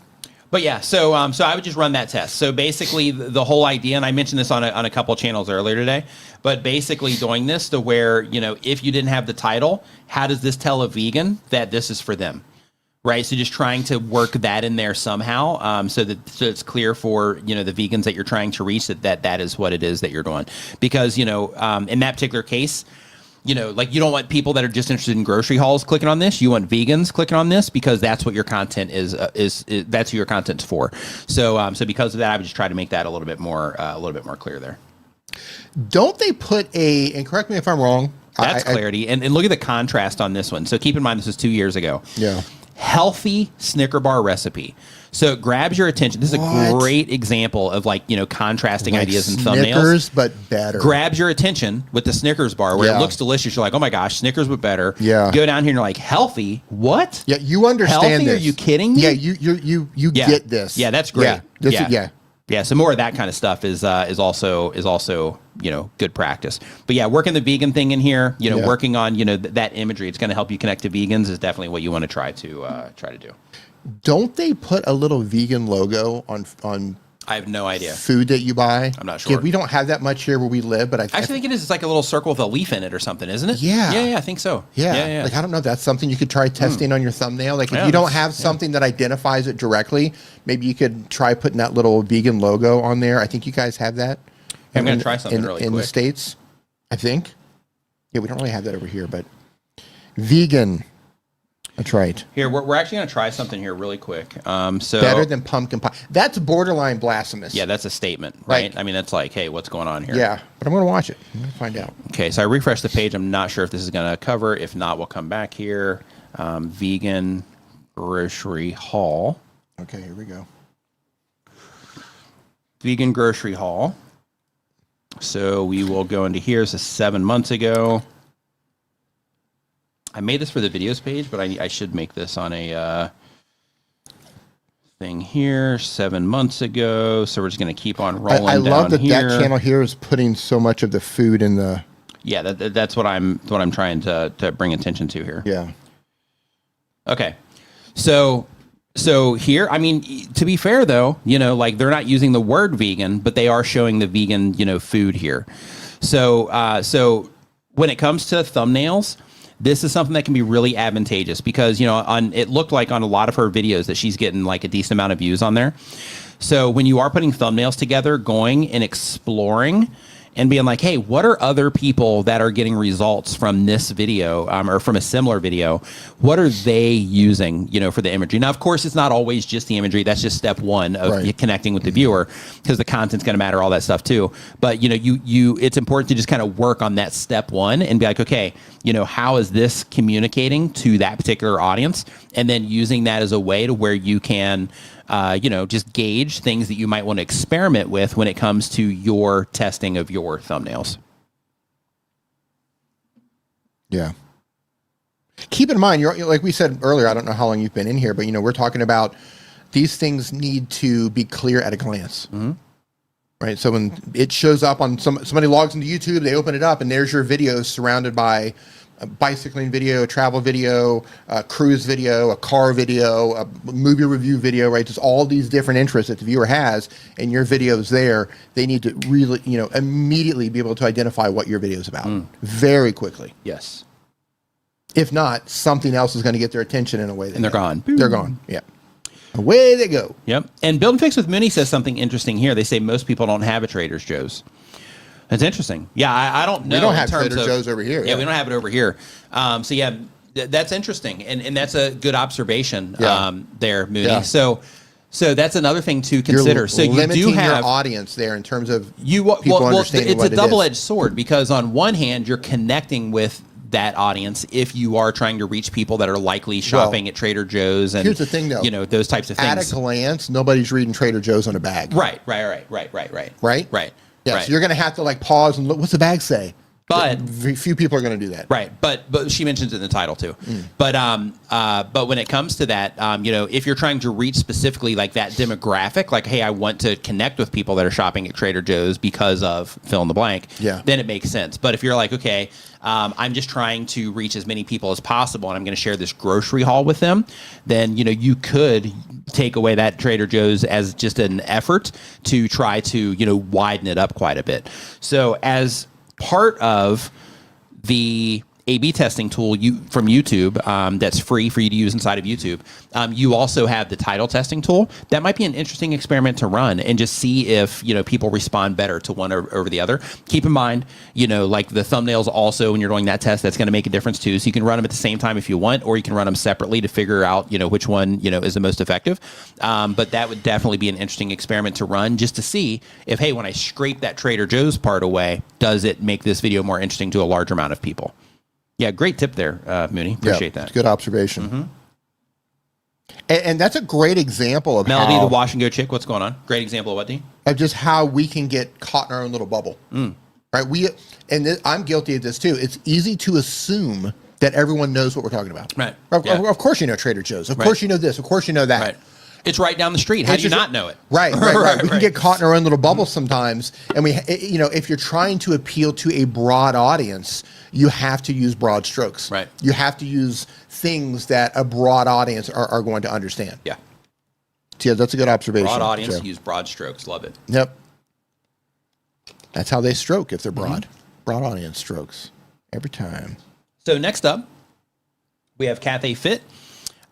But yeah, so I would just run that test. So basically, the whole idea, and I mentioned this on a couple of channels earlier today, but basically doing this to where, if you didn't have the title, how does this tell a vegan that this is for them? Right, so just trying to work that in there somehow, so it's clear for the vegans that you're trying to reach that is what it is that you're doing. Because in that particular case, like you don't want people that are just interested in grocery hauls clicking on this. You want vegans clicking on this because that's what your content is that's who your content's for. So because of that, I would just try to make that a little bit more clear there. Don't they put and correct me if I'm wrong. That's clarity, and look at the contrast on this one. So keep in mind this was 2 years ago. Yeah. Healthy Snicker bar recipe. So it grabs your attention. This is a great example of contrasting ideas in thumbnails. Snickers, but better. Grabs your attention with the Snickers bar where it looks delicious. You're like, oh my gosh, Snickers, but better. Yeah. Go down here and you're like, healthy? What? Yeah, you understand healthy? this. Are you kidding me? Yeah, you get this. Yeah, that's great. Yeah. Yeah, so more of that kind of stuff is also good practice. But yeah, working the vegan thing in here, working on that imagery, it's going to help you connect to vegans is definitely what you want to try to do. Don't they put a little vegan logo on? I have no idea. Food that you buy? I'm not sure. We don't have that much here where we live, but I actually think it is. It's like a little circle with a leaf in it or something, isn't it? Yeah. Yeah, I think so. Yeah. Like, I don't know. That's something you could try testing on your thumbnail. Like, if you don't have something that identifies it directly, maybe you could try putting that little vegan logo on there. I think you guys have that. I'm going to try something really quick. In the States, I think. Yeah, we don't really have that over here, but vegan. That's right. Here, we're actually going to try something here really quick. So better than pumpkin pie. That's borderline blasphemous. Yeah, that's a statement, right? I mean, that's like, hey, what's going on here? Yeah, but I'm going to watch it. I'm going to find out. Okay, so I refreshed the page. I'm not sure if this is going to cover. If not, we'll come back here. Vegan grocery haul. Okay, here we go. Vegan grocery haul. So we will go into here. This is 7 months ago. I made this for the videos page, but I should make this on a thing here 7 months ago. So we're just going to keep on rolling. I love that here. That channel here is putting so much of the food in the. Yeah, that's what I'm trying to bring attention to here. Yeah. Okay, so here, I mean, to be fair though, like they're not using the word vegan, but they are showing the vegan, food here. So when it comes to thumbnails, this is something that can be really advantageous because, it looked like on a lot of her videos that she's getting like a decent amount of views on there. So when you are putting thumbnails together, going and exploring and being like, hey, what are other people that are getting results from this video or from a similar video? What are they using, for the imagery? Now, of course, it's not always just the imagery. That's just step one of connecting with the viewer because the content's going to matter, all that stuff too. But, it's important to just kind of work on that step one and be like, okay, how is this communicating to that particular audience? And then using that as a way to where you can just gauge things that you might want to experiment with when it comes to your testing of your thumbnails. Yeah. Keep in mind, you're like we said earlier, I don't know how long you've been in here, but we're talking about these things need to be clear at a glance. Mm-hmm. Right. So when it shows up on somebody logs into YouTube, they open it up and there's your videos surrounded by a bicycling video, a travel video, a cruise video, a car video, a movie review video, right? Just all these different interests that the viewer has, and your video's there. They need to really, immediately be able to identify what your video is about very quickly. Yes. If not, something else is going to get their attention in a way. And they're gone. They're gone. Yeah. Away they go. Yep. And Build and Fix with Mooney says something interesting here. They say most people don't have a Trader Joe's. That's interesting. Yeah, I don't know. We don't have Trader Joe's over here. Yeah, we don't have it over here. So yeah, that's interesting, and that's a good observation there, Mooney. Yeah. So that's another thing to consider. You're so you limiting do have your audience there in terms of people understanding it's what a double-edged sword, because on one hand you're connecting with that audience if you are trying to reach people that are likely shopping at Trader Joe's, and here's the thing, though, those types of things. At a glance, nobody's reading Trader Joe's on a bag. Right. Yeah, so you're going to have to pause and look. What's the bag say? But few people are going to do that. Right. But she mentions it in the title too. But when it comes to that, if you're trying to reach specifically that demographic, hey, I want to connect with people that are shopping at Trader Joe's because of fill in the blank. Yeah. Then it makes sense. But if you're okay, I'm just trying to reach as many people as possible, and I'm going to share this grocery haul with them, then you could take away that Trader Joe's as just an effort to try to widen it up quite a bit. So as part of the A/B testing tool from YouTube that's free for you to use inside of YouTube, you also have the title testing tool. That might be an interesting experiment to run and just see if people respond better to one over the other. Keep in mind, the thumbnails also, when you're doing that test, that's going to make a difference too. So you can run them at the same time if you want, or you can run them separately to figure out which one is the most effective. But that would definitely be an interesting experiment to run, just to see if, hey, when I scrape that Trader Joe's part away, does it make this video more interesting to a larger amount of people? Yeah, great tip there, Mooney. Appreciate that. It's a good observation. Mm-hmm. And that's a great example of Melody, the wash and go chick. What's going on? Great example of what, Dee? Of just how we can get caught in our own little bubble. Right? I'm guilty of this too. It's easy to assume that everyone knows what we're talking about. Right. Of course you know Trader Joe's. Of course you know this. Of course you know that. Right. It's right down the street. How do you not know it? Right. We can get caught in our own little bubble sometimes. And if you're trying to appeal to a broad audience, you have to use broad strokes. Right. You have to use things that a broad audience are going to understand. Yeah. So, yeah, that's a good observation. Broad audience, Joe. use broad strokes. Love it. Yep. That's how they stroke if they're broad. Broad audience strokes every time. So next up, we have Cathay Fit.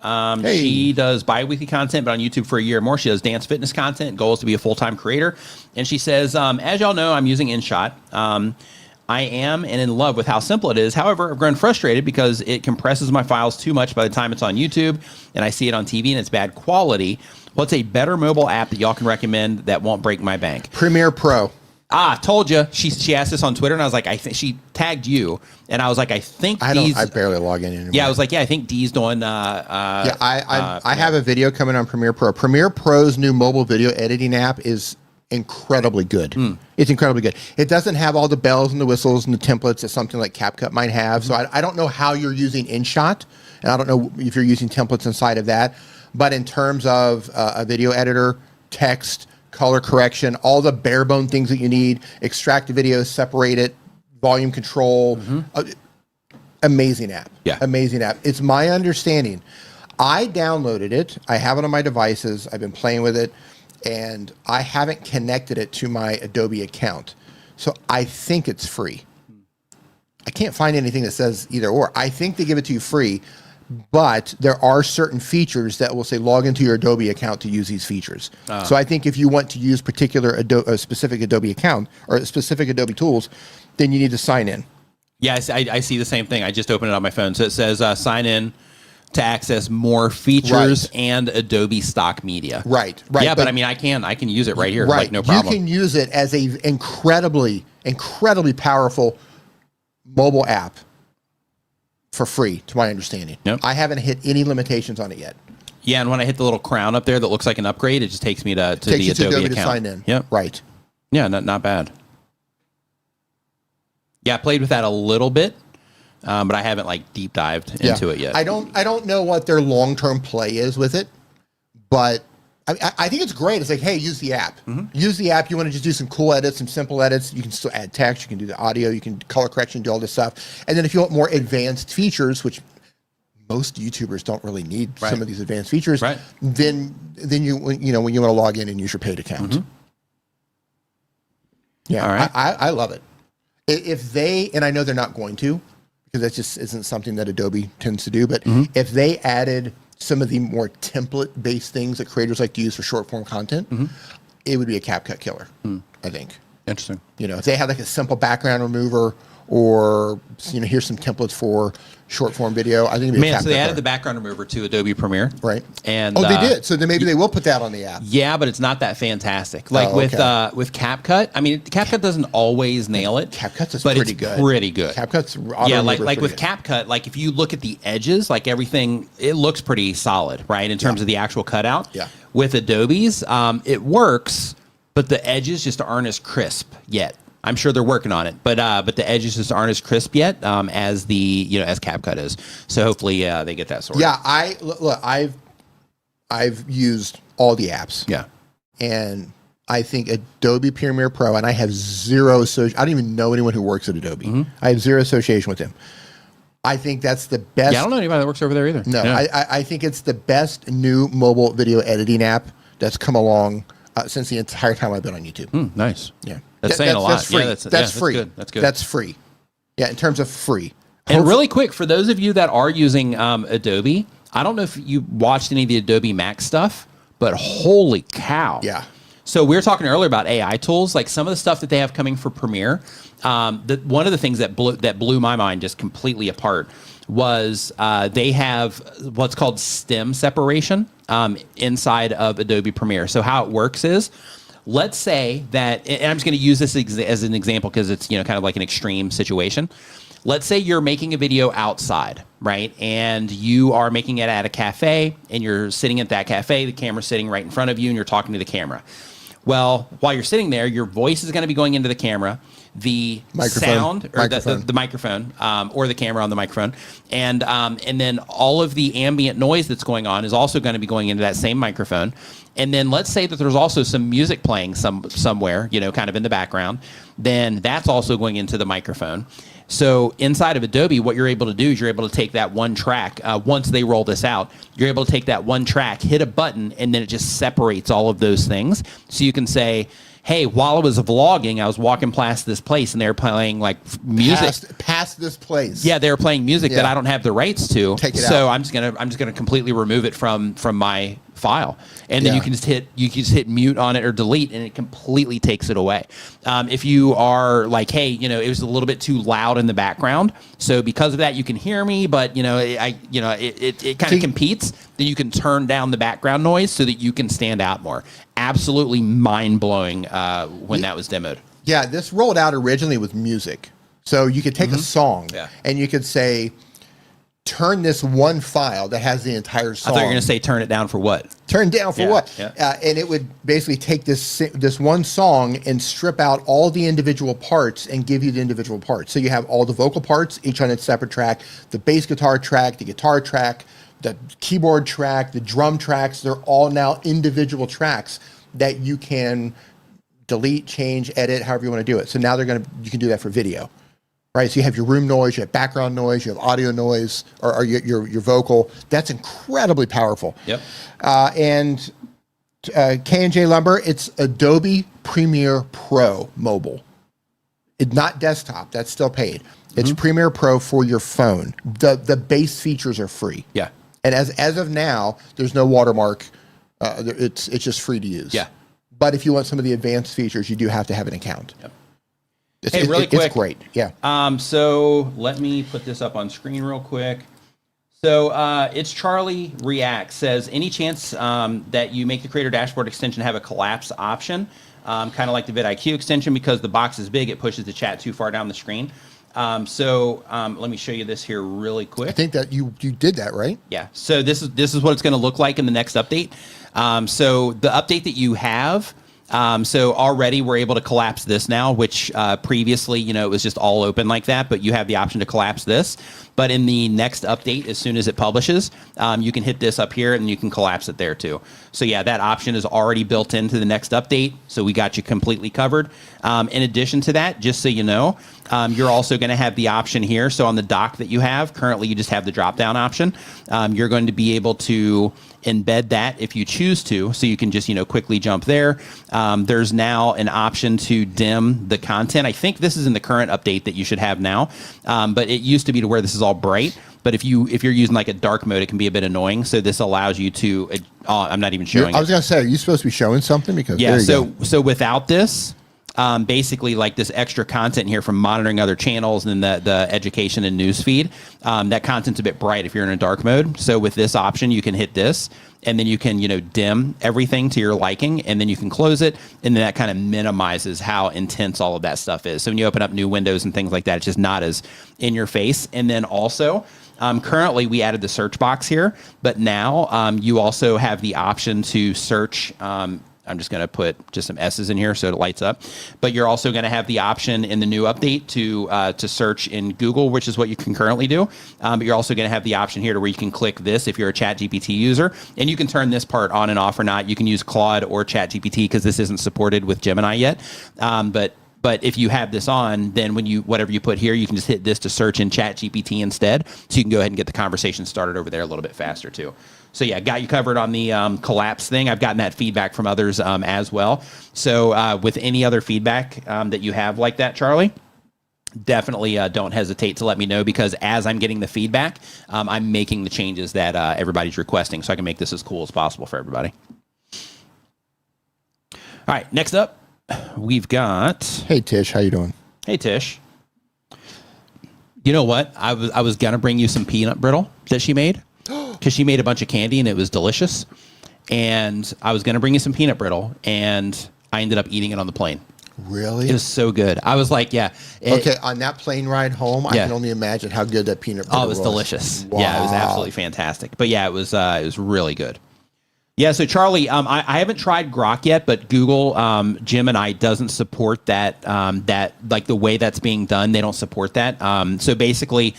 Hey. She does bi-weekly content, but on YouTube for a year or more. She does dance fitness content. Goal is to be a full-time creator. And she says, as y'all know, I'm using Inshot. I am and in love with how simple it is. However, I've grown frustrated because it compresses my files too much by the time it's on YouTube, and I see it on TV and it's bad quality. What's a better mobile app that y'all can recommend that won't break my bank? Premiere Pro. Told you. She asked this on Twitter, and I was like, she tagged you, and I was like, I think I barely log in anymore. Yeah, I was like, I think Dee's doing. I have a video coming on Premiere Pro. Premiere Pro's new mobile video editing app is incredibly good. It's incredibly good. It doesn't have all the bells and the whistles and the templates that something like CapCut might have. So I don't know how you're using Inshot, and I don't know if you're using templates inside of that. But in terms of a video editor, text, color correction, all the bare bone things that you need, extract the video, separate it, volume control, amazing app. Yeah. Amazing app. It's my understanding. I downloaded it. I have it on my devices. I've been playing with it, and I haven't connected it to my Adobe account. So I think it's free. I can't find anything that says either or. I think they give it to you free, but there are certain features that will say log into your Adobe account to use these features. So I think if you want to use a specific Adobe account or specific Adobe tools, then you need to sign in. Yeah, I see the same thing. I just opened it on my phone. So it says sign in to access more features and Adobe stock media. Right. Yeah, but I mean, I can use it right here. Right. Like, no problem. You can use it as a incredibly powerful mobile app for free, to my understanding. Yep. I haven't hit any limitations on it yet. Yeah, and when I hit the little crown up there that looks like an upgrade, it just takes me to the Adobe account. To sign in. Yep. Right. Yeah, not bad. Yeah, I played with that a little bit, but I haven't deep dived into it yet. I don't know what their long-term play is with it, but I think it's great. It's like, hey, use the app. Use the app. You want to just do some cool edits, some simple edits. You can still add text. You can do the audio. You can color correction, do all this stuff. And then if you want more advanced features, which most YouTubers don't really need some of these advanced features, then you when you want to log in and use your paid account. Yeah, all right. I love it. If they, and I know they're not going to, because that just isn't something that Adobe tends to do, but if they added some of the more template-based things that creators like to use for short-form content, it would be a CapCut killer, I think. Interesting. If they had like a simple background remover, or here's some templates for short-form video, I think it'd be a CapCut so they added killer. The background remover to Adobe Premiere, right? And they did. So then maybe they will put that on the app. Yeah, but it's not that fantastic. Like with CapCut, I mean, CapCut doesn't always nail it. CapCut's is but pretty it's good. Pretty good. CapCut's like with CapCut, like if you look at the edges, like everything, it looks pretty solid, right? In terms of the actual cutout. Yeah. With Adobe's, it works, but the edges just aren't as crisp yet. I'm sure they're working on it, but the edges just aren't as crisp yet as as CapCut is. So hopefully they get that sorted. Yeah, I've used all the apps. Yeah, and I think Adobe Premiere Pro, and I have zero association. I don't even know anyone who works at Adobe. I have zero association with them. I think that's the best. Yeah, I don't know anybody that works over there either. No, yeah. I think it's the best new mobile video editing app that's come along since the entire time I've been on YouTube. Nice. Yeah. That's saying a lot. That's free. Yeah, that's free. Good. That's good. That's free. Yeah, in terms of free. And really quick, for those of you that are using Adobe, I don't know if you watched any of the Adobe Mac stuff, but holy cow. Yeah. So we were talking earlier about AI tools, like some of the stuff that they have coming for Premiere. One of the things that blew my mind just completely apart was they have what's called stem separation inside of Adobe Premiere. So how it works is, let's say that, and I'm just going to use this as an example because it's kind of like an extreme situation. Let's say you're making a video outside, right? And you are making it at a cafe, and you're sitting at that cafe, the camera's sitting right in front of you, and you're talking to the camera. Well, while you're sitting there, your voice is going to be going into the camera, the sound, or the microphone, or the camera on the microphone, and then all of the ambient noise that's going on is also going to be going into that same microphone. And then let's say that there's also some music playing somewhere, kind of in the background, then that's also going into the microphone. So inside of Adobe, what you're able to do is you're able to take that one track. Once they roll this out, you're able to take that one track, hit a button, and then it just separates all of those things. So you can say, hey, while I was vlogging, I was walking past this place and they were playing like music. Past this place. Yeah, they were playing music that I don't have the rights to. Take it out. So I'm just gonna completely remove it from my file, and then you can just hit mute on it or delete, and it completely takes it away. If you are like, hey, it was a little bit too loud in the background, so because of that you can hear me, but it kind of competes. Then you can turn down the background noise so that you can stand out more. Absolutely mind blowing when that was demoed. Yeah, this rolled out originally with music, so you could take a song and you could say, turn this one file that has the entire song. I thought you were going to say turn it down for what? Turn down for what? Yeah. And it would basically take this one song and strip out all the individual parts and give you the individual parts. So you have all the vocal parts, each on its separate track, the bass guitar track, the guitar track, the keyboard track, the drum tracks. They're all now individual tracks that you can delete, change, edit, however you want to do it. So now you can do that for video. Right, so you have your room noise, you have background noise, you have audio noise, or your vocal. That's incredibly powerful. Yep. And K&J Lumber, it's Adobe Premiere Pro mobile. It's not desktop. That's still paid. It's Premiere Pro for your phone. The base features are free. Yeah. And as of now, there's no watermark. It's just free to use. Yeah. But if you want some of the advanced features, you do have to have an account. Yep. Really quick. It's great. Yeah. So let me put this up on screen real quick. So it's Charlie Reacts says, any chance that you make the Creator Dashboard extension have a collapse option, kind of like the vidIQ extension, because the box is big, it pushes the chat too far down the screen. Let me show you this here really quick. I think that you did that, right? Yeah. So this is what it's going to look like in the next update. So the update that you have. So already we're able to collapse this now, which previously, it was just all open like that, but you have the option to collapse this. But in the next update, as soon as it publishes, you can hit this up here and you can collapse it there too. So yeah, that option is already built into the next update. So we got you completely covered. In addition to that, just so you know, you're also going to have the option here. So on the dock that you have, currently you just have the drop-down option. You're going to be able to embed that if you choose to, so you can just quickly jump there. There's now an option to dim the content. I think this is in the current update that you should have now, but it used to be to where this is all bright. But if you're using like a dark mode, it can be a bit annoying. So this allows you to. I'm not even showing. I was gonna say, are you supposed to be showing something? Because yeah. So without this. Basically, like this extra content here from monitoring other channels and then the education and news feed, that content's a bit bright if you're in a dark mode. So with this option, you can hit this, and then you can dim everything to your liking, and then you can close it, and then that kind of minimizes how intense all of that stuff is. So when you open up new windows and things like that, it's just not as in your face. And then also, currently we added the search box here, but now you also have the option to search. I'm just going to put just some S's in here so it lights up. But you're also going to have the option in the new update to search in Google, which is what you can currently do. But you're also going to have the option here to where you can click this if you're a ChatGPT user. And you can turn this part on and off or not. You can use Claude or ChatGPT because this isn't supported with Gemini yet. But if you have this on, then whatever you put here, you can just hit this to search in ChatGPT instead. So you can go ahead and get the conversation started over there a little bit faster too. So yeah, got you covered on the collapse thing. I've gotten that feedback from others as well. So with any other feedback that you have like that, Charlie, definitely don't hesitate to let me know, because as I'm getting the feedback, I'm making the changes that everybody's requesting so I can make this as cool as possible for everybody. All right, next up, we've got... Hey, Tish, how you doing? Hey, Tish. You know what? I was going to bring you some peanut brittle that she made. Because she made a bunch of candy and it was delicious. And I was going to bring you some peanut brittle, and I ended up eating it on the plane. Really? It was so good. I was like, yeah. Okay, on that plane ride home, I can only imagine how good that peanut brittle was. Oh, it was delicious. Wow. Yeah, it was absolutely fantastic. But yeah, it was really good. Yeah, so Charlie, I haven't tried Grok yet, but Google Gemini doesn't support that, like the way that's being done. They don't support that. So basically...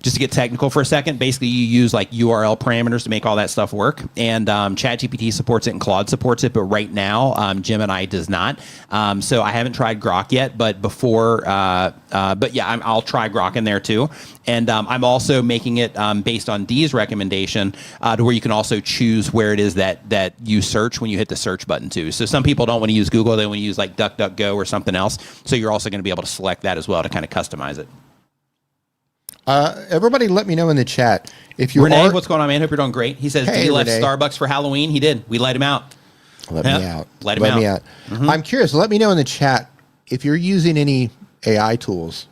Just to get technical for a second, basically you use like URL parameters to make all that stuff work. And ChatGPT supports it and Claude supports it, but right now Gemini does not. So I haven't tried Grok yet, but but yeah, I'll try Grok in there too. And I'm also making it based on Dee's recommendation to where you can also choose where it is that you search when you hit the search button too. So some people don't want to use Google, they want to use like DuckDuckGo or something else. So you're also going to be able to select that as well to kind of customize it. Everybody let me know in the chat if you Renee, what's going on, man? Hope you're doing great. He says, Hey, he left Renee. Starbucks for Halloween. He did. We let him out. Let me out. Let me out. Mm-hmm. I'm curious. Let me know in the chat if you're using any AI tools.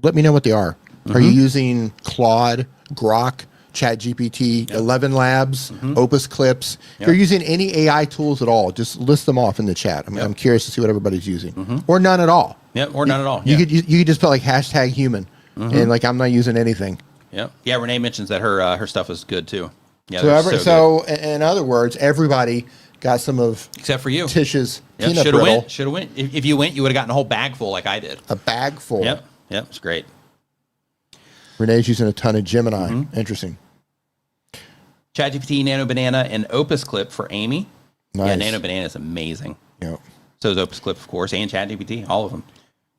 Let me know what they are. Mm-hmm. Are you using Claude, Grok, ChatGPT, 11 Labs, Opus Clips? If you're using any AI tools at all, just list them off in the chat. I'm curious to see what everybody's using. Or none at all. Yeah, or none at all. You could just put like #human. And like, I'm not using anything. Yeah. Yeah. Renee mentions that her stuff is good too. Yeah. So in other words, everybody got some of except for you, Tish's peanut brittle. Should have went. If you went, you would have gotten a whole bag full like I did. A bag full. Yep. It's great. Renee's using a ton of Gemini. Interesting. ChatGPT, Nano Banana, and Opus Clip for Amy. Nice. Yeah, Nano Banana is amazing. Yep. So is Opus Clip, of course, and ChatGPT, all of them.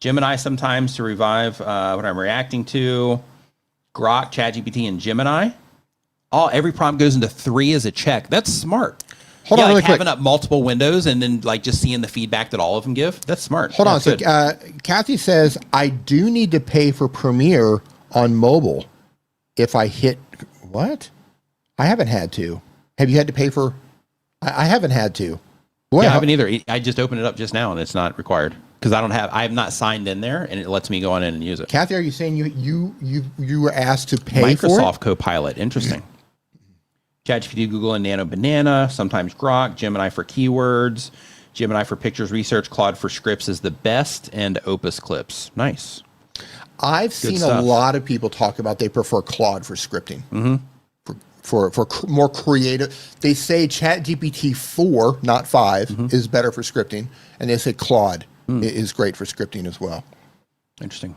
Gemini sometimes to revive what I'm reacting to. Grok, ChatGPT, and Gemini. Every prompt goes into 3 as a check. That's smart. Hold on, really quick. Having up multiple windows and then like just seeing the feedback that all of them give. That's smart. Hold on. So Kathy says, I do need to pay for Premiere on mobile if I hit what? I haven't had to. Have you had to pay for? I haven't had to. Boy, I haven't either. I just opened it up just now and it's not required. Because I have not signed in there, and it lets me go on in and use it. Kathy, are you saying you were asked to pay Microsoft for it? Copilot, interesting. ChatGPT, Google, and Nano Banana. Sometimes Grok, Gemini for keywords, Gemini for pictures research, Claude for scripts is the best, and Opus Clips. Nice. I've seen a lot of people talk about they prefer Claude for scripting. For more creative. They say ChatGPT 4, not 5, is better for scripting, and they say Claude is great for scripting as well. Interesting.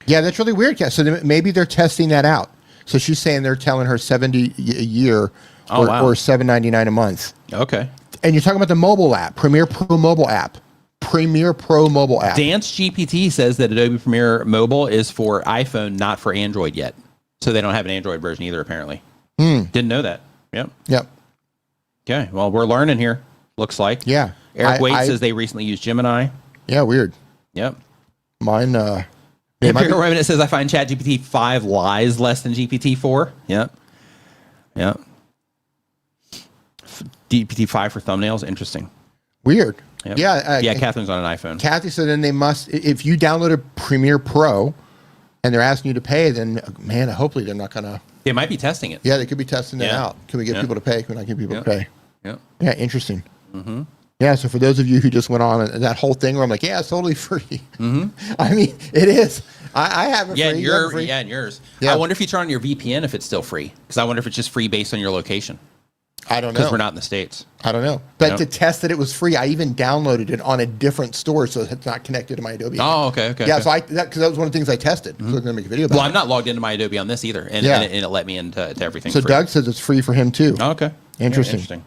Yeah, that's really weird, Kat. So maybe they're testing that out. So she's saying they're telling her $70 a year or $7.99 a month. Okay. And you're talking about the mobile app, Premiere Pro mobile app. Premiere Pro mobile app. Dance GPT says that Adobe Premiere Mobile is for iPhone, not for Android yet. So they don't have an Android version either, apparently. Didn't know that. Yep. Okay. Well, we're learning here, looks like. Yeah. Eric Waite says they recently used Gemini. Yeah, weird. Yep. Mine, Imperial Remnant says I find ChatGPT 5 lies less than GPT 4. Yep. GPT 5 for thumbnails. Interesting. Weird. Yep. Yeah. Catherine's on an iPhone. Kathy said then they must, if you download a Premiere Pro and they're asking you to pay, then, man, hopefully they're not going to. They might be testing it. Yeah, they could be testing it out. Can we get people to pay? Can we not get people to pay? Yeah, interesting. Yeah, so for those of you who just went on that whole thing where I'm like, yeah, it's totally free. I mean, it is. I have it free. And yours. I wonder if you turn on your VPN if it's still free. Because I wonder if it's just free based on your location. I don't know. Because we're not in the States. I don't know. But to test that it was free, I even downloaded it on a different store so it's not connected to my Adobe. Oh, okay. Yeah, so because that was one of the things I tested. So I'm going to make a video about it. Well, I'm not logged into my Adobe on this either. And it let me into everything. So free. Doug says it's free for him too. Oh, okay. Interesting.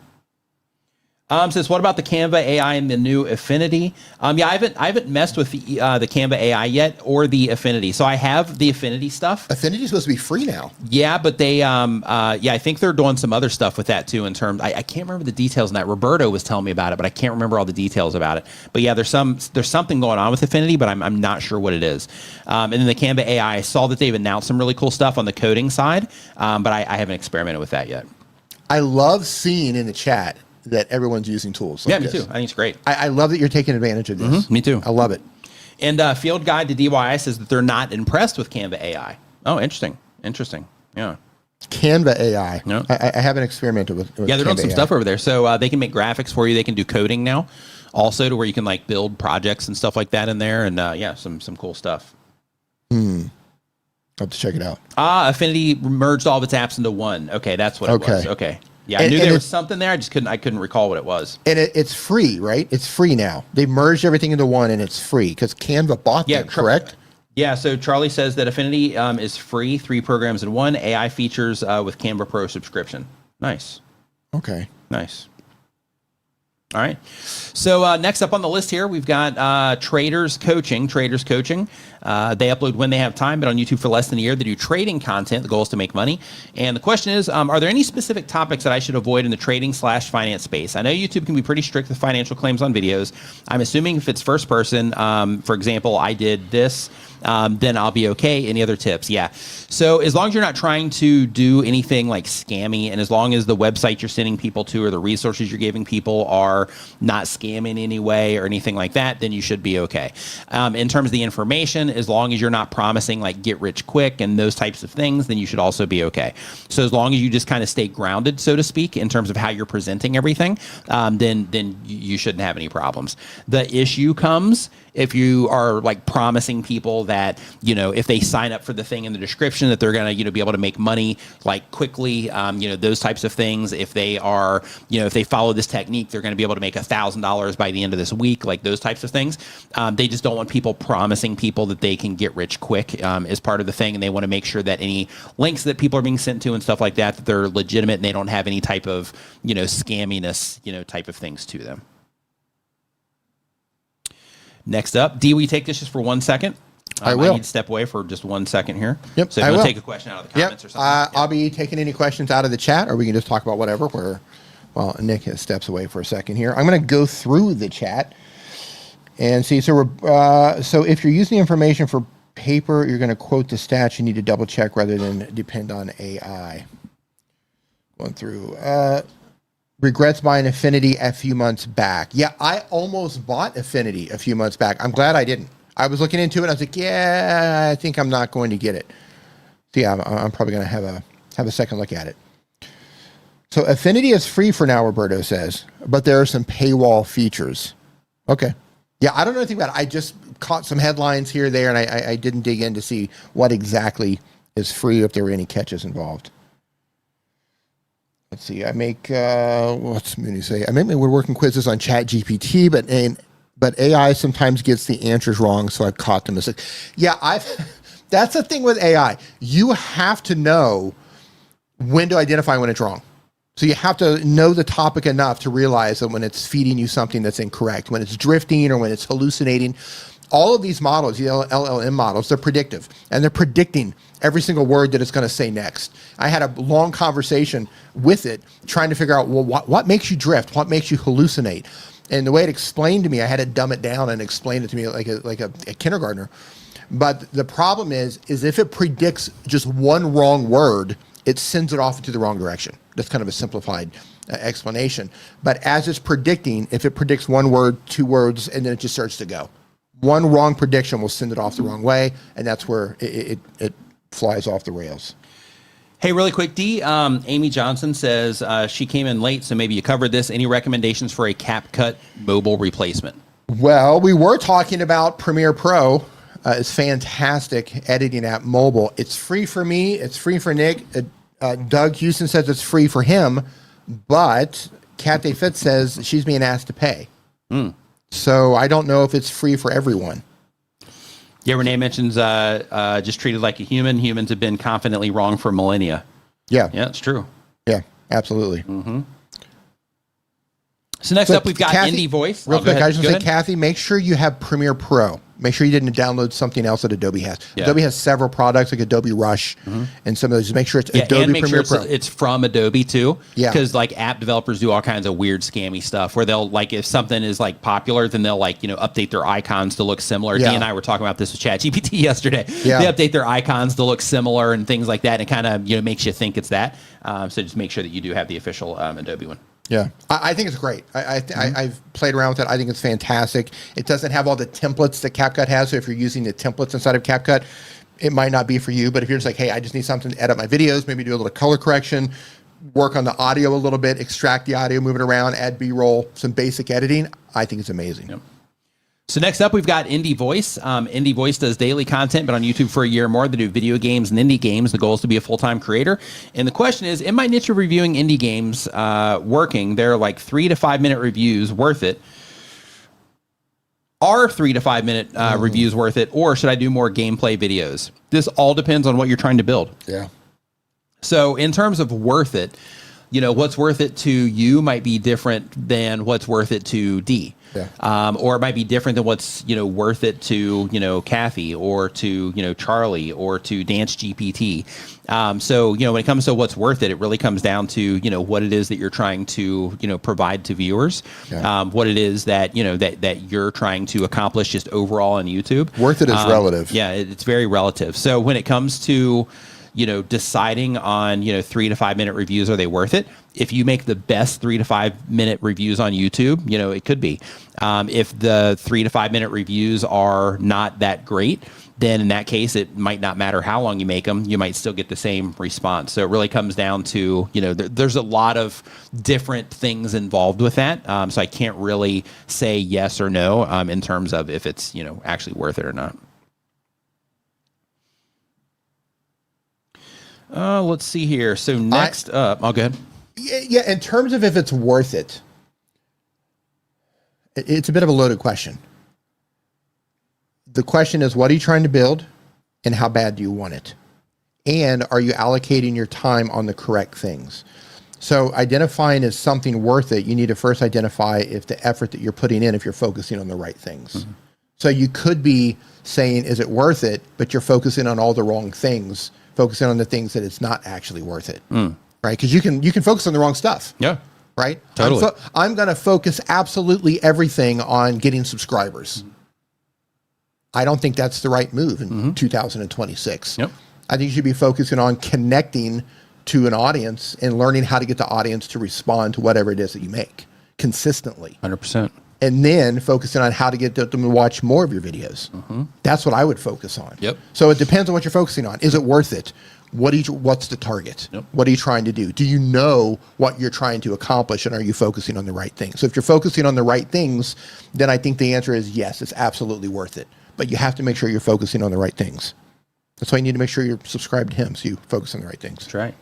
Says, what about the Canva AI and the new Affinity? I haven't messed with the Canva AI yet or the Affinity. So I have the Affinity stuff. Affinity is supposed to be free now. Yeah, but they, I think they're doing some other stuff with that too. In terms, I can't remember the details on that. Roberto was telling me about it, but I can't remember all the details about it. But yeah, there's something going on with Affinity, but I'm not sure what it is. And then the Canva AI, I saw that they've announced some really cool stuff on the coding side, but I haven't experimented with that yet. I love seeing in the chat that everyone's using tools. Like me too. I think it's great. I love that you're taking advantage of this. Me too. I love it. And Field Guide to DIY says that they're not impressed with Canva AI. Oh, interesting. Yeah. Canva AI. No. I haven't experimented with they're doing some stuff over there. So they can make graphics for you. They can do coding now, also to where you can like build projects and stuff like that in there. And some cool stuff. I'll have to check it out. Affinity merged all of its apps into one. Okay, that's what it was. Okay. Yeah, I knew there was something there. I couldn't recall what it was. And it's free, right? It's free now. They've merged everything into one, and it's free because Canva bought them, correct? Yeah. So Charlie says that Affinity is free, 3 programs in one, AI features with Canva Pro subscription. Nice. Okay. Nice. All right. So next up on the list here, we've got Traders Coaching. They upload when they have time, but on YouTube for less than a year. They do trading content. The goal is to make money. And the question is, are there any specific topics that I should avoid in the trading/finance space? I know YouTube can be pretty strict with financial claims on videos. I'm assuming if it's first person, for example, I did this, then I'll be okay. Any other tips? Yeah. So as long as you're not trying to do anything like scammy, and as long as the website you're sending people to or the resources you're giving people are not scamming in any way or anything like that, then you should be okay. In terms of the information, as long as you're not promising like get rich quick and those types of things, then you should also be okay. So as long as you just kind of stay grounded, so to speak, in terms of how you're presenting everything, then you shouldn't have any problems. The issue comes if you are like promising people that, if they sign up for the thing in the description that they're going to, be able to make money like quickly, those types of things. If they are, if they follow this technique, they're going to be able to make $1,000 by the end of this week, like those types of things. They just don't want people promising people that they can get rich quick as part of the thing. And they want to make sure that any links that people are being sent to and stuff like that, that they're legitimate and they don't have any type of, scamminess, type of things to them. Next up, Dee, will you take this just for 1 second? I will. I need to step away for just 1 second here. Yep, so if you want to take a question out of the comments or something. I'll be taking any questions out of the chat, or we can just talk about whatever. While Nick steps away for a second here, I'm going to go through the chat and see. So if you're using the information for paper, you're going to quote the stats. You need to double check rather than depend on AI. Going through. Regrets buying Affinity a few months back. Yeah, I almost bought Affinity a few months back. I'm glad I didn't. I was looking into it. I was like, yeah, I think I'm not going to get it. So yeah, I'm probably going to have a second look at it. So Affinity is free for now, Roberto says, but there are some paywall features. Okay. Yeah, I don't know anything about it. I just caught some headlines here or there, and I didn't dig in to see what exactly is free, if there were any catches involved. Let's see. I make what's Mooney say? I make my woodworking quizzes on ChatGPT, but AI sometimes gets the answers wrong, so I've caught them. Yeah, That's the thing with AI. You have to know when to identify when it's wrong. So you have to know the topic enough to realize that when it's feeding you something that's incorrect, when it's drifting or when it's hallucinating. All of these models, the LLM models, they're predictive, and they're predicting every single word that it's going to say next. I had a long conversation with it trying to figure out, well, what makes you drift? What makes you hallucinate? And the way it explained to me, I had to dumb it down and explain it to me like a kindergartner. But the problem is if it predicts just one wrong word, it sends it off into the wrong direction. That's kind of a simplified explanation. But as it's predicting, if it predicts one word, 2 words, and then it just starts to go. One wrong prediction will send it off the wrong way, and that's where it flies off the rails. Hey, really quick, Dee, Amy Johnson says she came in late, so maybe you covered this. Any recommendations for a CapCut mobile replacement? Well, we were talking about Premiere Pro. It's fantastic editing app mobile. It's free for me. It's free for Nick. Doug Houston says it's free for him, but Kathy Fitz says she's being asked to pay. So I don't know if it's free for everyone. Yeah, Renee mentions just treated like a human. Humans have been confidently wrong for millennia. Yeah. Yeah, it's true. Yeah, absolutely. So next up, we've got Kathy, Indie Voice. Real quick, I just want to say, Kathy, make sure you have Premiere Pro. Make sure you didn't download something else that Adobe has. Yeah. Adobe has several products like Adobe Rush and some of those. Just make sure it's Adobe and make Premiere sure Pro. It's from Adobe too. Yeah. Because like app developers do all kinds of weird scammy stuff where they'll like if something is like popular, then they'll like, update their icons to look similar. Yeah. Dee and I were talking about this with ChatGPT yesterday. Yeah. They update their icons to look similar and things like that. And it kind of makes you think it's that. So just make sure that you do have the official Adobe one. Yeah, I think it's great. I've played around with it. I think it's fantastic. It doesn't have all the templates that CapCut has. So if you're using the templates inside of CapCut, it might not be for you. But if you're just like, hey, I just need something to edit my videos, maybe do a little color correction, work on the audio a little bit, extract the audio, move it around, add B-roll, some basic editing, I think it's amazing. Yep. So next up, we've got Indie Voice. Indie Voice does daily content, but on YouTube for a year or more. They do video games and indie games. The goal is to be a full-time creator. And the question is, in my niche of reviewing indie games working, they're like 3 to 5 minute reviews worth it. Are 3 to 5 minute reviews worth it, or should I do more gameplay videos? This all depends on what you're trying to build. Yeah. So in terms of worth it, what's worth it to you might be different than what's worth it to Dee. Yeah. Or it might be different than what's, worth it to, Kathy or to, Charlie or to Dance GPT. So, when it comes to what's worth it, it really comes down to, what it is that you're trying to, provide to viewers, what it is that, that you're trying to accomplish just overall on YouTube. Worth it is relative. Yeah, it's very relative. So when it comes to, deciding on, 3 to 5 minute reviews, are they worth it? If you make the best 3 to 5 minute reviews on YouTube, it could be. If the 3 to 5 minute reviews are not that great, then in that case, it might not matter how long you make them. You might still get the same response. So it really comes down to, there's a lot of different things involved with that. So I can't really say yes or no in terms of if it's, actually worth it or not. Let's see here. So next up, I'll go ahead. Yeah, in terms of if it's worth it, it's a bit of a loaded question. The question is, what are you trying to build and how bad do you want it? And are you allocating your time on the correct things? So identifying as something worth it, you need to first identify if the effort that you're putting in, if you're focusing on the right things. Mm-hmm. So you could be saying, is it worth it? But you're focusing on all the wrong things, focusing on the things that it's not actually worth it, right? Because you can focus on the wrong stuff. Yeah. Right? Totally. I'm going to focus absolutely everything on getting subscribers. I don't think that's the right move in 2026. Yep. I think you should be focusing on connecting to an audience and learning how to get the audience to respond to whatever it is that you make consistently. 100%. And then focusing on how to get them to watch more of your videos. That's what I would focus on. Yep. So it depends on what you're focusing on. Is it worth it? What's the target? Yep. What are you trying to do? Do you know what you're trying to accomplish, and are you focusing on the right things? So if you're focusing on the right things, then I think the answer is yes, it's absolutely worth it. But you have to make sure you're focusing on the right things. That's why you need to make sure you're subscribed to him so you focus on the right things. That's right.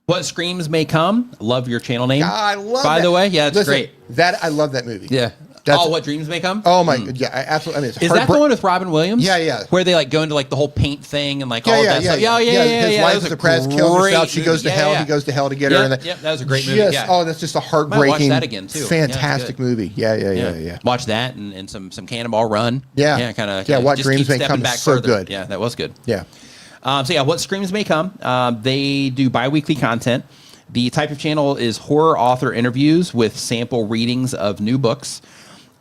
What Screams May Come. Love your channel name. God, I love By that. the way, yeah, it's Listen, great. I love that movie. Yeah. Oh, What Dreams May Come? Oh my, yeah, absolutely. I mean, it's Is that the one with Robin Williams? Yeah, yeah. Where they like go into like the whole paint thing and like all of that stuff. Yeah. His wife is depressed, kills herself. She goes to hell. He goes to hell to get her. And that was a great movie. Oh, that's just a heartbreaking, watch that again too. Fantastic movie. Yeah. Watch that and some Cannonball Run. Yeah, kind of. Yeah, What Dreams May Come is so good. Yeah, that was good. Yeah. What Screams May Come. They do bi-weekly content. The type of channel is horror author interviews with sample readings of new books.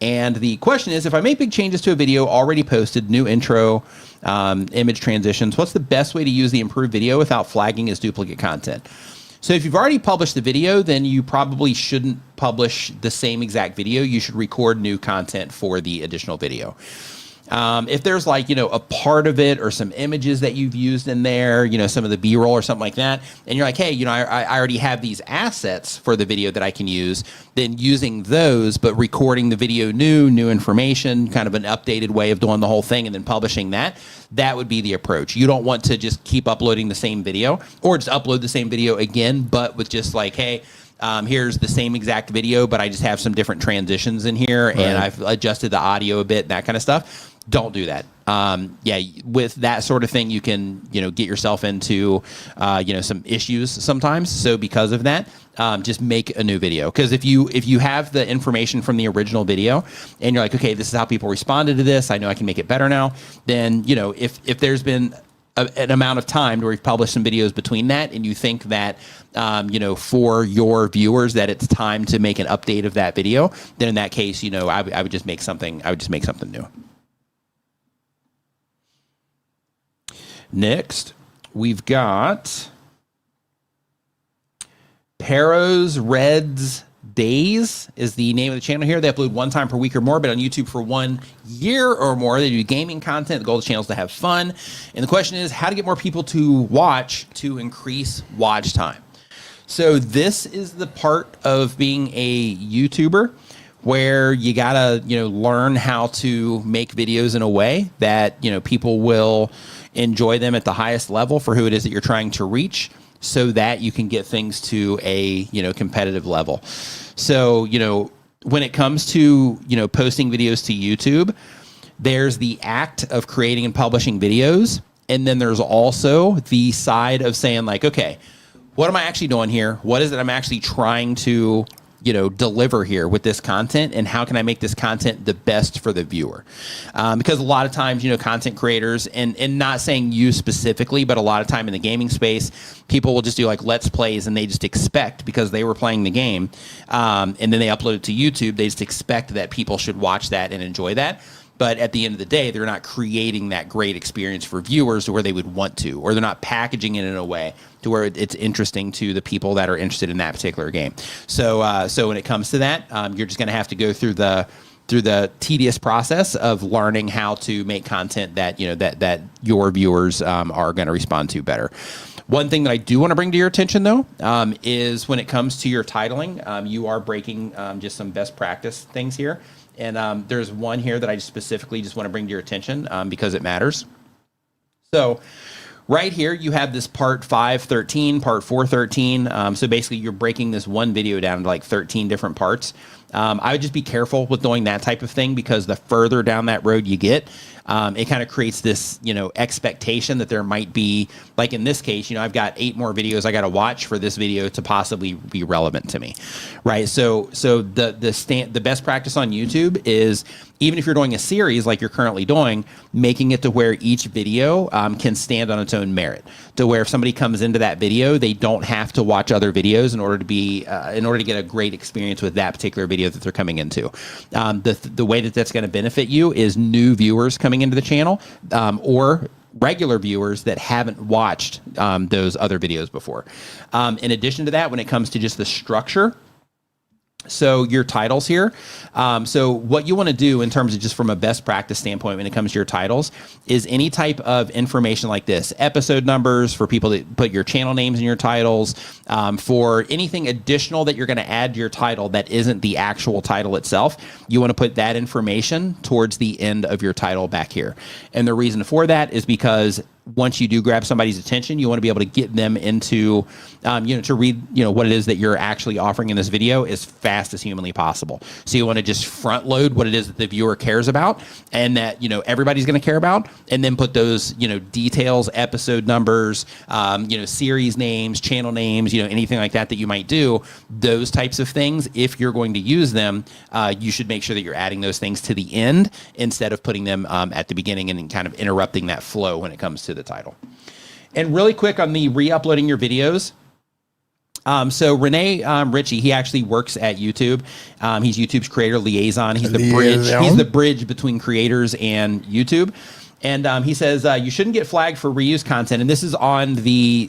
And the question is, if I make big changes to a video already posted, new intro, image transitions, what's the best way to use the improved video without flagging as duplicate content? So if you've already published the video, then you probably shouldn't publish the same exact video. You should record new content for the additional video. If there's like, a part of it or some images that you've used in there, some of the B-roll or something like that, and you're like, hey, I already have these assets for the video that I can use, then using those, but recording the video new information, kind of an updated way of doing the whole thing and then publishing that would be the approach. You don't want to just keep uploading the same video or just upload the same video again, but with just like, hey, here's the same exact video, but I just have some different transitions in here and I've adjusted the audio a bit, that kind of stuff. Don't do that. With that sort of thing, you can, get yourself into, some issues sometimes. So because of that, just make a new video. Because if you have the information from the original video and you're like, okay, this is how people responded to this, I know I can make it better now. Then, if there's been an amount of time where you've published some videos between that and you think that, for your viewers that it's time to make an update of that video, then in that case, I would just make something new. Next, we've got Pero's Reds Days is the name of the channel here. They upload one time per week or more, but on YouTube for 1 year or more. They do gaming content. The goal of the channel is to have fun. And the question is how to get more people to watch to increase watch time. So this is the part of being a YouTuber where you gotta, learn how to make videos in a way that, people will enjoy them at the highest level for who it is that you're trying to reach so that you can get things to a, competitive level. So, when it comes to, posting videos to YouTube, there's the act of creating and publishing videos. And then there's also the side of saying like, okay, what am I actually doing here? What is it I'm actually trying to deliver here with this content, and how can I make this content the best for the viewer? Because a lot of times, content creators, and not saying you specifically, but a lot of time in the gaming space, people will just do like Let's Plays and they just expect, because they were playing the game, and then they upload it to YouTube, they just expect that people should watch that and enjoy that. But at the end of the day, they're not creating that great experience for viewers to where they would want to, or they're not packaging it in a way to where it's interesting to the people that are interested in that particular game. So when it comes to that, you're just going to have to go through the tedious process of learning how to make content that that your viewers are going to respond to better. One thing that I do want to bring to your attention, though, is when it comes to your titling, you are breaking just some best practice things here. And there's one here that I specifically just want to bring to your attention because it matters. So right here, you have this part 5.13, part 4.13. So basically, you're breaking this one video down into like 13 different parts. I would just be careful with doing that type of thing, because the further down that road you get, it kind of creates this, expectation that there might be, like in this case, I've got 8 more videos I got to watch for this video to possibly be relevant to me, right? So the best practice on YouTube is, even if you're doing a series like you're currently doing, making it to where each video can stand on its own merit, to where if somebody comes into that video, they don't have to watch other videos in order to get a great experience with that particular video that they're coming into. The way that that's going to benefit you is new viewers coming into the channel, or regular viewers that haven't watched those other videos before. In addition to that, when it comes to just the structure, so your titles here. So what you want to do in terms of just from a best practice standpoint when it comes to your titles is any type of information like this, episode numbers for people that put your channel names in your titles, For anything additional that you're going to add to your title that isn't the actual title itself, you want to put that information towards the end of your title back here. And the reason for that is because once you do grab somebody's attention, you want to be able to get them into, to read, what it is that you're actually offering in this video as fast as humanly possible. So you want to just front load what it is that the viewer cares about and that, everybody's going to care about, and then put those, details, episode numbers, series names, channel names, anything like that you might do. Those types of things, if you're going to use them, you should make sure that you're adding those things to the end instead of putting them at the beginning and kind of interrupting that flow when it comes to the title. And really quick on the re-uploading your videos. So Renee Ritchie, he actually works at YouTube. He's YouTube's creator liaison. He's the bridge. He's the bridge between creators and YouTube. And he says you shouldn't get flagged for reused content. And this is on the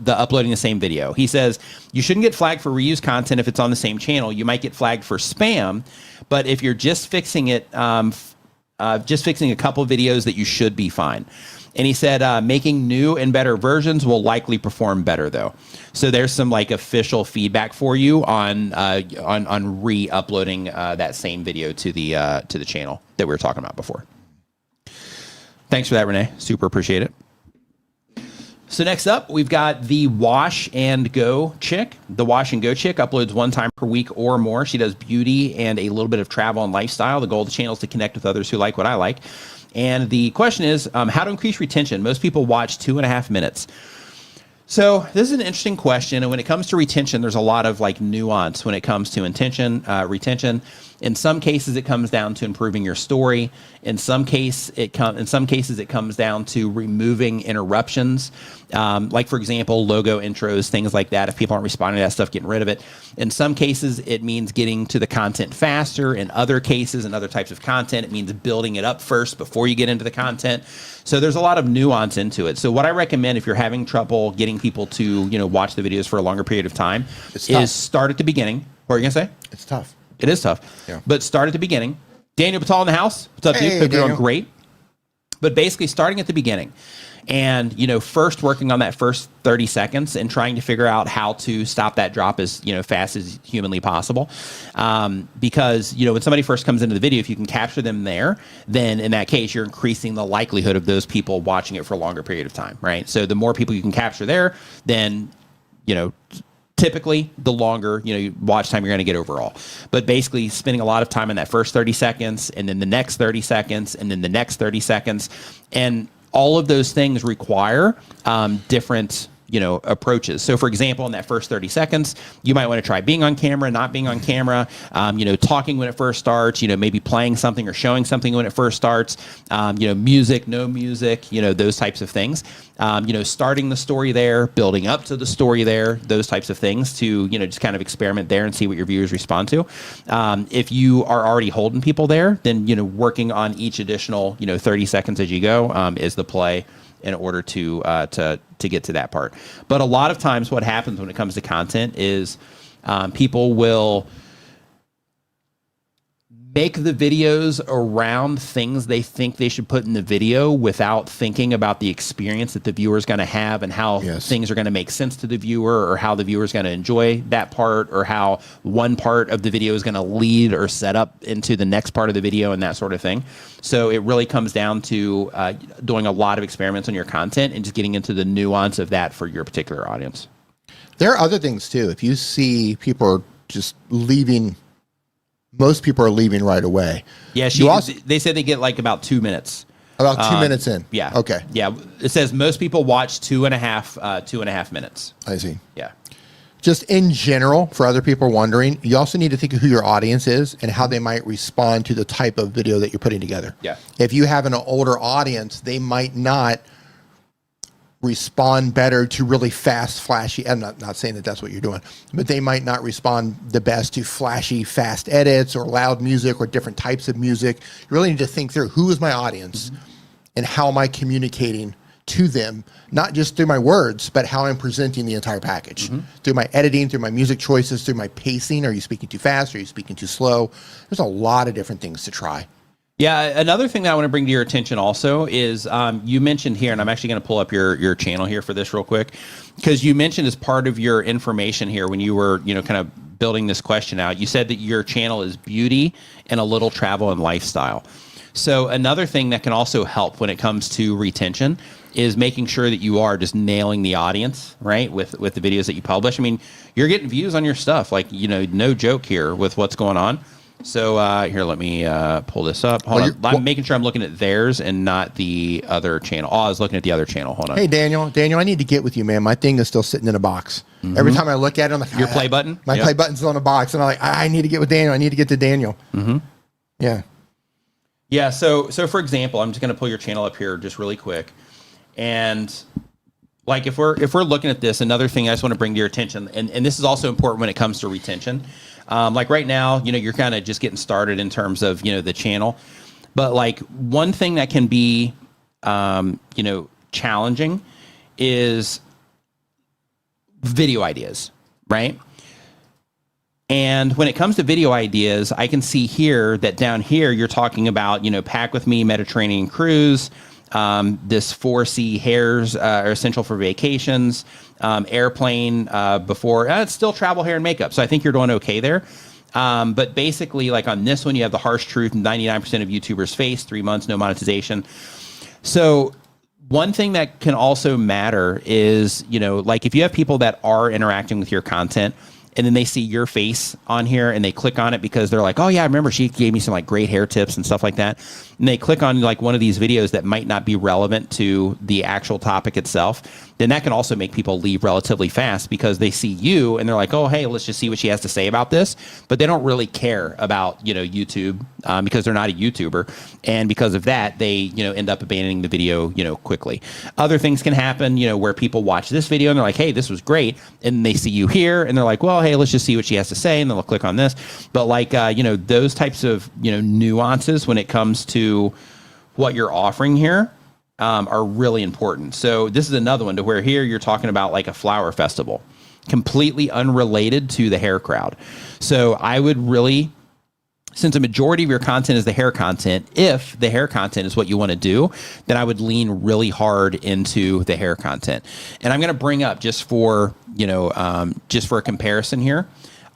uploading the same video. He says you shouldn't get flagged for reused content if it's on the same channel. You might get flagged for spam, but if you're just fixing it, just fixing a couple of videos, that you should be fine. And he said making new and better versions will likely perform better, though. So there's some official feedback for you on re-uploading that same video to the channel that we were talking about before. Thanks for that, Renee. Super appreciate it. So next up, we've got the Wash and Go chick. The Wash and Go chick uploads 1 time per week or more. She does beauty and a little bit of travel and lifestyle. The goal of the channel is to connect with others who like what I like. And the question is, how to increase retention? Most people watch 2.5 minutes. So this is an interesting question. And when it comes to retention, there's a lot of nuance when it comes to retention. In some cases, it comes down to improving your story. In some cases, it comes down to removing interruptions. For example, logo intros, things like that. If people aren't responding to that stuff, getting rid of it. In some cases, it means getting to the content faster. In other cases, and other types of content, it means building it up first before you get into the content. So there's a lot of nuance into it. So what I recommend if you're having trouble getting people to watch the videos for a longer period of time is start at the beginning. What are you going to say? It's tough. It is tough. Yeah. But start at the beginning. Daniel Batal in the house. What's up, dude? Hope you're doing great. But basically starting at the beginning and, first working on that first 30 seconds and trying to figure out how to stop that drop as, fast as humanly possible. Because, when somebody first comes into the video, if you can capture them there, then in that case, you're increasing the likelihood of those people watching it for a longer period of time, right? So the more people you can capture there, then, typically, the longer watch time you're going to get overall. But basically, spending a lot of time in that first 30 seconds, and then the next 30 seconds, and then the next 30 seconds, and all of those things require different approaches. So for example, in that first 30 seconds, you might want to try being on camera, not being on camera, talking when it first starts, maybe playing something or showing something when it first starts, music, no music, those types of things. Starting the story there, building up to the story there, those types of things to, just kind of experiment there and see what your viewers respond to. If you are already holding people there, then, working on each additional, 30 seconds as you go is the play in order to get to that part. But a lot of times what happens when it comes to content is people will make the videos around things they think they should put in the video without thinking about the experience that the viewer is going to have and how things are going to make sense to the viewer, or how the viewer is going to enjoy that part, or how one part of the video is going to lead or set up into the next part of the video, and that sort of thing. So it really comes down to doing a lot of experiments on your content and just getting into the nuance of that for your particular audience. There are other things too. If you see people are just leaving, most people are leaving right away. Yeah, they said they get about 2 minutes. About 2 minutes in. Yeah. Okay. Yeah, it says most people watch 2.5 minutes. I see. Yeah. Just in general, for other people wondering, you also need to think of who your audience is and how they might respond to the type of video that you're putting together. Yeah. If you have an older audience, they might not respond better to really fast, flashy. I'm not saying that that's what you're doing, but they might not respond the best to flashy, fast edits or loud music or different types of music. You really need to think through who is my audience and how am I communicating to them, not just through my words, but how I'm presenting the entire package. Through my editing, through my music choices, through my pacing. Are you speaking too fast? Are you speaking too slow? There's a lot of different things to try. Yeah, another thing that I want to bring to your attention also is you mentioned here, and I'm actually going to pull up your channel here for this real quick, because you mentioned as part of your information here when you were, kind of building this question out, you said that your channel is beauty and a little travel and lifestyle. So another thing that can also help when it comes to retention is making sure that you are just nailing the audience, right, with the videos that you publish. I mean, you're getting views on your stuff, like, no joke here with what's going on. So here, let me pull this up. Hold on. I'm making sure I'm looking at theirs and not the other channel. Oh, I was looking at the other channel. Hold on. Hey, Daniel, I need to get with you, man. My thing is still sitting in a box. Mm-hmm. Every time I look at it, I'm like, your play button? My play button's on a box. And I'm like, I need to get with Daniel. I need to get to Daniel. Mm-hmm. Yeah. Yeah. So for example, I'm just going to pull your channel up here just really quick. And like if we're looking at this, another thing I just want to bring to your attention, and this is also important when it comes to retention. Like right now, you're kind of just getting started in terms of, the channel. But like one thing that can be, challenging is video ideas, right? And when it comes to video ideas, I can see here that down here, you're talking about, pack with me, Mediterranean cruise, this 4C hairs are essential for vacations, airplane before, it's still travel, hair, and makeup. So I think you're doing okay there. But basically, like on this one, you have the harsh truth, 99% of YouTubers face, 3 months, no monetization. So one thing that can also matter is, like if you have people that are interacting with your content, and then they see your face on here and they click on it because they're like, oh yeah, I remember she gave me some like great hair tips and stuff like that. And they click on like one of these videos that might not be relevant to the actual topic itself. Then that can also make people leave relatively fast because they see you and they're like, oh, hey, let's just see what she has to say about this. But they don't really care about, YouTube because they're not a YouTuber. And because of that, they, end up abandoning the video, quickly. Other things can happen, where people watch this video and they're like, hey, this was great. And they see you here and they're like, well, hey, let's just see what she has to say. And then they'll click on this. But like, those types of, nuances when it comes to what you're offering here are really important. So this is another one to where here you're talking about like a flower festival, completely unrelated to the hair crowd. So I would really, since a majority of your content is the hair content, if the hair content is what you want to do, then I would lean really hard into the hair content. And I'm going to bring up just for a comparison here,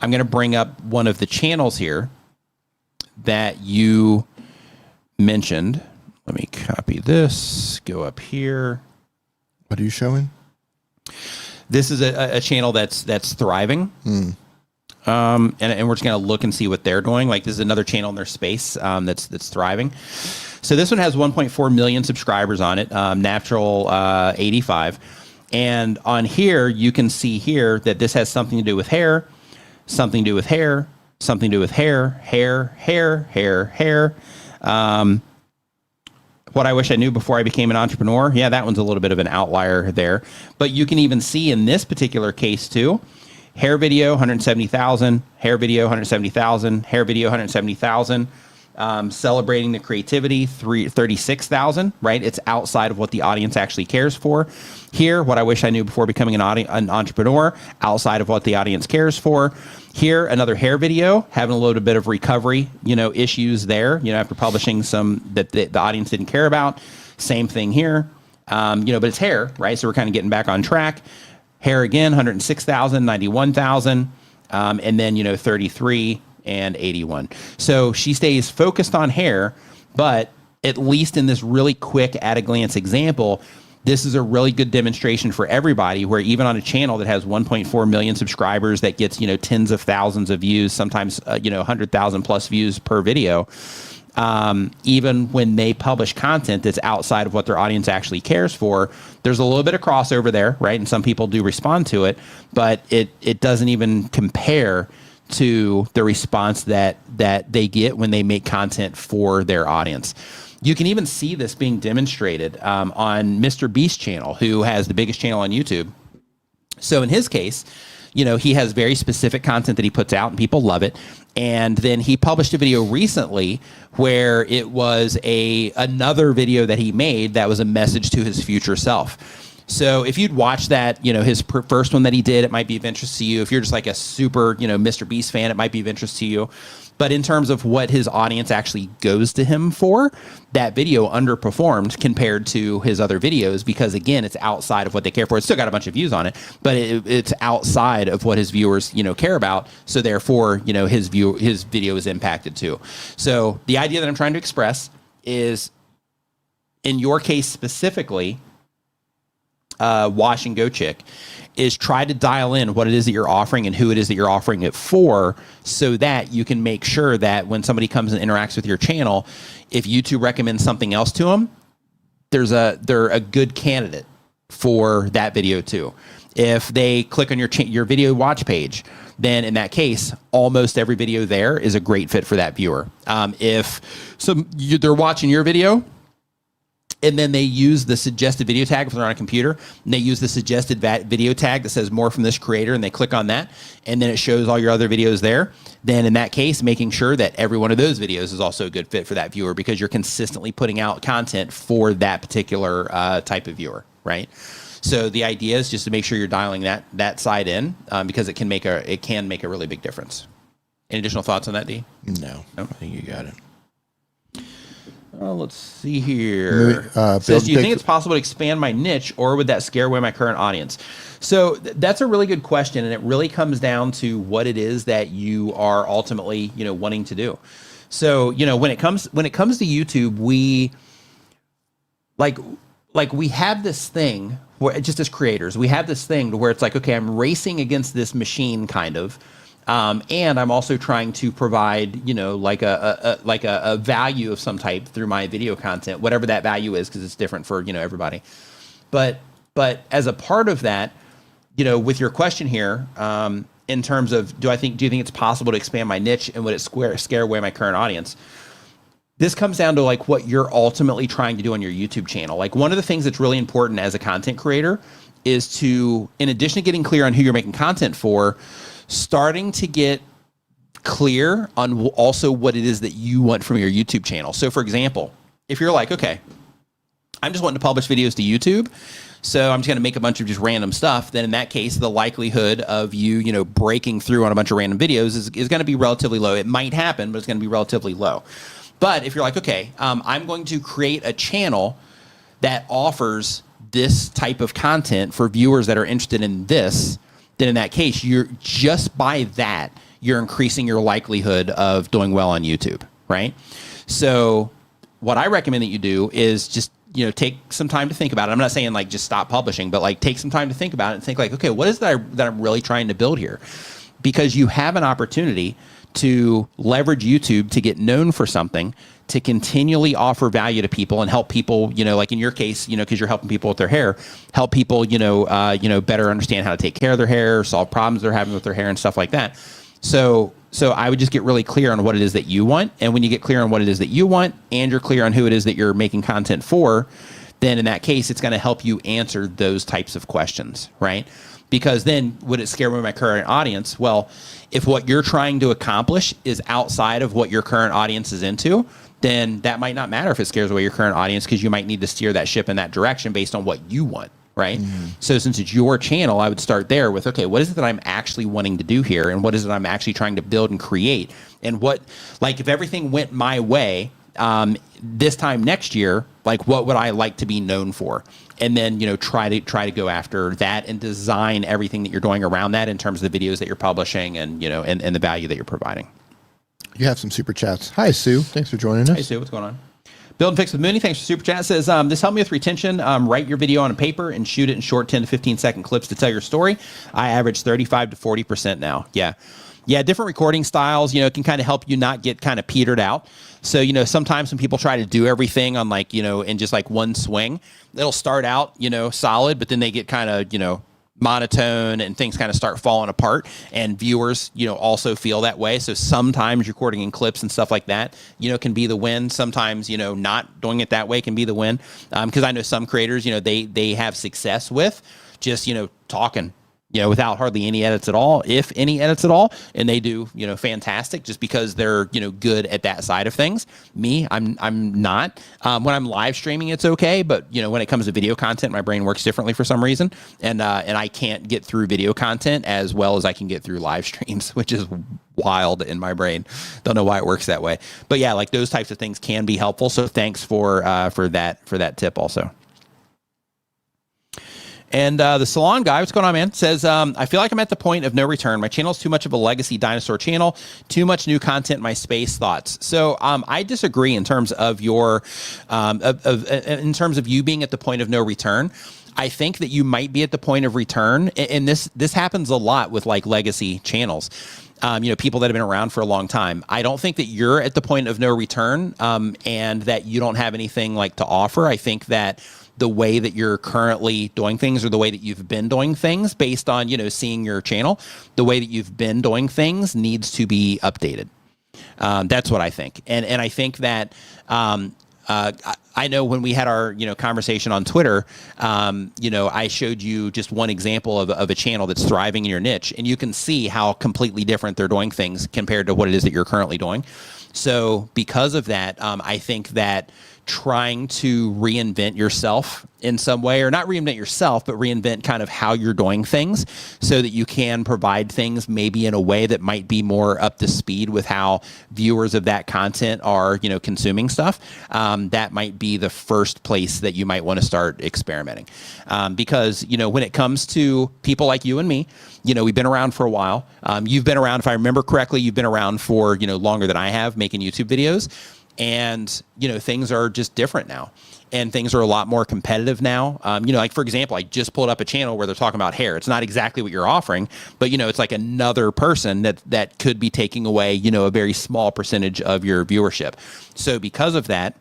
I'm going to bring up one of the channels here that you mentioned. Let me copy this, go up here. What are you showing? This is a channel that's thriving. And we're just going to look and see what they're doing. Like this is another channel in their space that's thriving. So this one has 1.4 million subscribers on it, Natural 85. And on here, you can see here that this has something to do with hair, something to do with hair, something to do with hair. What I wish I knew before I became an entrepreneur. Yeah, that one's a little bit of an outlier there. But you can even see in this particular case too, hair video, 170,000, hair video, 170,000, hair video, 170,000, celebrating the creativity, 36,000, right? It's outside of what the audience actually cares for. Here, what I wish I knew before becoming an entrepreneur, outside of what the audience cares for. Here, another hair video, having a little bit of recovery, issues there, after publishing some that the audience didn't care about. Same thing here, but it's hair, right? So we're kind of getting back on track. Hair again, 106,000, 91,000, and then, 33 and 81. So she stays focused on hair, but at least in this really quick at a glance example, this is a really good demonstration for everybody where even on a channel that has 1.4 million subscribers that gets, tens of thousands of views, sometimes, 100,000 plus views per video. Even when they publish content that's outside of what their audience actually cares for, there's a little bit of crossover there, right? And some people do respond to it, but it doesn't even compare to the response that they get when they make content for their audience. You can even see this being demonstrated on Mr. Beast's channel, who has the biggest channel on YouTube. So in his case, he has very specific content that he puts out and people love it. And then he published a video recently where it was another video that he made that was a message to his future self. So if you'd watch that, his first one that he did, it might be of interest to you. If you're just like a super, Mr. Beast fan, it might be of interest to you. But in terms of what his audience actually goes to him for, that video underperformed compared to his other videos because, again, it's outside of what they care for. It's still got a bunch of views on it, but it's outside of what his viewers, care about. So therefore, his video is impacted too. So the idea that I'm trying to express is, in your case specifically, Wash and Go Chick, is try to dial in what it is that you're offering and who it is that you're offering it for, so that you can make sure that when somebody comes and interacts with your channel, if YouTube recommends something else to them, they're a good candidate for that video too. If they click on your video watch page, then in that case, almost every video there is a great fit for that viewer. If they're watching your video, and then they use the suggested video tag if they're on a computer, and they use the suggested video tag that says more from this creator, and they click on that, and then it shows all your other videos there. Then in that case, making sure that every one of those videos is also a good fit for that viewer, because you're consistently putting out content for that particular type of viewer, right? So the idea is just to make sure you're dialing that side in, because it can make a really big difference. Any additional thoughts on that, Dee? No, I think you got it. Let's see here. Says, do you think it's possible to expand my niche, or would that scare away my current audience? So that's a really good question, and it really comes down to what it is that you are ultimately, wanting to do. So, when it comes to YouTube, we we have this thing where, just as creators, we have this thing to where it's like, okay, I'm racing against this machine kind of. And I'm also trying to provide, like a value of some type through my video content, whatever that value is, because it's different for, everybody. But as a part of that, with your question here, in terms of, do you think it's possible to expand my niche, and would it scare away my current audience? This comes down to like what you're ultimately trying to do on your YouTube channel. Like, one of the things that's really important as a content creator is to, in addition to getting clear on who you're making content for, starting to get clear on also what it is that you want from your YouTube channel. So for example, if you're like, okay, I'm just wanting to publish videos to YouTube, so I'm just going to make a bunch of just random stuff, then in that case, the likelihood of you, breaking through on a bunch of random videos is going to be relatively low. It might happen, but it's going to be relatively low. But if you're like, okay, I'm going to create a channel that offers this type of content for viewers that are interested in this, then in that case, you're increasing your likelihood of doing well on YouTube, right? So what I recommend that you do is just, take some time to think about it. I'm not saying like just stop publishing, but like take some time to think about it and think like, okay, what is that I'm really trying to build here? Because you have an opportunity to leverage YouTube to get known for something, to continually offer value to people and help people, like in your case, because you're helping people with their hair, help people, better understand how to take care of their hair, solve problems they're having with their hair and stuff like that. So I would just get really clear on what it is that you want. And when you get clear on what it is that you want, and you're clear on who it is that you're making content for, then in that case, it's going to help you answer those types of questions, right? Because then would it scare away my current audience? Well, if what you're trying to accomplish is outside of what your current audience is into, then that might not matter if it scares away your current audience, because you might need to steer that ship in that direction based on what you want, right? Mm-hmm. So since it's your channel, I would start there with, okay, what is it that I'm actually wanting to do here? And what is it I'm actually trying to build and create? And if everything went my way, this time next year, like what would I like to be known for? And then, try to go after that and design everything that you're doing around that in terms of the videos that you're publishing and, and the value that you're providing. You have some super chats. Hi, Sue. Thanks for joining us. Hey, Sue. What's going on? Build and Fix with Mooney. Thanks for super chat. Says, this helped me with retention. Write your video on a paper and shoot it in short 10 to 15 second clips to tell your story. I average 35 to 40% now. Yeah. Different recording styles, can kind of help you not get kind of petered out. So, sometimes when people try to do everything on in just like one swing, it'll start out, solid, but then they get kind of, monotone and things kind of start falling apart, and viewers, also feel that way. So sometimes recording in clips and stuff like that, can be the win. Sometimes, not doing it that way can be the win. Because I know some creators, they have success with just, talking, without hardly any edits at all, if any edits at all, and they do, fantastic just because they're, good at that side of things. Me, I'm not. When I'm live streaming, it's okay, but when it comes to video content, my brain works differently for some reason, and I can't get through video content as well as I can get through live streams, which is wild in my brain. Don't know why it works that way, but yeah, like those types of things can be helpful. So thanks for that tip also. And the salon guy, what's going on, man? Says, I feel like I'm at the point of no return. My channel is too much of a legacy dinosaur channel, too much new content in my space. Thoughts? So I disagree in terms of your, in terms of you being at the point of no return. I think that you might be at the point of return, and this happens a lot with like legacy channels. People that have been around for a long time. I don't think that you're at the point of no return, and that you don't have anything like to offer. I think that the way that you're currently doing things, or the way that you've been doing things based on, seeing your channel, the way that you've been doing things needs to be updated. That's what I think. And I think that, I know when we had our, conversation on Twitter, I showed you just one example of a channel that's thriving in your niche, and you can see how completely different they're doing things compared to what it is that you're currently doing. So because of that, I think that trying to reinvent yourself in some way, or not reinvent yourself, but reinvent kind of how you're doing things so that you can provide things maybe in a way that might be more up to speed with how viewers of that content are, consuming stuff. That might be the first place that you might want to start experimenting. Because, when it comes to people like you and me, we've been around for a while. You've been around, if I remember correctly, you've been around for, longer than I have making YouTube videos. And, things are just different now, and things are a lot more competitive now. Like, for example, I just pulled up a channel where they're talking about hair. It's not exactly what you're offering, but, it's like another person that could be taking away, a very small percentage of your viewership. So because of that,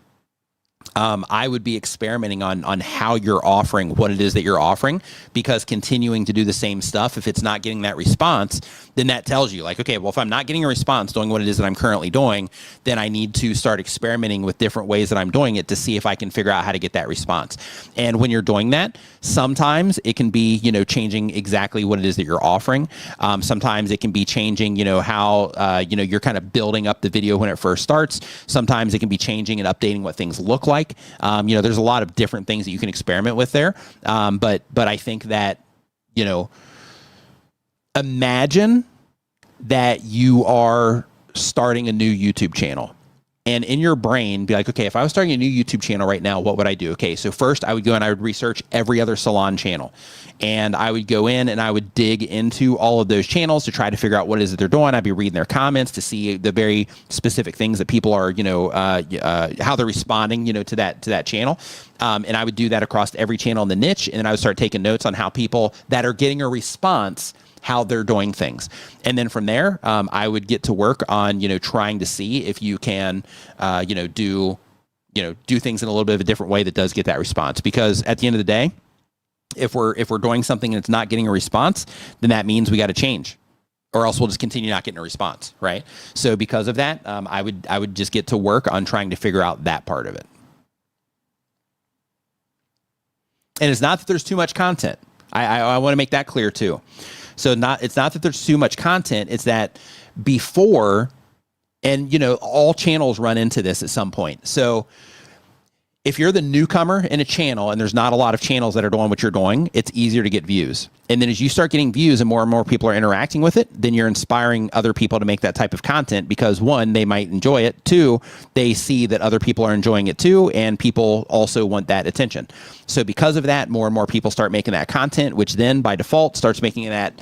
I would be experimenting on how you're offering what it is that you're offering, because continuing to do the same stuff, if it's not getting that response, then that tells you like, okay, well, if I'm not getting a response doing what it is that I'm currently doing, then I need to start experimenting with different ways that I'm doing it to see if I can figure out how to get that response. And when you're doing that, sometimes it can be, changing exactly what it is that you're offering. Sometimes it can be changing, how, you're kind of building up the video when it first starts. Sometimes it can be changing and updating what things look like. There's a lot of different things that you can experiment with there. But I think that, imagine that you are starting a new YouTube channel, and in your brain be like, okay, if I was starting a new YouTube channel right now, what would I do? Okay, so first I would go and I would research every other salon channel, and I would go in and I would dig into all of those channels to try to figure out what it is that they're doing. I'd be reading their comments to see the very specific things that people are, how they're responding, to that channel. And I would do that across every channel in the niche, and then I would start taking notes on how people that are getting a response, how they're doing things. And then from there, I would get to work on, trying to see if you can, do things in a little bit of a different way that does get that response. Because at the end of the day, if we're doing something and it's not getting a response, then that means we got to change, or else we'll just continue not getting a response. Right. So because of that, I would just get to work on trying to figure out that part of it. And it's not that there's too much content. I want to make that clear too. So it's not that there's too much content. It's that before, and all channels run into this at some point. So if you're the newcomer in a channel and there's not a lot of channels that are doing what you're doing, it's easier to get views. And then as you start getting views and more people are interacting with it, then you're inspiring other people to make that type of content, because one, they might enjoy it. Two, they see that other people are enjoying it too, and people also want that attention. So because of that, more and more people start making that content, which then by default starts making that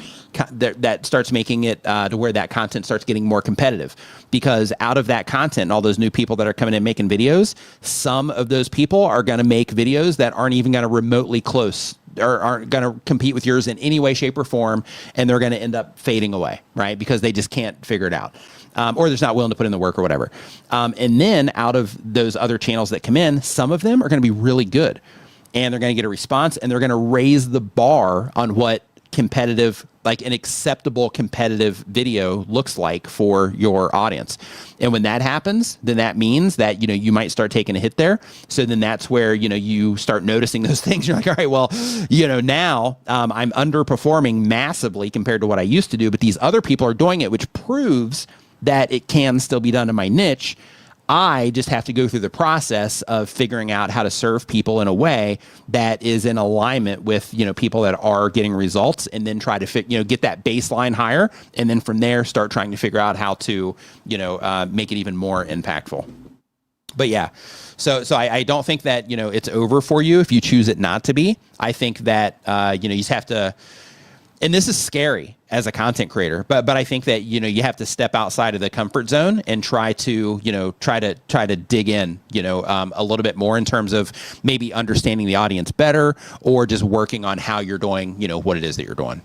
starts making it to where that content starts getting more competitive. Because out of that content and all those new people that are coming in making videos, some of those people are going to make videos that aren't even going to remotely close, or aren't going to compete with yours in any way, shape, or form, and they're going to end up fading away, right? Because they just can't figure it out, or they're just not willing to put in the work or whatever. And then out of those other channels that come in, some of them are going to be really good, and they're going to get a response, and they're going to raise the bar on what competitive like an acceptable competitive video looks like for your audience. And when that happens, then that means that, you might start taking a hit there. So then that's where, you start noticing those things. You're like, all right, well, now I'm underperforming massively compared to what I used to do, but these other people are doing it, which proves that it can still be done in my niche. I just have to go through the process of figuring out how to serve people in a way that is in alignment with, people that are getting results, and then try to get that baseline higher. And then from there, start trying to figure out how to, make it even more impactful. But yeah, so I don't think that, it's over for you if you choose it not to be. I think that, you just have to, and this is scary as a content creator, but I think that, you have to step outside of the comfort zone and try to dig in, a little bit more in terms of maybe understanding the audience better, or just working on how you're doing, what it is that you're doing.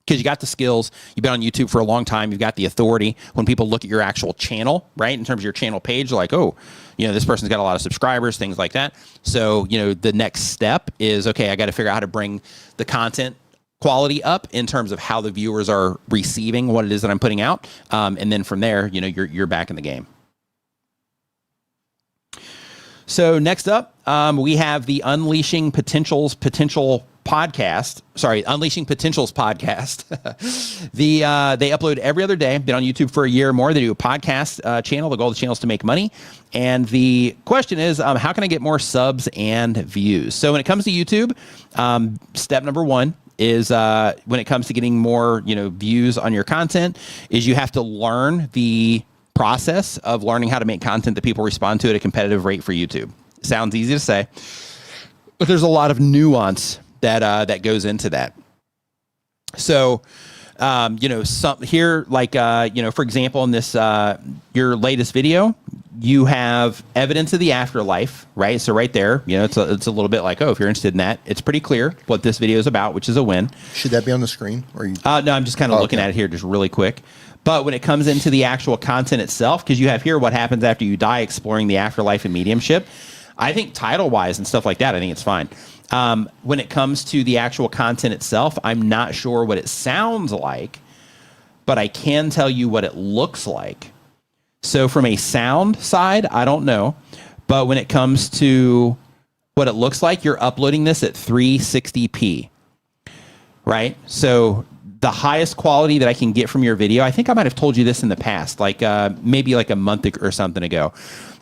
Because you got the skills, you've been on YouTube for a long time, you've got the authority. When people look at your actual channel, right, in terms of your channel page, they're like, oh, this person's got a lot of subscribers, things like that. So, the next step is, okay, I got to figure out how to bring the content quality up in terms of how the viewers are receiving what it is that I'm putting out. And then from there, you're back in the game. So next up, we have the Unleashing Potentials podcast. Unleashing Potentials podcast. They upload every other day. Been on YouTube for a year or more. They do a podcast channel. The goal of the channel is to make money. And the question is, how can I get more subs and views? So when it comes to YouTube, step number one is when it comes to getting more, views on your content, is you have to learn the process of learning how to make content that people respond to at a competitive rate for YouTube. Sounds easy to say, but there's a lot of nuance that goes into that. So, some here, like, for example, in this, your latest video, you have evidence of the afterlife, right? So right there, it's a little bit like, oh, if you're interested in that, it's pretty clear what this video is about, which is a win. Should that be on the screen? Or you? No, I'm just kind of looking at it here just really quick. But when it comes into the actual content itself, because you have here what happens after you die, exploring the afterlife and mediumship, I think title-wise and stuff like that, I think it's fine. When it comes to the actual content itself, I'm not sure what it sounds like, but I can tell you what it looks like. So from a sound side, I don't know. But when it comes to what it looks like, you're uploading this at 360p, right? So the highest quality that I can get from your video, I think I might have told you this in the past, like maybe like a month or something ago.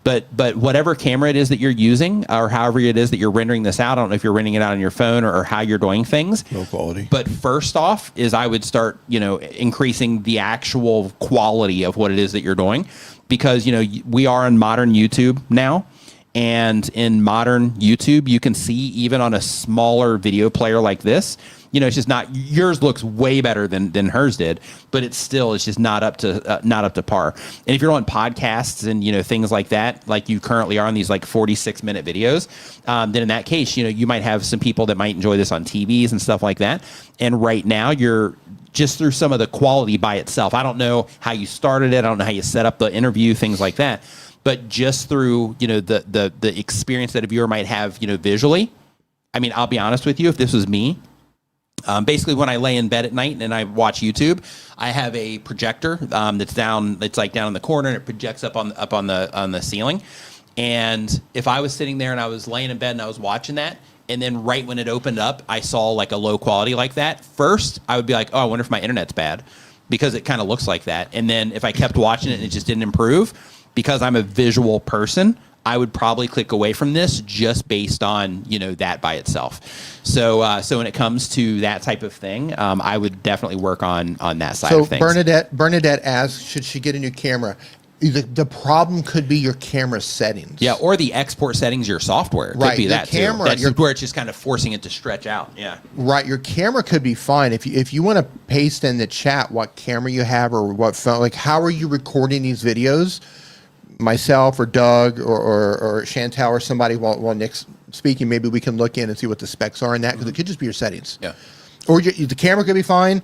But whatever camera it is that you're using, or however it is that you're rendering this out, I don't know if you're rendering it out on your phone or how you're doing things. Low quality. But first off is I would start, increasing the actual quality of what it is that you're doing, because, we are on modern YouTube now. And in modern YouTube, you can see even on a smaller video player like this, it's just not, yours looks way better than hers did, but it's just not up to par. And if you're on podcasts and, things like that, like you currently are on these like 46-minute videos, then in that case, you might have some people that might enjoy this on TVs and stuff like that. And right now you're just through some of the quality by itself. I don't know how you started it. I don't know how you set up the interview, things like that. But just through, the experience that a viewer might have, visually, I mean, I'll be honest with you, if this was me, basically when I lay in bed at night and I watch YouTube, I have a projector that's down in the corner, and it projects up on the ceiling. And if I was sitting there and I was laying in bed and I was watching that, and then right when it opened up, I saw like a low quality like that, first I would be like, oh, I wonder if my internet's bad, because it kind of looks like that. And then if I kept watching it and it just didn't improve, because I'm a visual person, I would probably click away from this just based on, that by itself. So when it comes to that type of thing, I would definitely work on that side of things. So Bernadette asks, should she get a new camera? The problem could be your camera settings. Yeah, or the export settings, your software. Could be that camera, too. That's where it's just kind of forcing it to stretch out. Yeah. Right. Your camera could be fine. If you want to paste in the chat what camera you have or what phone, like how are you recording these videos? Myself or Doug or Chantal or somebody while Nick's speaking, maybe we can look in and see what the specs are in that, because it could just be your settings. Yeah. Or the camera could be fine.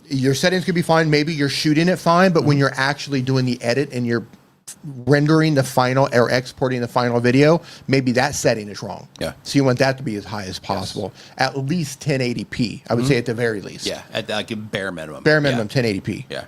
Your settings could be fine. Maybe you're shooting it fine, but when you're actually doing the edit and you're rendering the final or exporting the final video, maybe that setting is wrong. Yeah. So you want that to be as high as possible. At least 1080p. I would say at the very least. Yeah, at like a bare minimum. Bare minimum 1080p. Yeah.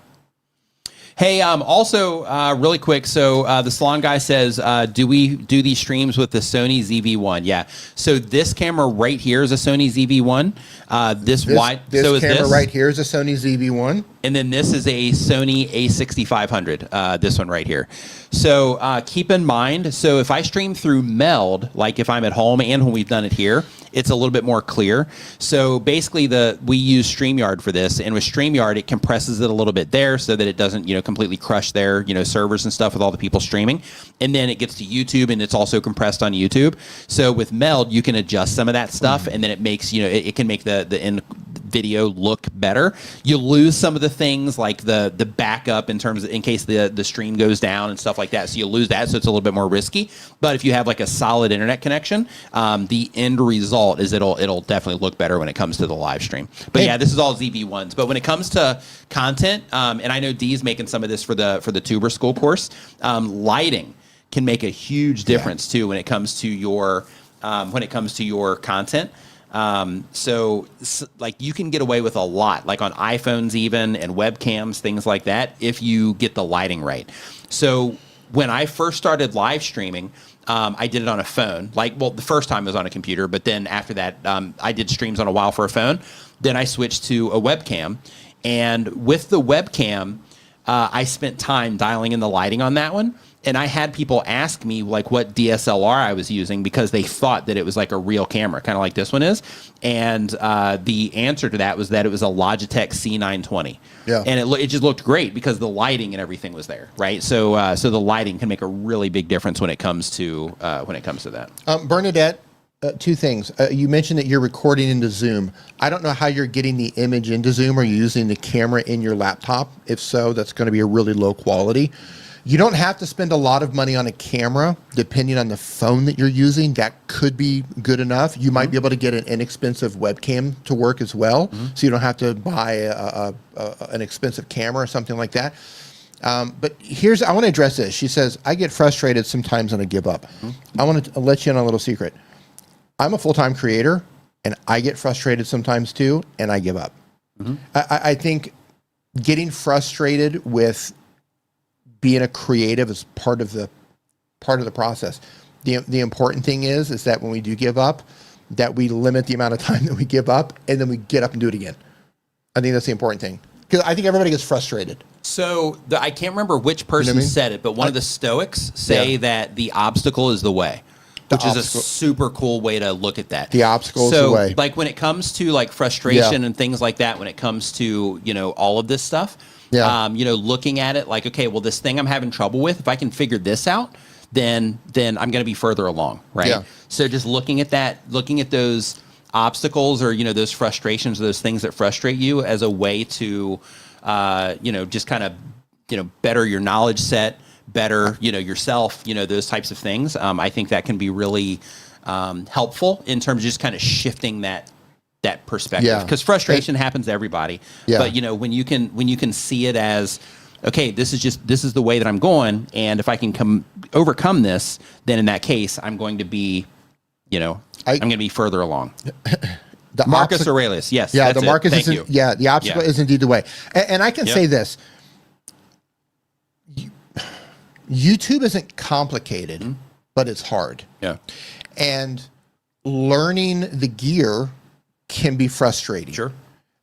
Hey, also, really quick, so the Salon Guy says, do we do these streams with the Sony ZV-1? Yeah. So this camera right here is a Sony ZV-1. This camera right here is a Sony ZV-1. And then this is a Sony a6500, this one right here. So keep in mind, so if I stream through Meld, like if I'm at home and when we've done it here, it's a little bit more clear. So basically we use StreamYard for this, and with StreamYard, it compresses it a little bit there so that it doesn't, completely crush their, servers and stuff with all the people streaming. And then it gets to YouTube, and it's also compressed on YouTube. So with Meld, you can adjust some of that stuff, and then it makes, it can make the end video look better. You lose some of the things like the backup in case the stream goes down and stuff like that. So you lose that, so it's a little bit more risky. But if you have like a solid internet connection, the end result is it'll definitely look better when it comes to the live stream. But yeah, this is all ZV-1s. But when it comes to content, and I know Dee's making some of this for the Tuber School course, lighting can make a huge difference too when it comes to your content. So like you can get away with a lot, like on iPhones even, and webcams, things like that, if you get the lighting right. So when I first started live streaming, I did it on a phone. The first time it was on a computer, but then after that, I did streams on a while for a phone. Then I switched to a webcam, and with the webcam, I spent time dialing in the lighting on that one. And I had people ask me like what DSLR I was using because they thought that it was like a real camera, kind of like this one is. And the answer to that was that it was a Logitech C920. Yeah. And it just looked great because the lighting and everything was there, right? So the lighting can make a really big difference when it comes to that. Bernadette, two things. You mentioned that you're recording into Zoom. I don't know how you're getting the image into Zoom. Are you using the camera in your laptop? If so, that's going to be a really low quality. You don't have to spend a lot of money on a camera, depending on the phone that you're using. That could be good enough. You might be able to get an inexpensive webcam to work as well, so you don't have to buy an expensive camera or something like that. But I want to address this. She says, I get frustrated sometimes and I give up. I want to let you in on a little secret. I'm a full-time creator, and I get frustrated sometimes too, and I give up. I think getting frustrated with being a creative is part of the process. The important thing is that when we do give up, that we limit the amount of time that we give up, and then we get up and do it again. I think that's the important thing, because I think everybody gets frustrated. So I can't remember which person said it, but one of the Stoics say that the obstacle is the way. Which is a super cool way to look at that. The obstacle is the way. Like when it comes to like frustration and things like that, when it comes to, all of this stuff, looking at it like, okay, well, this thing I'm having trouble with, if I can figure this out, then I'm going to be further along, right? Yeah. So just looking at that, looking at those obstacles or, those frustrations, those things that frustrate you as a way to, just kind of, better your knowledge set, better, yourself, those types of things. I think that can be really helpful in terms of just kind of shifting that perspective, because frustration happens to everybody. Yeah. But when you can see it as, okay, this is the way that I'm going, and if I can overcome this, then in that case, I'm going to be, I'm going to be further along. Marcus Aurelius, yes. Yeah, the Marcus is the obstacle is indeed the way. And I can say this. YouTube isn't complicated, but it's hard. Yeah. And learning the gear can be frustrating. Sure.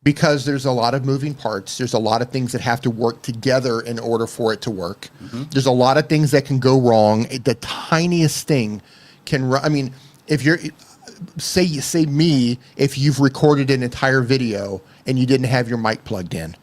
Because there's a lot of moving parts. There's a lot of things that have to work together in order for it to work. There's a lot of things that can go wrong. The tiniest thing can I mean, if you're say if you've recorded an entire video and you didn't have your mic plugged in,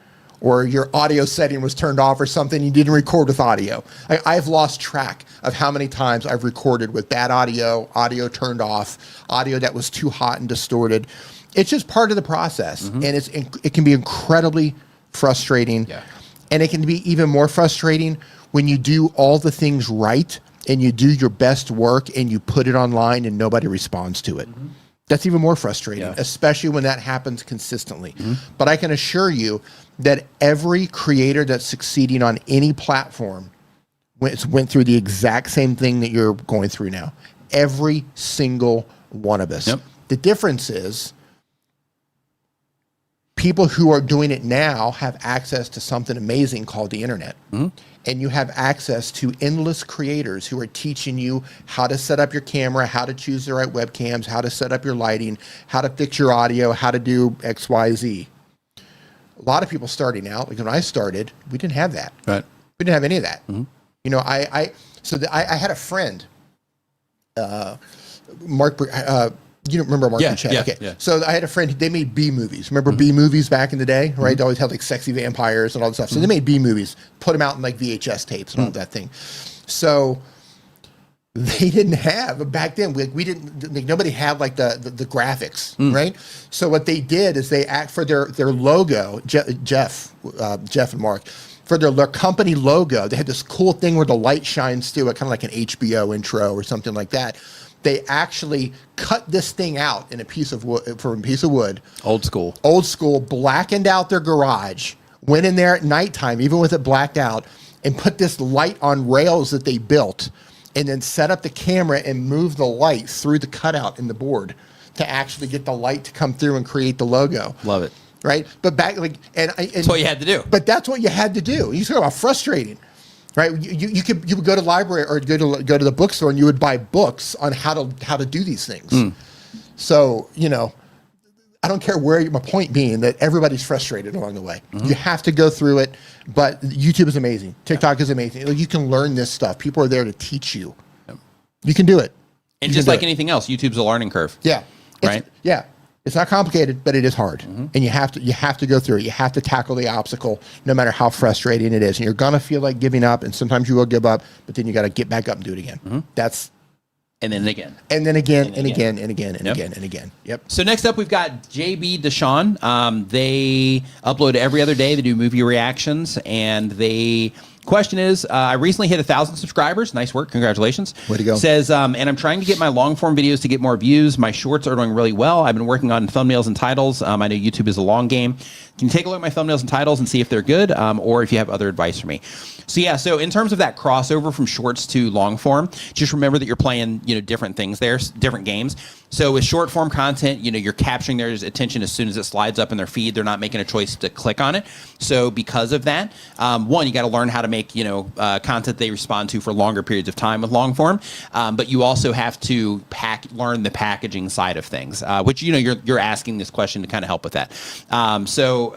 or your audio setting was turned off or something, you didn't record with audio. I've lost track of how many times I've recorded with bad audio turned off, audio that was too hot and distorted. It's just part of the process, and it can be incredibly frustrating. Yeah. And it can be even more frustrating when you do all the things right and you do your best work and you put it online and nobody responds to it. That's even more frustrating, especially when that happens consistently. But I can assure you that every creator that's succeeding on any platform went through the exact same thing that you're going through now. Every single one of us. Yep. The difference is people who are doing it now have access to something amazing called the internet. And you have access to endless creators who are teaching you how to set up your camera, how to choose the right webcams, how to set up your lighting, how to fix your audio, how to do X, Y, Z. A lot of people starting out, like when I started, we didn't have that. Right. We didn't have any of that. You know, I had a friend, Mark, you remember Mark and Chad? Yeah, okay. yeah. So I had a friend, they made B movies. Remember B movies back in the day, right? They always had like sexy vampires and all this stuff. So they made B movies, put them out in like VHS tapes and all that thing. So they didn't have, back then, we didn't, like, nobody had like the graphics, right? So what they did is they act for their logo, Jeff and Mark, for their company logo, they had this cool thing where the light shines through it, kind of like an HBO intro or something like that. They actually cut this thing out in a piece of wood, from a piece of wood. Old school, blackened out their garage, went in there at nighttime, even with it blacked out, and put this light on rails that they built, and then set up the camera and move the light through the cutout in the board to actually get the light to come through and create the logo. Love it. Right? But back, like, and that's what you had to do. But that's what you had to do. You talk about frustrating. Right, you would go to the library or go to the bookstore and you would buy books on how to do these things. So, you know, I don't care where my point being that everybody's frustrated along the way. You have to go through it, but YouTube is amazing. TikTok is amazing. You can learn this stuff. People are there to teach you. You can do it. And just like anything else, YouTube's a learning curve. Yeah. Right. Yeah. It's not complicated, but it is hard, and you have to go through it. You have to tackle the obstacle, no matter how frustrating it is. And you're gonna feel like giving up, and sometimes you will give up, but then you got to get back up and do it again. That's and then again, and then again, and again, and again, and again, and again. Yep. So next up, we've got JB Deshawn. They upload every other day. They do movie reactions, and they. Question is, I recently hit 1,000 subscribers. Nice work. Congratulations. Way to go. Says, and I'm trying to get my long form videos to get more views. My shorts are doing really well. I've been working on thumbnails and titles. I know YouTube is a long game. Can you take a look at my thumbnails and titles and see if they're good, or if you have other advice for me? So yeah, so in terms of that crossover from shorts to long form, just remember that you're playing, different things there, different games. So with short form content, you're capturing their attention as soon as it slides up in their feed. They're not making a choice to click on it. So because of that, one, you got to learn how to make, content they respond to for longer periods of time with long form. But you also have to learn the packaging side of things, which, you're asking this question to kind of help with that. So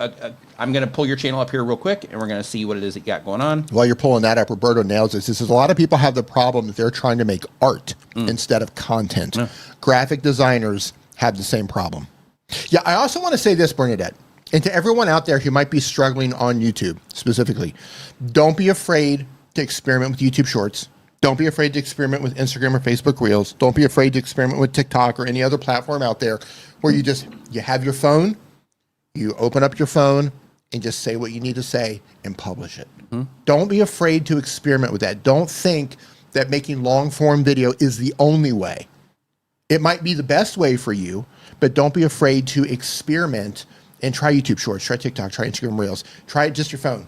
I'm going to pull your channel up here real quick, and we're going to see what it is that you got going on. While you're pulling that up, Roberto nails this. This is a lot of people have the problem that they're trying to make art instead of content. Graphic designers have the same problem. Yeah, I also want to say this, Bernadette, and to everyone out there who might be struggling on YouTube specifically, don't be afraid to experiment with YouTube Shorts. Don't be afraid to experiment with Instagram or Facebook Reels. Don't be afraid to experiment with TikTok or any other platform out there where you have your phone, you open up your phone, and just say what you need to say and publish it. Don't be afraid to experiment with that. Don't think that making long form video is the only way. It might be the best way for you, but don't be afraid to experiment and try YouTube Shorts, try TikTok, try Instagram Reels, try just your phone.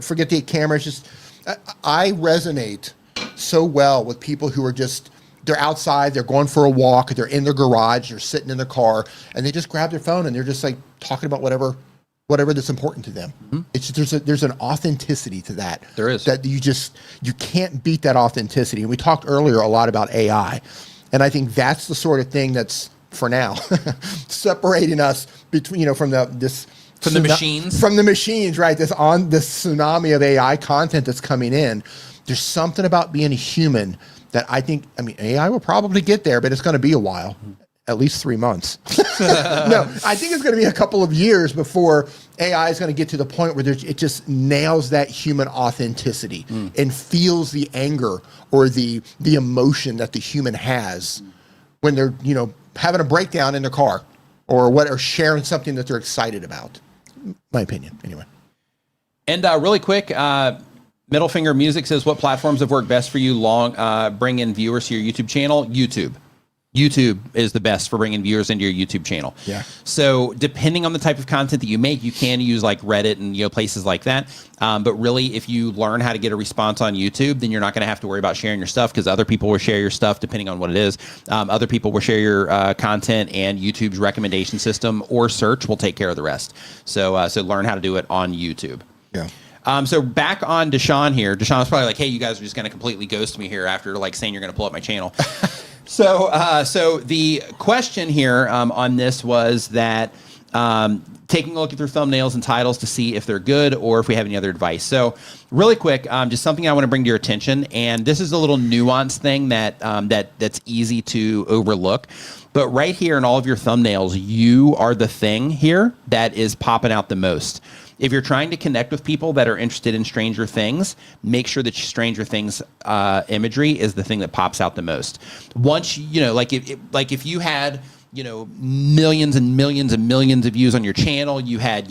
Forget the cameras. I resonate so well with people who are they're outside, they're going for a walk, they're in their garage, they're sitting in their car, and they just grab their phone and they're just like talking about whatever that's important to them. It's there's an authenticity to that. There is. That you can't beat that authenticity. And we talked earlier a lot about AI. And I think that's the sort of thing that's, for now, separating us between, from the machines. From the machines, right? This tsunami of AI content that's coming in. There's something about being a human that AI will probably get there, but it's going to be a while. At least 3 months. No, I think it's going to be a couple of years before AI is going to get to the point where it just nails that human authenticity and feels the anger or the emotion that the human has when they're having a breakdown in their car or sharing something that they're excited about. My opinion, anyway. And really quick, Middle Finger Music says, what platforms have worked best for you bring in viewers to your YouTube channel? YouTube. YouTube is the best for bringing viewers into your YouTube channel. Yeah. So depending on the type of content that you make, you can use like Reddit and places like that. But really, if you learn how to get a response on YouTube, then you're not going to have to worry about sharing your stuff because other people will share your stuff depending on what it is. Other people will share your content, and YouTube's recommendation system or search will take care of the rest. So learn how to do it on YouTube. Yeah. So back on Deshaun here. Deshaun's probably like, hey, you guys are just going to completely ghost me here after like saying you're going to pull up my channel. So the question here on this was that taking a look at their thumbnails and titles to see if they're good or if we have any other advice. So really quick, just something I want to bring to your attention, and this is a little nuanced thing that's easy to overlook. But right here in all of your thumbnails, you are the thing here that is popping out the most. If you're trying to connect with people that are interested in Stranger Things, make sure that Stranger Things imagery is the thing that pops out the most. Once if you had millions and millions and millions of views on your channel, you had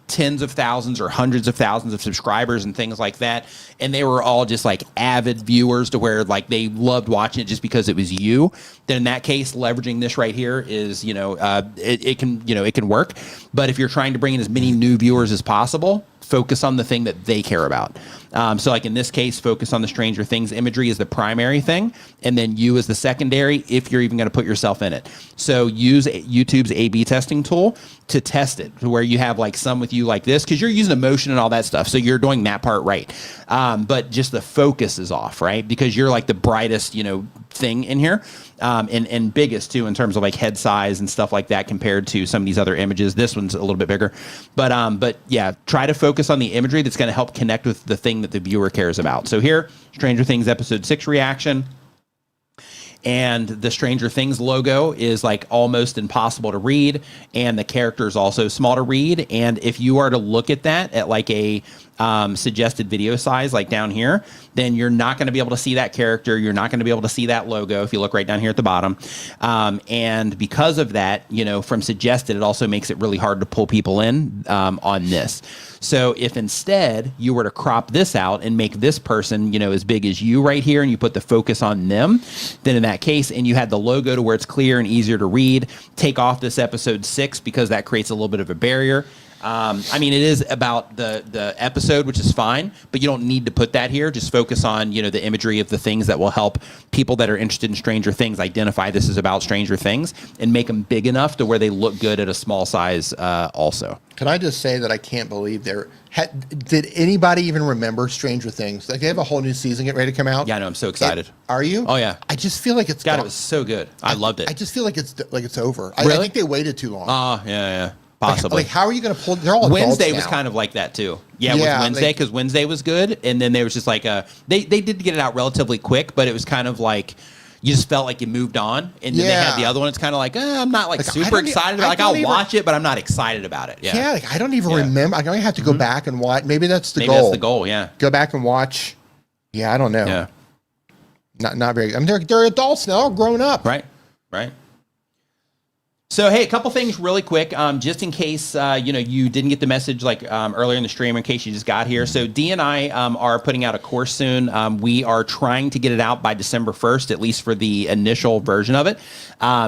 tens of thousands or hundreds of thousands of subscribers and things like that, and they were all just like avid viewers to where like they loved watching it just because it was you, then in that case leveraging this right here is it can work. But if you're trying to bring in as many new viewers as possible, focus on the thing that they care about. So like in this case, focus on the Stranger Things imagery as the primary thing, and then you as the secondary if you're even going to put yourself in it. So use YouTube's A/B testing tool to test it, to where you have like some with you like this, because you're using emotion and all that stuff, so you're doing that part right. But just the focus is off, right? Because you're like the brightest, thing in here, and biggest too in terms of like head size and stuff like that compared to some of these other images. This one's a little bit bigger, but yeah, try to focus on the imagery that's going to help connect with the thing that the viewer cares about. So here, Stranger Things episode 6 reaction. And the Stranger Things logo is like almost impossible to read, and the character is also small to read. And if you are to look at that at like a suggested video size, like down here, then you're not going to be able to see that character. You're not going to be able to see that logo if you look right down here at the bottom. And because of that, from suggested, it also makes it really hard to pull people in on this. So if instead you were to crop this out and make this person, as big as you right here, and you put the focus on them, then in that case, and you had the logo to where it's clear and easier to read, take off this episode 6 because that creates a little bit of a barrier. It is about the episode, which is fine, but you don't need to put that here. Just focus on, the imagery of the things that will help people that are interested in Stranger Things identify this is about Stranger Things, and make them big enough to where they look good at a small size also. Can I just say that I can't believe did anybody even remember Stranger Things? Like, they have a whole new season getting ready to come out. Yeah, I know. I'm so excited. Are you? Oh, yeah. I just feel like it's God, it was so good. I loved it. I just feel like it's over. Really? I think they waited too long. Oh, yeah. Possibly. Like, how are you going to pull? They're all adults Wednesday now. was kind of like that too. Yeah, with Wednesday, because Wednesday was good, and then there was just like they did get it out relatively quick, but it was kind of like you just felt like you moved on, and then they had the other one. It's kind of like I'm not like super excited. I'll watch it, but I'm not excited about it. Yeah, like, I don't even remember. I'm going to have to go back and watch. Maybe that's the goal. Maybe that's the goal. Yeah, go back and watch. Yeah, I don't know. Yeah, not very. They're adults now, grown up. Right. So, hey, a couple things really quick, just in case, you didn't get the message like earlier in the stream, in case you just got here. So Dee and I are putting out a course soon. We are trying to get it out by December 1st, at least for the initial version of it.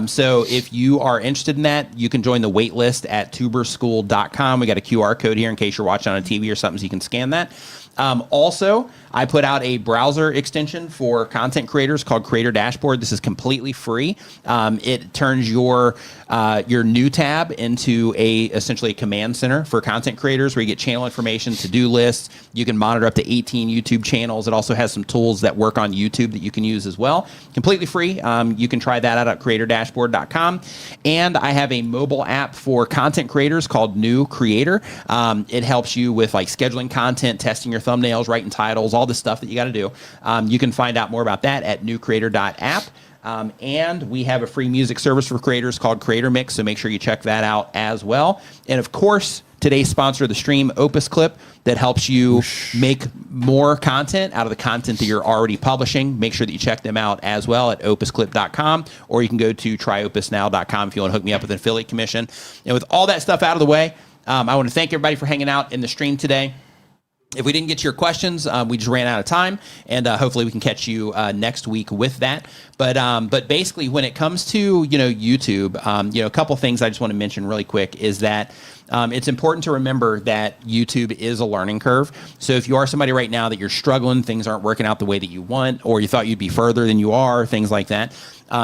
So if you are interested in that, you can join the wait list at tuberschool.com. We got a QR code here in case you're watching on a TV or something, so you can scan that. Also, I put out a browser extension for content creators called Creator Dashboard. This is completely free. It turns your new tab into essentially a command center for content creators, where you get channel information, to-do lists. You can monitor up to 18 YouTube channels. It also has some tools that work on YouTube that you can use as well. Completely free. You can try that out at creatordashboard.com. And I have a mobile app for content creators called New Creator. It helps you with like scheduling content, testing your thumbnails, writing titles, all the stuff that you got to do. You can find out more about that at newcreator.app. And we have a free music service for creators called Creator Mix, so make sure you check that out as well. And of course, today's sponsor of the stream, Opus Clip, that helps you make more content out of the content that you're already publishing. Make sure that you check them out as well at opusclip.com, or you can go to tryopusnow.com if you want to hook me up with an affiliate commission. And with all that stuff out of the way, I want to thank everybody for hanging out in the stream today. If we didn't get to your questions, we just ran out of time, and hopefully we can catch you next week with that. But basically, when it comes to YouTube, a couple things I just want to mention really quick is that it's important to remember that YouTube is a learning curve. So if you are somebody right now that you're struggling, things aren't working out the way that you want, or you thought you'd be further than you are, things like that.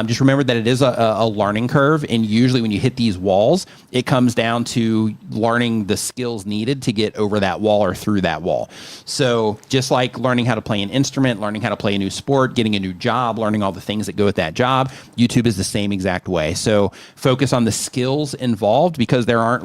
Just remember that it is a learning curve, and usually when you hit these walls, it comes down to learning the skills needed to get over that wall or through that wall. So just like learning how to play an instrument, learning how to play a new sport, getting a new job, learning all the things that go with that job, YouTube is the same exact way. So focus on the skills involved, because there aren't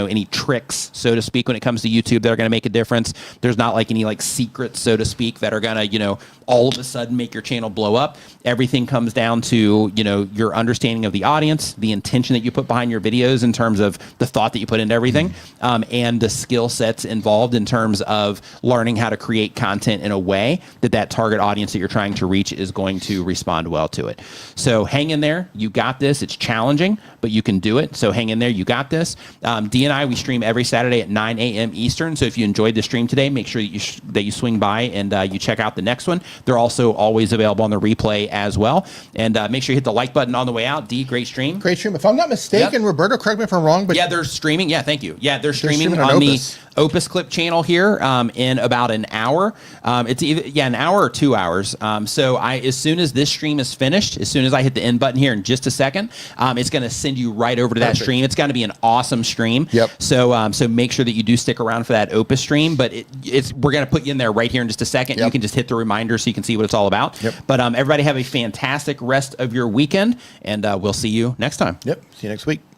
any tricks, so to speak, when it comes to YouTube that are going to make a difference. There's not any secrets, so to speak, that are going to all of a sudden make your channel blow up. Everything comes down to your understanding of the audience, the intention that you put behind your videos in terms of the thought that you put into everything, and the skill sets involved in terms of learning how to create content in a way that target audience that you're trying to reach is going to respond well to it. So hang in there. You got this. It's challenging, but you can do it. So hang in there. You got this. Dee and I, we stream every Saturday at 9 a.m. Eastern. So if you enjoyed the stream today, make sure that you swing by and you check out the next one. They're also always available on the replay as well. And make sure you hit the like button on the way out. Dee, great stream. Great stream. If I'm not mistaken, Roberto, correct me if I'm wrong, but yeah, they're streaming. Yeah, thank you. Yeah, they're streaming on Opus. The Opus Clip channel here in about an hour. It's either an hour or 2 hours. So as soon as this stream is finished, as soon as I hit the end button here in just a second, it's going to send you right over to that stream. It's going to be an awesome stream. Yep. So so make sure that you do stick around for that Opus stream. But we're going to put you in there right here in just a second. Yep. You can just hit the reminder so you can see what it's all about. Yep. But everybody have a fantastic rest of your weekend, and we'll see you next time. Yep. See you next week.